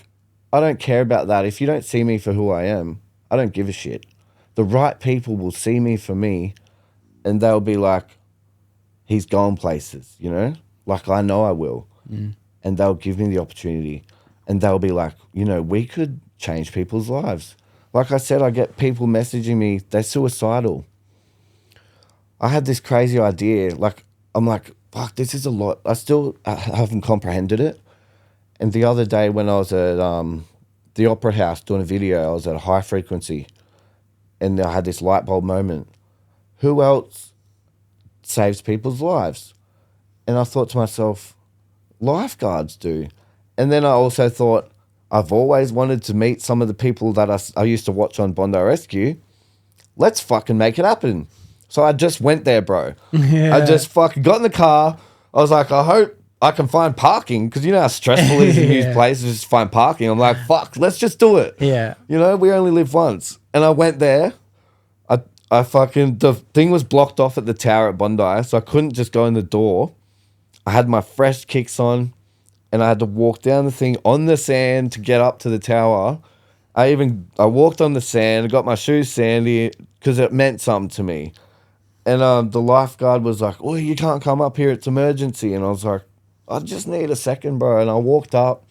I don't care about that. If you don't see me for who I am, I don't give a shit. The right people will see me for me and they'll be like, he's going places, you know? Like, I know I will. And they'll give me the opportunity. And they'll be like, you know, we could change people's lives. Like I said, I get people messaging me, they're suicidal. I had this crazy idea. Like, I'm like, fuck, this is a lot. I still haven't comprehended it. And the other day when I was at the Opera House doing a video, I was at a high frequency and I had this light bulb moment. Who else saves people's lives? And I thought to myself, lifeguards do. And then I also thought, I've always wanted to meet some of the people that I used to watch on Bondi Rescue. Let's fucking make it happen. So I just went there, bro. I just fucking got in the car. I was like, I hope I can find parking, because you know how stressful it is in these places to find parking. I'm like, fuck, let's just do it. Yeah. You know, we only live once. And I went there. The thing was blocked off at the tower at Bondi, so I couldn't just go in the door. I had my fresh kicks on, and I had to walk down the thing on the sand to get up to the tower. I walked on the sand, got my shoes sandy, because it meant something to me. And the lifeguard was like, oh, you can't come up here, it's emergency. And I was like, I just need a second, bro. And I walked up,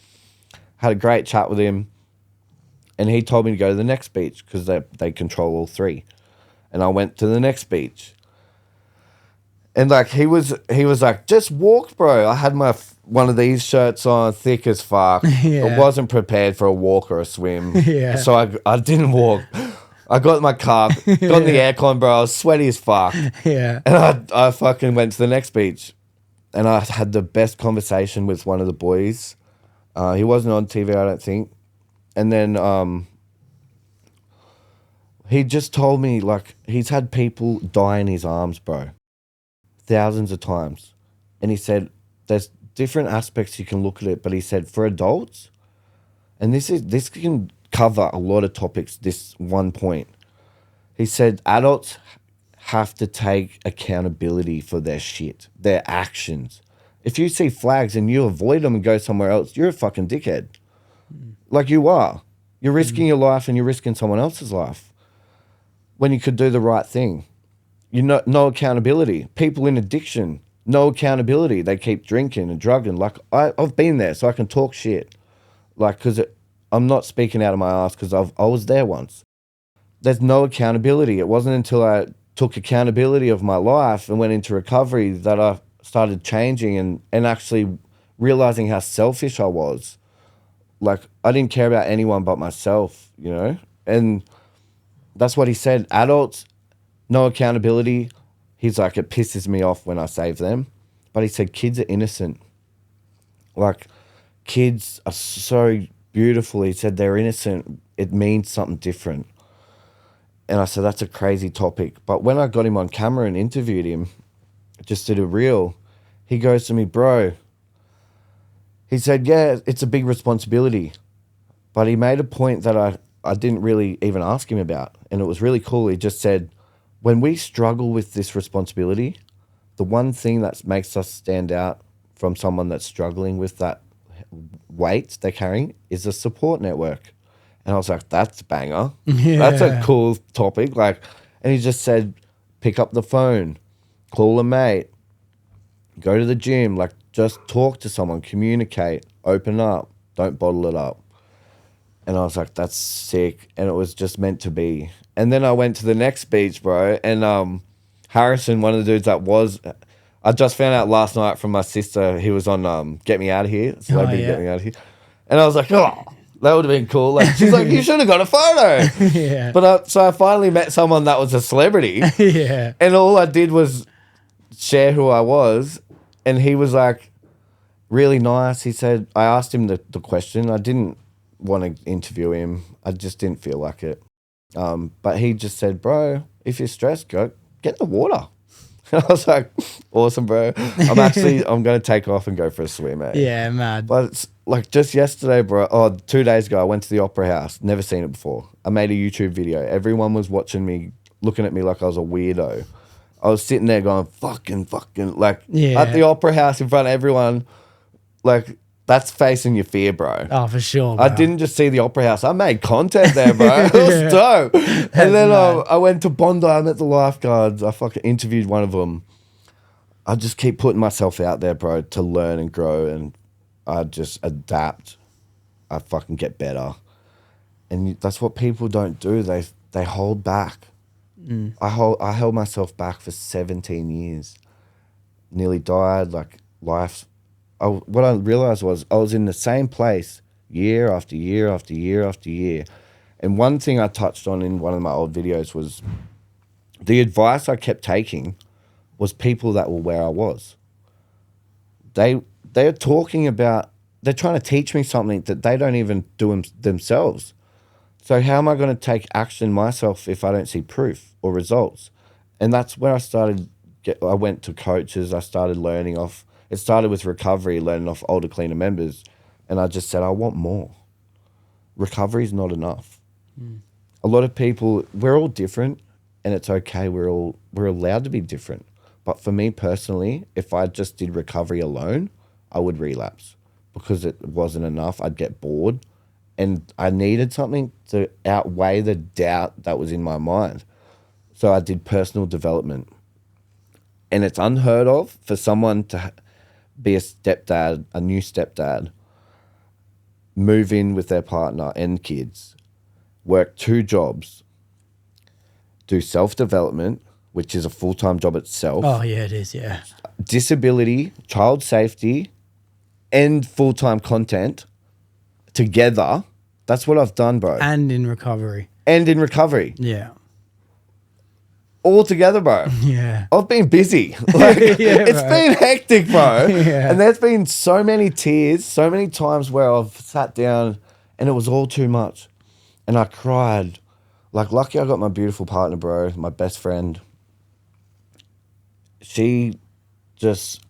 had a great chat with him, and he told me to go to the next beach because they control all three. And I went to the next beach. And like he was like, just walk, bro. I had one of these shirts on, thick as fuck. I wasn't prepared for a walk or a swim. So I didn't walk. I got in my car, got in the aircon, bro. I was sweaty as fuck. And I fucking went to the next beach. And I had the best conversation with one of the boys. He wasn't on TV, I don't think. And then he just told me, like, he's had people die in his arms, bro. Thousands of times. And he said, there's different aspects you can look at it. But he said, for adults, and this can cover a lot of topics, this one point. He said adults have to take accountability for their shit, their actions. If you see flags and you avoid them and go somewhere else, you're a fucking dickhead. Like you are. You're risking your life and you're risking someone else's life when you could do the right thing. No accountability. People in addiction, no accountability. They keep drinking and drugging. Like, I've been there, so I can talk shit. Like, because I'm not speaking out of my ass because I was there once. There's no accountability. It wasn't until I took accountability of my life and went into recovery that I started changing and actually realizing how selfish I was. Like, I didn't care about anyone but myself, you know? And that's what he said. Adults, no accountability. He's like, it pisses me off when I save them. But he said, kids are innocent. Like, kids are so beautiful. He said, they're innocent. It means something different. And I said, that's a crazy topic. But when I got him on camera and interviewed him, just did a reel, he goes to me, bro, he said, yeah, it's a big responsibility. But he made a point that I didn't really even ask him about. And it was really cool. He just said, when we struggle with this responsibility, the one thing that makes us stand out from someone that's struggling with that weight they're carrying is a support network. And I was like, that's banger. Yeah. That's a cool topic. Like, and he just said, pick up the phone, call a mate, go to the gym, like just talk to someone, communicate, open up, don't bottle it up. And I was like, that's sick. And it was just meant to be. And then I went to the next beach, bro. And Harrison, one of the dudes I just found out last night from my sister, he was on Get Me Out of Here, Celebrity Get Me Out of Here. And I was like, oh, that would have been cool. Like, she's like, you should have got a photo. Yeah. But so I finally met someone that was a celebrity. Yeah. And all I did was share who I was. And he was like, really nice. He said, I asked him the question. I didn't want to interview him. I just didn't feel like it. But he just said, bro, if you're stressed, go get in the water. And I was like, awesome, bro. I'm going to take off and go for a swim, mate. Yeah, mad. But it's like just yesterday, bro, 2 days ago, I went to the Opera House. Never seen it before. I made a YouTube video. Everyone was watching me, looking at me like I was a weirdo. I was sitting there going, fucking, like, at the Opera House in front of everyone, like, that's facing your fear, bro. Oh, for sure, bro. I didn't just see the Opera House. I made content there, bro. It was dope. And then I went to Bondi. I met the lifeguards. I fucking interviewed one of them. I just keep putting myself out there, bro, to learn and grow. And I just adapt. I fucking get better. And that's what people don't do. They hold back. I held myself back for 17 years. Nearly died. Like, what I realized was I was in the same place year after year after year after year. And one thing I touched on in one of my old videos was the advice I kept taking was people that were where I was. They're talking about, they're trying to teach me something that they don't even do themselves. So how am I going to take action myself if I don't see proof or results? And that's where I went to coaches. I started learning off. It started with recovery, learning off older, cleaner members. And I just said, I want more. Recovery is not enough. A lot of people, we're all different and it's okay. We're allowed to be different. But for me personally, if I just did recovery alone, I would relapse because it wasn't enough. I'd get bored and I needed something to outweigh the doubt that was in my mind. So I did personal development. And it's unheard of for someone to be a stepdad, a new stepdad, move in with their partner and kids, work 2 jobs, do self-development, which is a full-time job itself. Oh, yeah, it is, yeah. Disability, child safety, and full-time content together. That's what I've done, bro. And in recovery. Yeah. All together, bro. Yeah. I've been busy. Like, it's been hectic, bro. Yeah. And there's been so many tears, so many times where I've sat down and it was all too much. And I cried. Like, lucky I got my beautiful partner, bro, my best friend. She just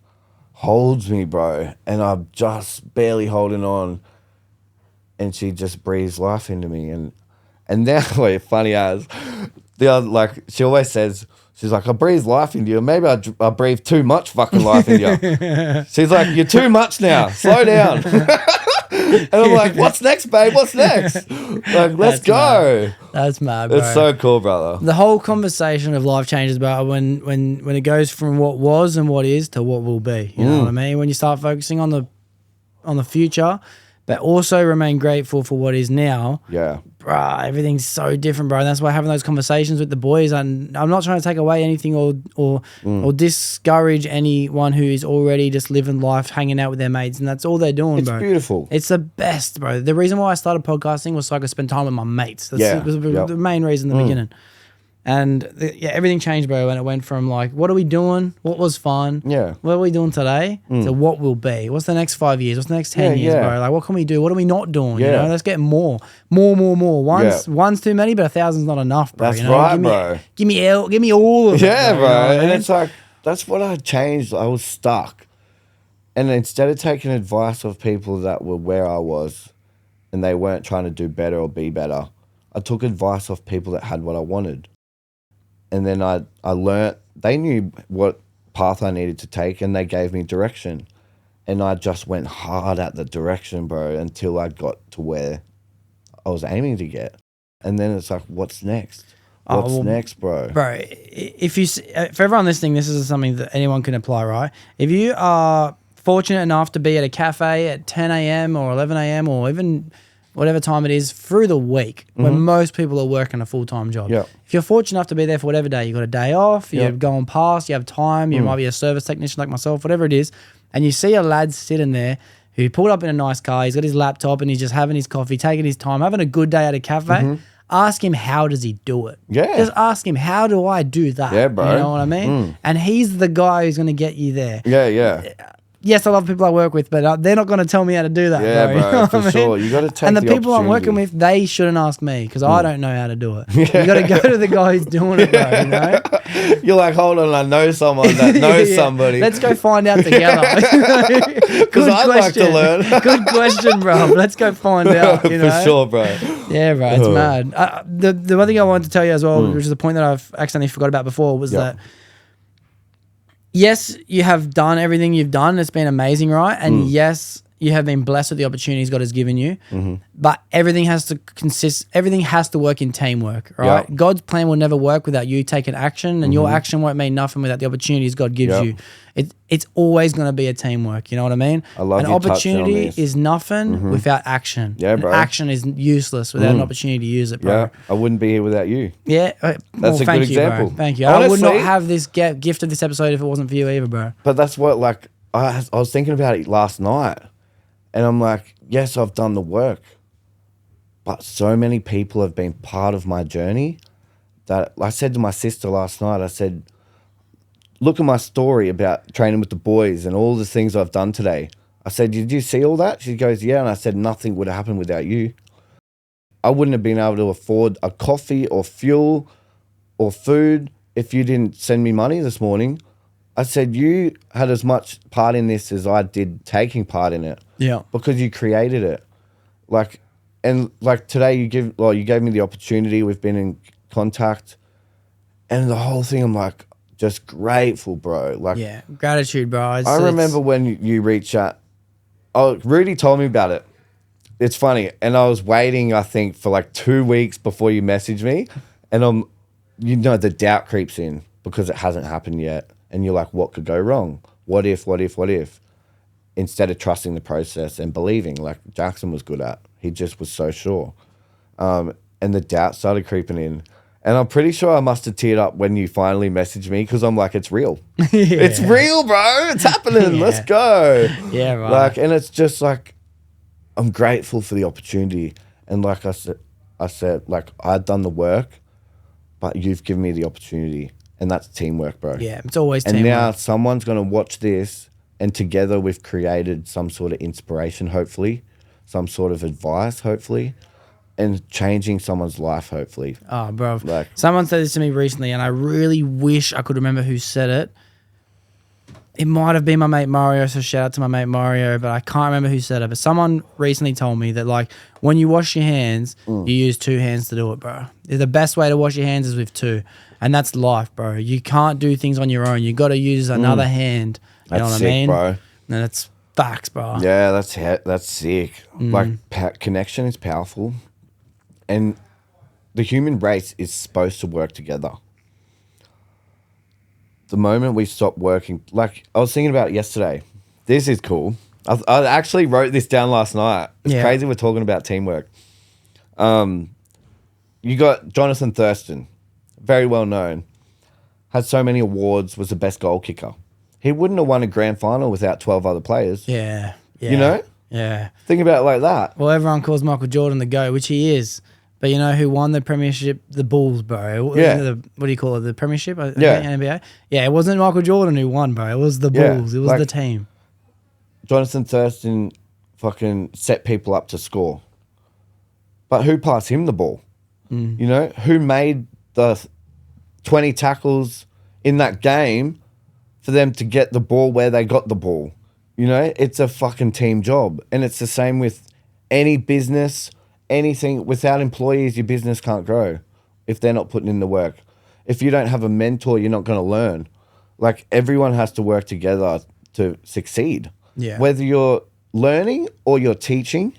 holds me, bro. And I'm just barely holding on. And she just breathes life into me. And now, funny as... she always says, she's like, I breathe life into you. Maybe I breathe too much fucking life into you. She's like, you're too much now. Slow down. And I'm like, what's next, babe? What's next? Like, let's go. That's mad, bro. It's so cool, brother. The whole conversation of life changes, bro, when it goes from what was and what is to what will be. You know what I mean? When you start focusing on the future, but also remain grateful for what is now. Yeah. Bruh, everything's so different, bro. And that's why having those conversations with the boys, and I'm not trying to take away anything or discourage anyone who is already just living life, hanging out with their mates, and that's all they're doing, bro. It's beautiful. It's the best, bro. The reason why I started podcasting was so I could spend time with my mates. That was the main reason in the beginning. And everything changed, bro, when it went from like, what are we doing? What was fun? Yeah. What are we doing today? To what will be? What's the next 5 years? What's the next 10 years, bro? Like, what can we do? What are we not doing? You know, let's get more. One's too many, but 1,000's not enough, bro. That's you know? right, bro. Give me all of it. Yeah, bro. You know And I mean? it's like, that's what I changed. I was stuck. And instead of taking advice of people that were where I was and they weren't trying to do better or be better, I took advice of people that had what I wanted. And then I learnt, they knew what path I needed to take and they gave me direction. And I just went hard at the direction, bro, until I got to where I was aiming to get. And then it's like, what's next? What's next, bro? Bro, if you, for everyone listening, this is something that anyone can apply, right? If you are fortunate enough to be at a cafe at 10 a.m. or 11 a.m. or even whatever time it is through the week when most people are working a full-time job. Yep. If you're fortunate enough to be there for whatever day, you got a day off, you're going past, you have time, you might be a service technician like myself, whatever it is, and you see a lad sitting there who pulled up in a nice car, he's got his laptop and he's just having his coffee, taking his time, having a good day at a cafe, ask him how does he do it. Yeah. Just ask him, how do I do that? Yeah, bro. You know what I mean? And he's the guy who's going to get you there. Yeah, yeah. Yes, I love people I work with, but they're not going to tell me how to do that, yeah, bro. You know bro, what for I mean? sure. You got to take and the people I'm working opportunity. with, they shouldn't ask me because I don't know how to do it. You got to go to the guy who's doing it, bro. You know? You're like, hold on, I know someone that knows somebody. Let's go find out together. Because I'd like to learn. Good question, bro. Let's go find out. You know? For sure, bro. Yeah, bro. It's mad. The one thing I wanted to tell you as well, which is a point that I've accidentally forgot about before, was that yes, you have done everything you've done. It's been amazing, right? And yes, you have been blessed with the opportunities God has given you. But everything has to work in teamwork, right? Yep. God's plan will never work without you taking action, and your action won't mean nothing without the opportunities God gives you. It's always going to be a teamwork, you know what I mean? I love an you touching on opportunity this. is nothing without action. Yeah, bro. And action is useless without an opportunity to use it, bro. Yeah, I wouldn't be here without you. Yeah, That's a thank good you, example. bro. Thank you. Honestly, I would not have this gift of this episode if it wasn't for you either, bro. But that's what, like, I was thinking about it last night. And I'm like, yes, I've done the work. But so many people have been part of my journey that I said to my sister last night, I said, look at my story about training with the boys and all the things I've done today. I said, did you see all that? She goes, yeah. And I said, nothing would have happened without you. I wouldn't have been able to afford a coffee or fuel or food if you didn't send me money this morning. I said, you had as much part in this as I did taking part in it. Yeah. Because you created it. Like today you gave me the opportunity. We've been in contact. And the whole thing, I'm like, just grateful, bro. Like, yeah, gratitude, bro. I remember when you reached out. Oh, Rudy told me about it. It's funny. And I was waiting, I think, for like 2 weeks before you messaged me. And the doubt creeps in because it hasn't happened yet. And you're like, what could go wrong? What if? Instead of trusting the process and believing, like Jackson was good at. He just was so sure. And the doubt started creeping in. And I'm pretty sure I must have teared up when you finally messaged me because I'm like, it's real. It's real, bro. It's happening. Let's go. Yeah, right. Like, and it's just like, I'm grateful for the opportunity. And like I said, like, I'd done the work, but you've given me the opportunity. And that's teamwork, bro. Yeah, it's always teamwork. And now someone's going to watch this, and together we've created some sort of inspiration, hopefully, some sort of advice, hopefully, and changing someone's life, hopefully. Oh, bro. Like, someone said this to me recently, and I really wish I could remember who said it. It might have been my mate Mario, so shout out to my mate Mario, but I can't remember who said it. But someone recently told me that, like, when you wash your hands, you use 2 hands to do it, bro. The best way to wash your hands is with 2. And that's life, bro. You can't do things on your own. You got to use another hand. You know what I mean? Bro. And Facts, bro. Yeah, that's sick. Like connection is powerful, and the human race is supposed to work together. The moment we stop working, like I was thinking about it yesterday. This is cool. I actually wrote this down last night. It's crazy we're talking about teamwork. You got Jonathan Thurston, very well known, had so many awards, was the best goal kicker. He wouldn't have won a grand final without 12 other players. Yeah. You know? Yeah. Think about it like that. Well, everyone calls Michael Jordan the GOAT, which he is. But you know who won the premiership? The Bulls, bro. Yeah. What do you call it? The premiership? Yeah. NBA? Yeah, it wasn't Michael Jordan who won, bro. It was the Bulls. It was like, the team. Jonathan Thurston fucking set people up to score. But who passed him the ball? You know? Who made the 20 tackles in that game for them to get the ball where they got the ball? You know? It's a fucking team job. And it's the same with any business, anything. Without employees, your business can't grow if they're not putting in the work. If you don't have a mentor, you're not going to learn. Like, everyone has to work together to succeed. Yeah. Whether you're learning or you're teaching,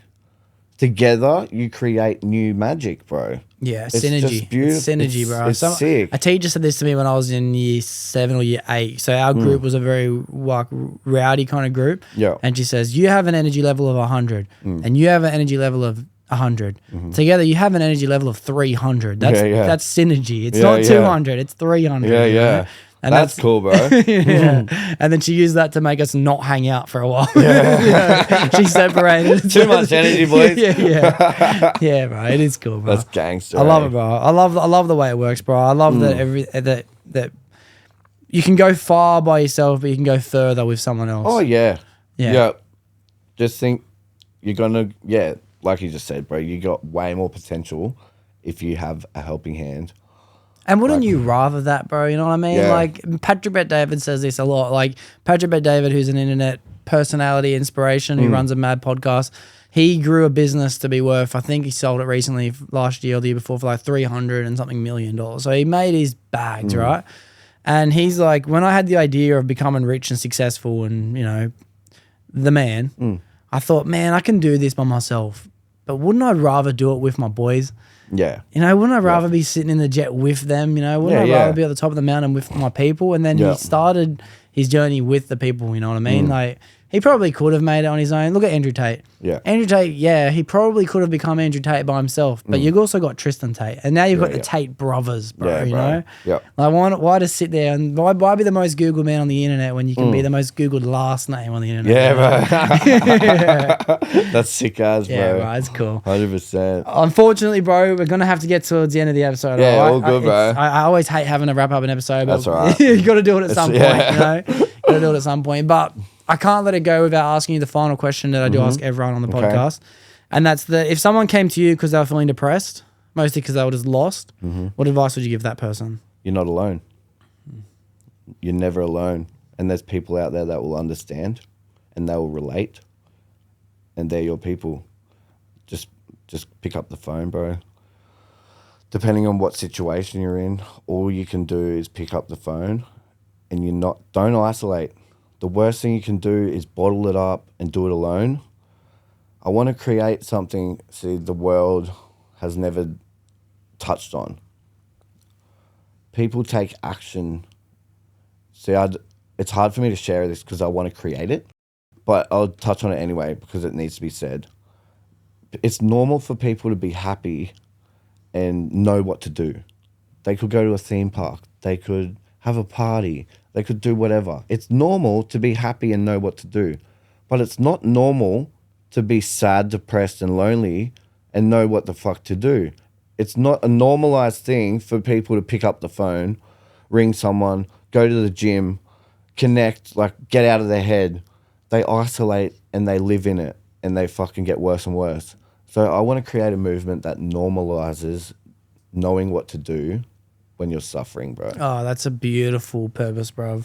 together you create new magic, bro. Yeah, It's synergy. just beautiful. It's synergy, bro. It's sick. A teacher said this to me when I was in year 7 or year 8. So our group was a very like rowdy kind of group. Yeah. And she says, you have an energy level of 100 and you have an energy level of 100. Together you have an energy level of 300. That's synergy. It's not 200, it's 300. Yeah, you yeah. know? And that's cool, bro. Yeah. And then she used that to make us not hang out for a while. Yeah. She separated. Too much energy, boys. Yeah, bro. It is cool, bro. That's gangster. I love it, bro. I love the way it works, bro. I love that that you can go far by yourself, but you can go further with someone else. Oh yeah. Yeah. Just think you're gonna like you just said, bro, you got way more potential if you have a helping hand. And wouldn't you rather that, bro? You know what I mean? Yeah. Like, Patrick Bet-David says this a lot. Like, Patrick Bet-David, who's an internet personality, inspiration, who runs a mad podcast, he grew a business to be worth, I think he sold it recently last year or the year before for like $300 and something million. So he made his bags, right? And he's like, when I had the idea of becoming rich and successful and, you know, the man, I thought, man, I can do this by myself. But wouldn't I rather do it with my boys? Yeah. You know, wouldn't I rather be sitting in the jet with them? You know, wouldn't I rather be at the top of the mountain with my people? And then he started his journey with the people, you know what I mean? Like, he probably could have made it on his own. Look at Andrew Tate. Yeah. Andrew Tate, he probably could have become Andrew Tate by himself. But you've also got Tristan Tate. And now you've got the Tate brothers, bro, you know? Yeah. Like, why just sit there and why be the most Googled man on the internet when you can be the most Googled last name on the internet? Yeah, bro. That's sick as, bro. Yeah, bro, it's cool. 100%. Unfortunately, bro, we're going to have to get towards the end of the episode. Yeah, all right? all good, bro. I always hate having to wrap up an episode. That's all right. You got to do it at some point, you know? Got to do it at some point. But I can't let it go without asking you the final question that I do ask everyone on the podcast. And that's if someone came to you because they were feeling depressed, mostly because they were just lost, what advice would you give that person? You're not alone. You're never alone. And there's people out there that will understand and they will relate. And they're your people. Just pick up the phone, bro. Depending on what situation you're in, all you can do is pick up the phone and don't isolate. The worst thing you can do is bottle it up and do it alone. I want to create something the world has never touched on. People take action. It's hard for me to share this because I want to create it, but I'll touch on it anyway because it needs to be said. It's normal for people to be happy and know what to do. They could go to a theme park. They could have a party. They could do whatever. It's normal to be happy and know what to do. But it's not normal to be sad, depressed, and lonely and know what the fuck to do. It's not a normalized thing for people to pick up the phone, ring someone, go to the gym, connect, like get out of their head. They isolate and they live in it and they fucking get worse and worse. So I want to create a movement that normalizes knowing what to do when you're suffering, bro. Oh, that's a beautiful purpose, bro.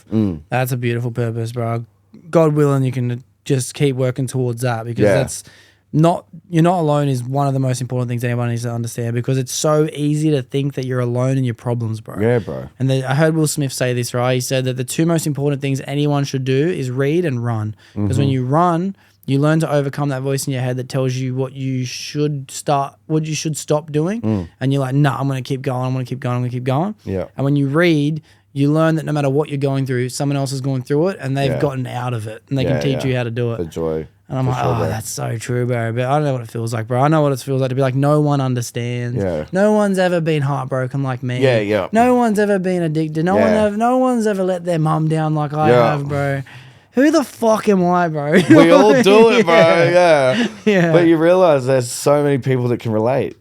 That's a beautiful purpose, bro. God willing, you can just keep working towards that because you're not alone is one of the most important things anyone needs to understand, because it's so easy to think that you're alone in your problems, bro. Yeah, bro. And I heard Will Smith say this, right? He said that the two most important things anyone should do is read and run. Because when you run, you learn to overcome that voice in your head that tells you what you should stop doing. And you're like, nah, I'm going to keep going. I'm going to keep going. I'm going to keep going. Yeah. And when you read, you learn that no matter what you're going through, someone else is going through it and they've gotten out of it and they can teach you how to do it. The joy. And I'm like, oh, that's so true, bro. But I don't know what it feels like, bro. I know what it feels like to be like, no one understands. Yeah. No one's ever been heartbroken like me. Yeah, yeah. No one's ever been addicted. No one's ever let their mum down like I have, bro. Who the fuck am I, bro? We all do it, bro. Yeah. Yeah. But you realize there's so many people that can relate.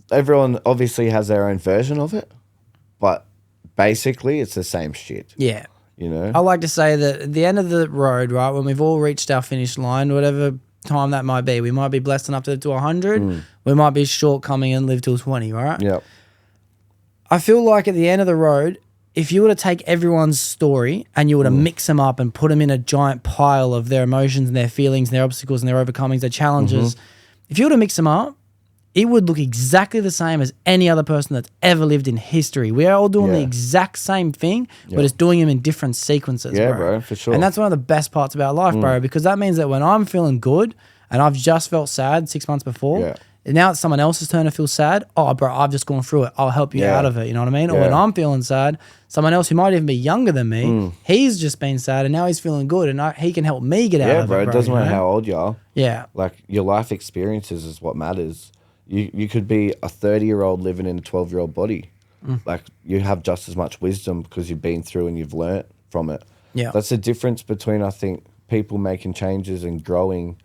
Everyone obviously has their own version of it, but basically it's the same shit. Yeah. You know? I like to say that at the end of the road, right, when we've all reached our finish line, whatever time that might be, we might be blessed enough to live to 100. We might be shortcoming and live till 20, right? Yep. I feel like at the end of the road, if you were to take everyone's story and you were to mix them up and put them in a giant pile of their emotions and their feelings and their obstacles and their overcomings, their challenges, if you were to mix them up, it would look exactly the same as any other person that's ever lived in history. We are all doing the exact same thing, but it's doing them in different sequences, Yeah, bro. bro, for sure. And that's one of the best parts about life, bro, because that means that when I'm feeling good and I've just felt sad 6 months before, and now it's someone else's turn to feel sad. Oh, bro, I've just gone through it. I'll help you out of it. You know what I mean? Or when I'm feeling sad, someone else who might even be younger than me, he's just been sad and now he's feeling good and he can help me get out of it, bro. It doesn't matter how old you are. Yeah. Like, your life experiences is what matters. You could be a 30-year-old living in a 12-year-old body. Like, you have just as much wisdom because you've been through and you've learnt from it. Yeah. That's the difference between, I think, people making changes and growing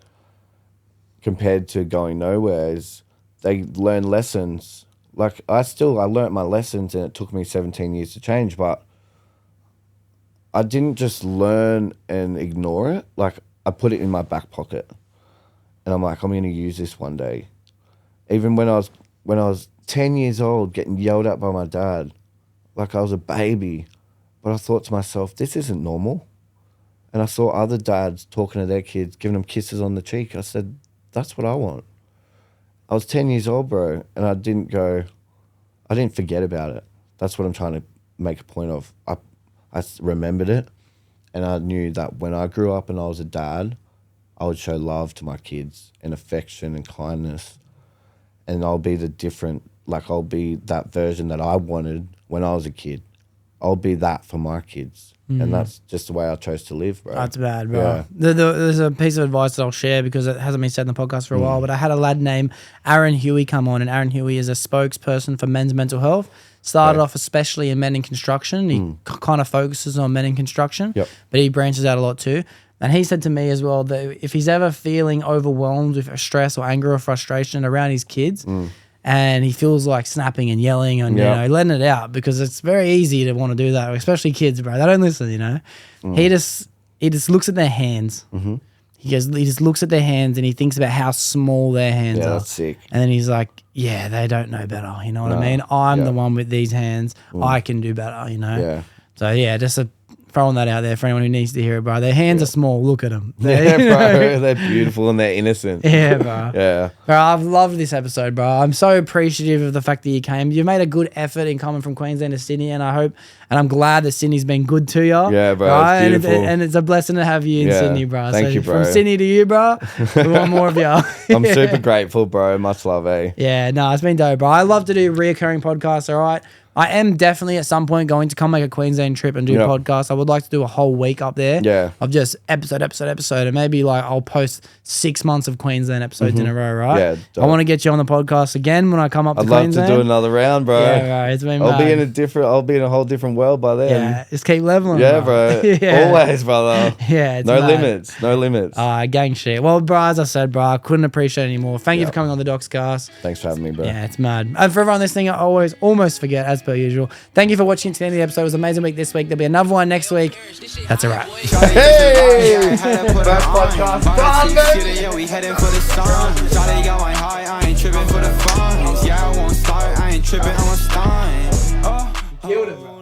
compared to going nowhere is they learn lessons. Like, I learnt my lessons and it took me 17 years to change, but I didn't just learn and ignore it. Like, I put it in my back pocket and I'm like, I'm going to use this one day. Even when I was 10 years old, getting yelled at by my dad, like I was a baby, but I thought to myself, this isn't normal. And I saw other dads talking to their kids, giving them kisses on the cheek. I said, that's what I want. I was 10 years old, bro, and I didn't forget about it. That's what I'm trying to make a point of. I remembered it, and I knew that when I grew up and I was a dad, I would show love to my kids and affection and kindness. And I'll be I'll be that version that I wanted when I was a kid. I'll be that for my kids. And that's just the way I chose to live, bro. That's bad, bro. Yeah. There's a piece of advice that I'll share because it hasn't been said in the podcast for a while, but I had a lad named Aaron Huey come on, and Aaron Huey is a spokesperson for men's mental health. Started off especially in men in construction. He kind of focuses on men in construction, but he branches out a lot too. And he said to me as well that if he's ever feeling overwhelmed with stress or anger or frustration around his kids, and he feels like snapping and yelling and you know, letting it out, because it's very easy to want to do that, especially kids, bro. They don't listen, you know. He just looks at their hands. He just looks at their hands and he thinks about how small their hands are. That's sick. And then he's like, yeah, they don't know better. You know what I mean? I'm the one with these hands. I can do better, you know? Yeah. So, yeah, just throwing that out there for anyone who needs to hear it, bro. Their hands are small. Look at them. Yeah, bro. They're beautiful and they're innocent. Yeah, bro. Yeah. Bro, I've loved this episode, bro. I'm so appreciative of the fact that you came. You made a good effort in coming from Queensland to Sydney, and I'm glad that Sydney's been good to you. Yeah, bro. It's beautiful. And it's a blessing to have you in Sydney, bro. Thank you, bro. From Sydney to you, bro, we want more of you. I'm super grateful, bro. Much love, eh? Yeah, no, it's been dope, bro. I love to do reoccurring podcasts, all right? I am definitely at some point going to come make a Queensland trip and do podcasts. I would like to do a whole week up there of just episode, and maybe like I'll post 6 months of Queensland episodes in a row, right? Yeah, dope. I want to get you on the podcast again when I come up to Queensland. I'd love to do another round, bro. Yeah, bro, it's been I'll be in a whole different world by then. Yeah, just keep leveling. Yeah, bro. Always, brother. Yeah, it's no mad. limits. Gang shit. Well, bro, as I said, bro, I couldn't appreciate it anymore. Thank you for coming on the Doxcast. Thanks for having me, bro. Yeah, it's mad. And for everyone listening, I always almost forget, as per usual. Thank you for watching to the end of the episode. It was an amazing week this week. There'll be another one next week. That's a wrap. Hey! First podcast done, baby! Yeah, we heading for the sun. Charlie going high, I ain't tripping for the funds. Yeah, I won't start, I ain't tripping, I'm a stunt. Killed it, bro.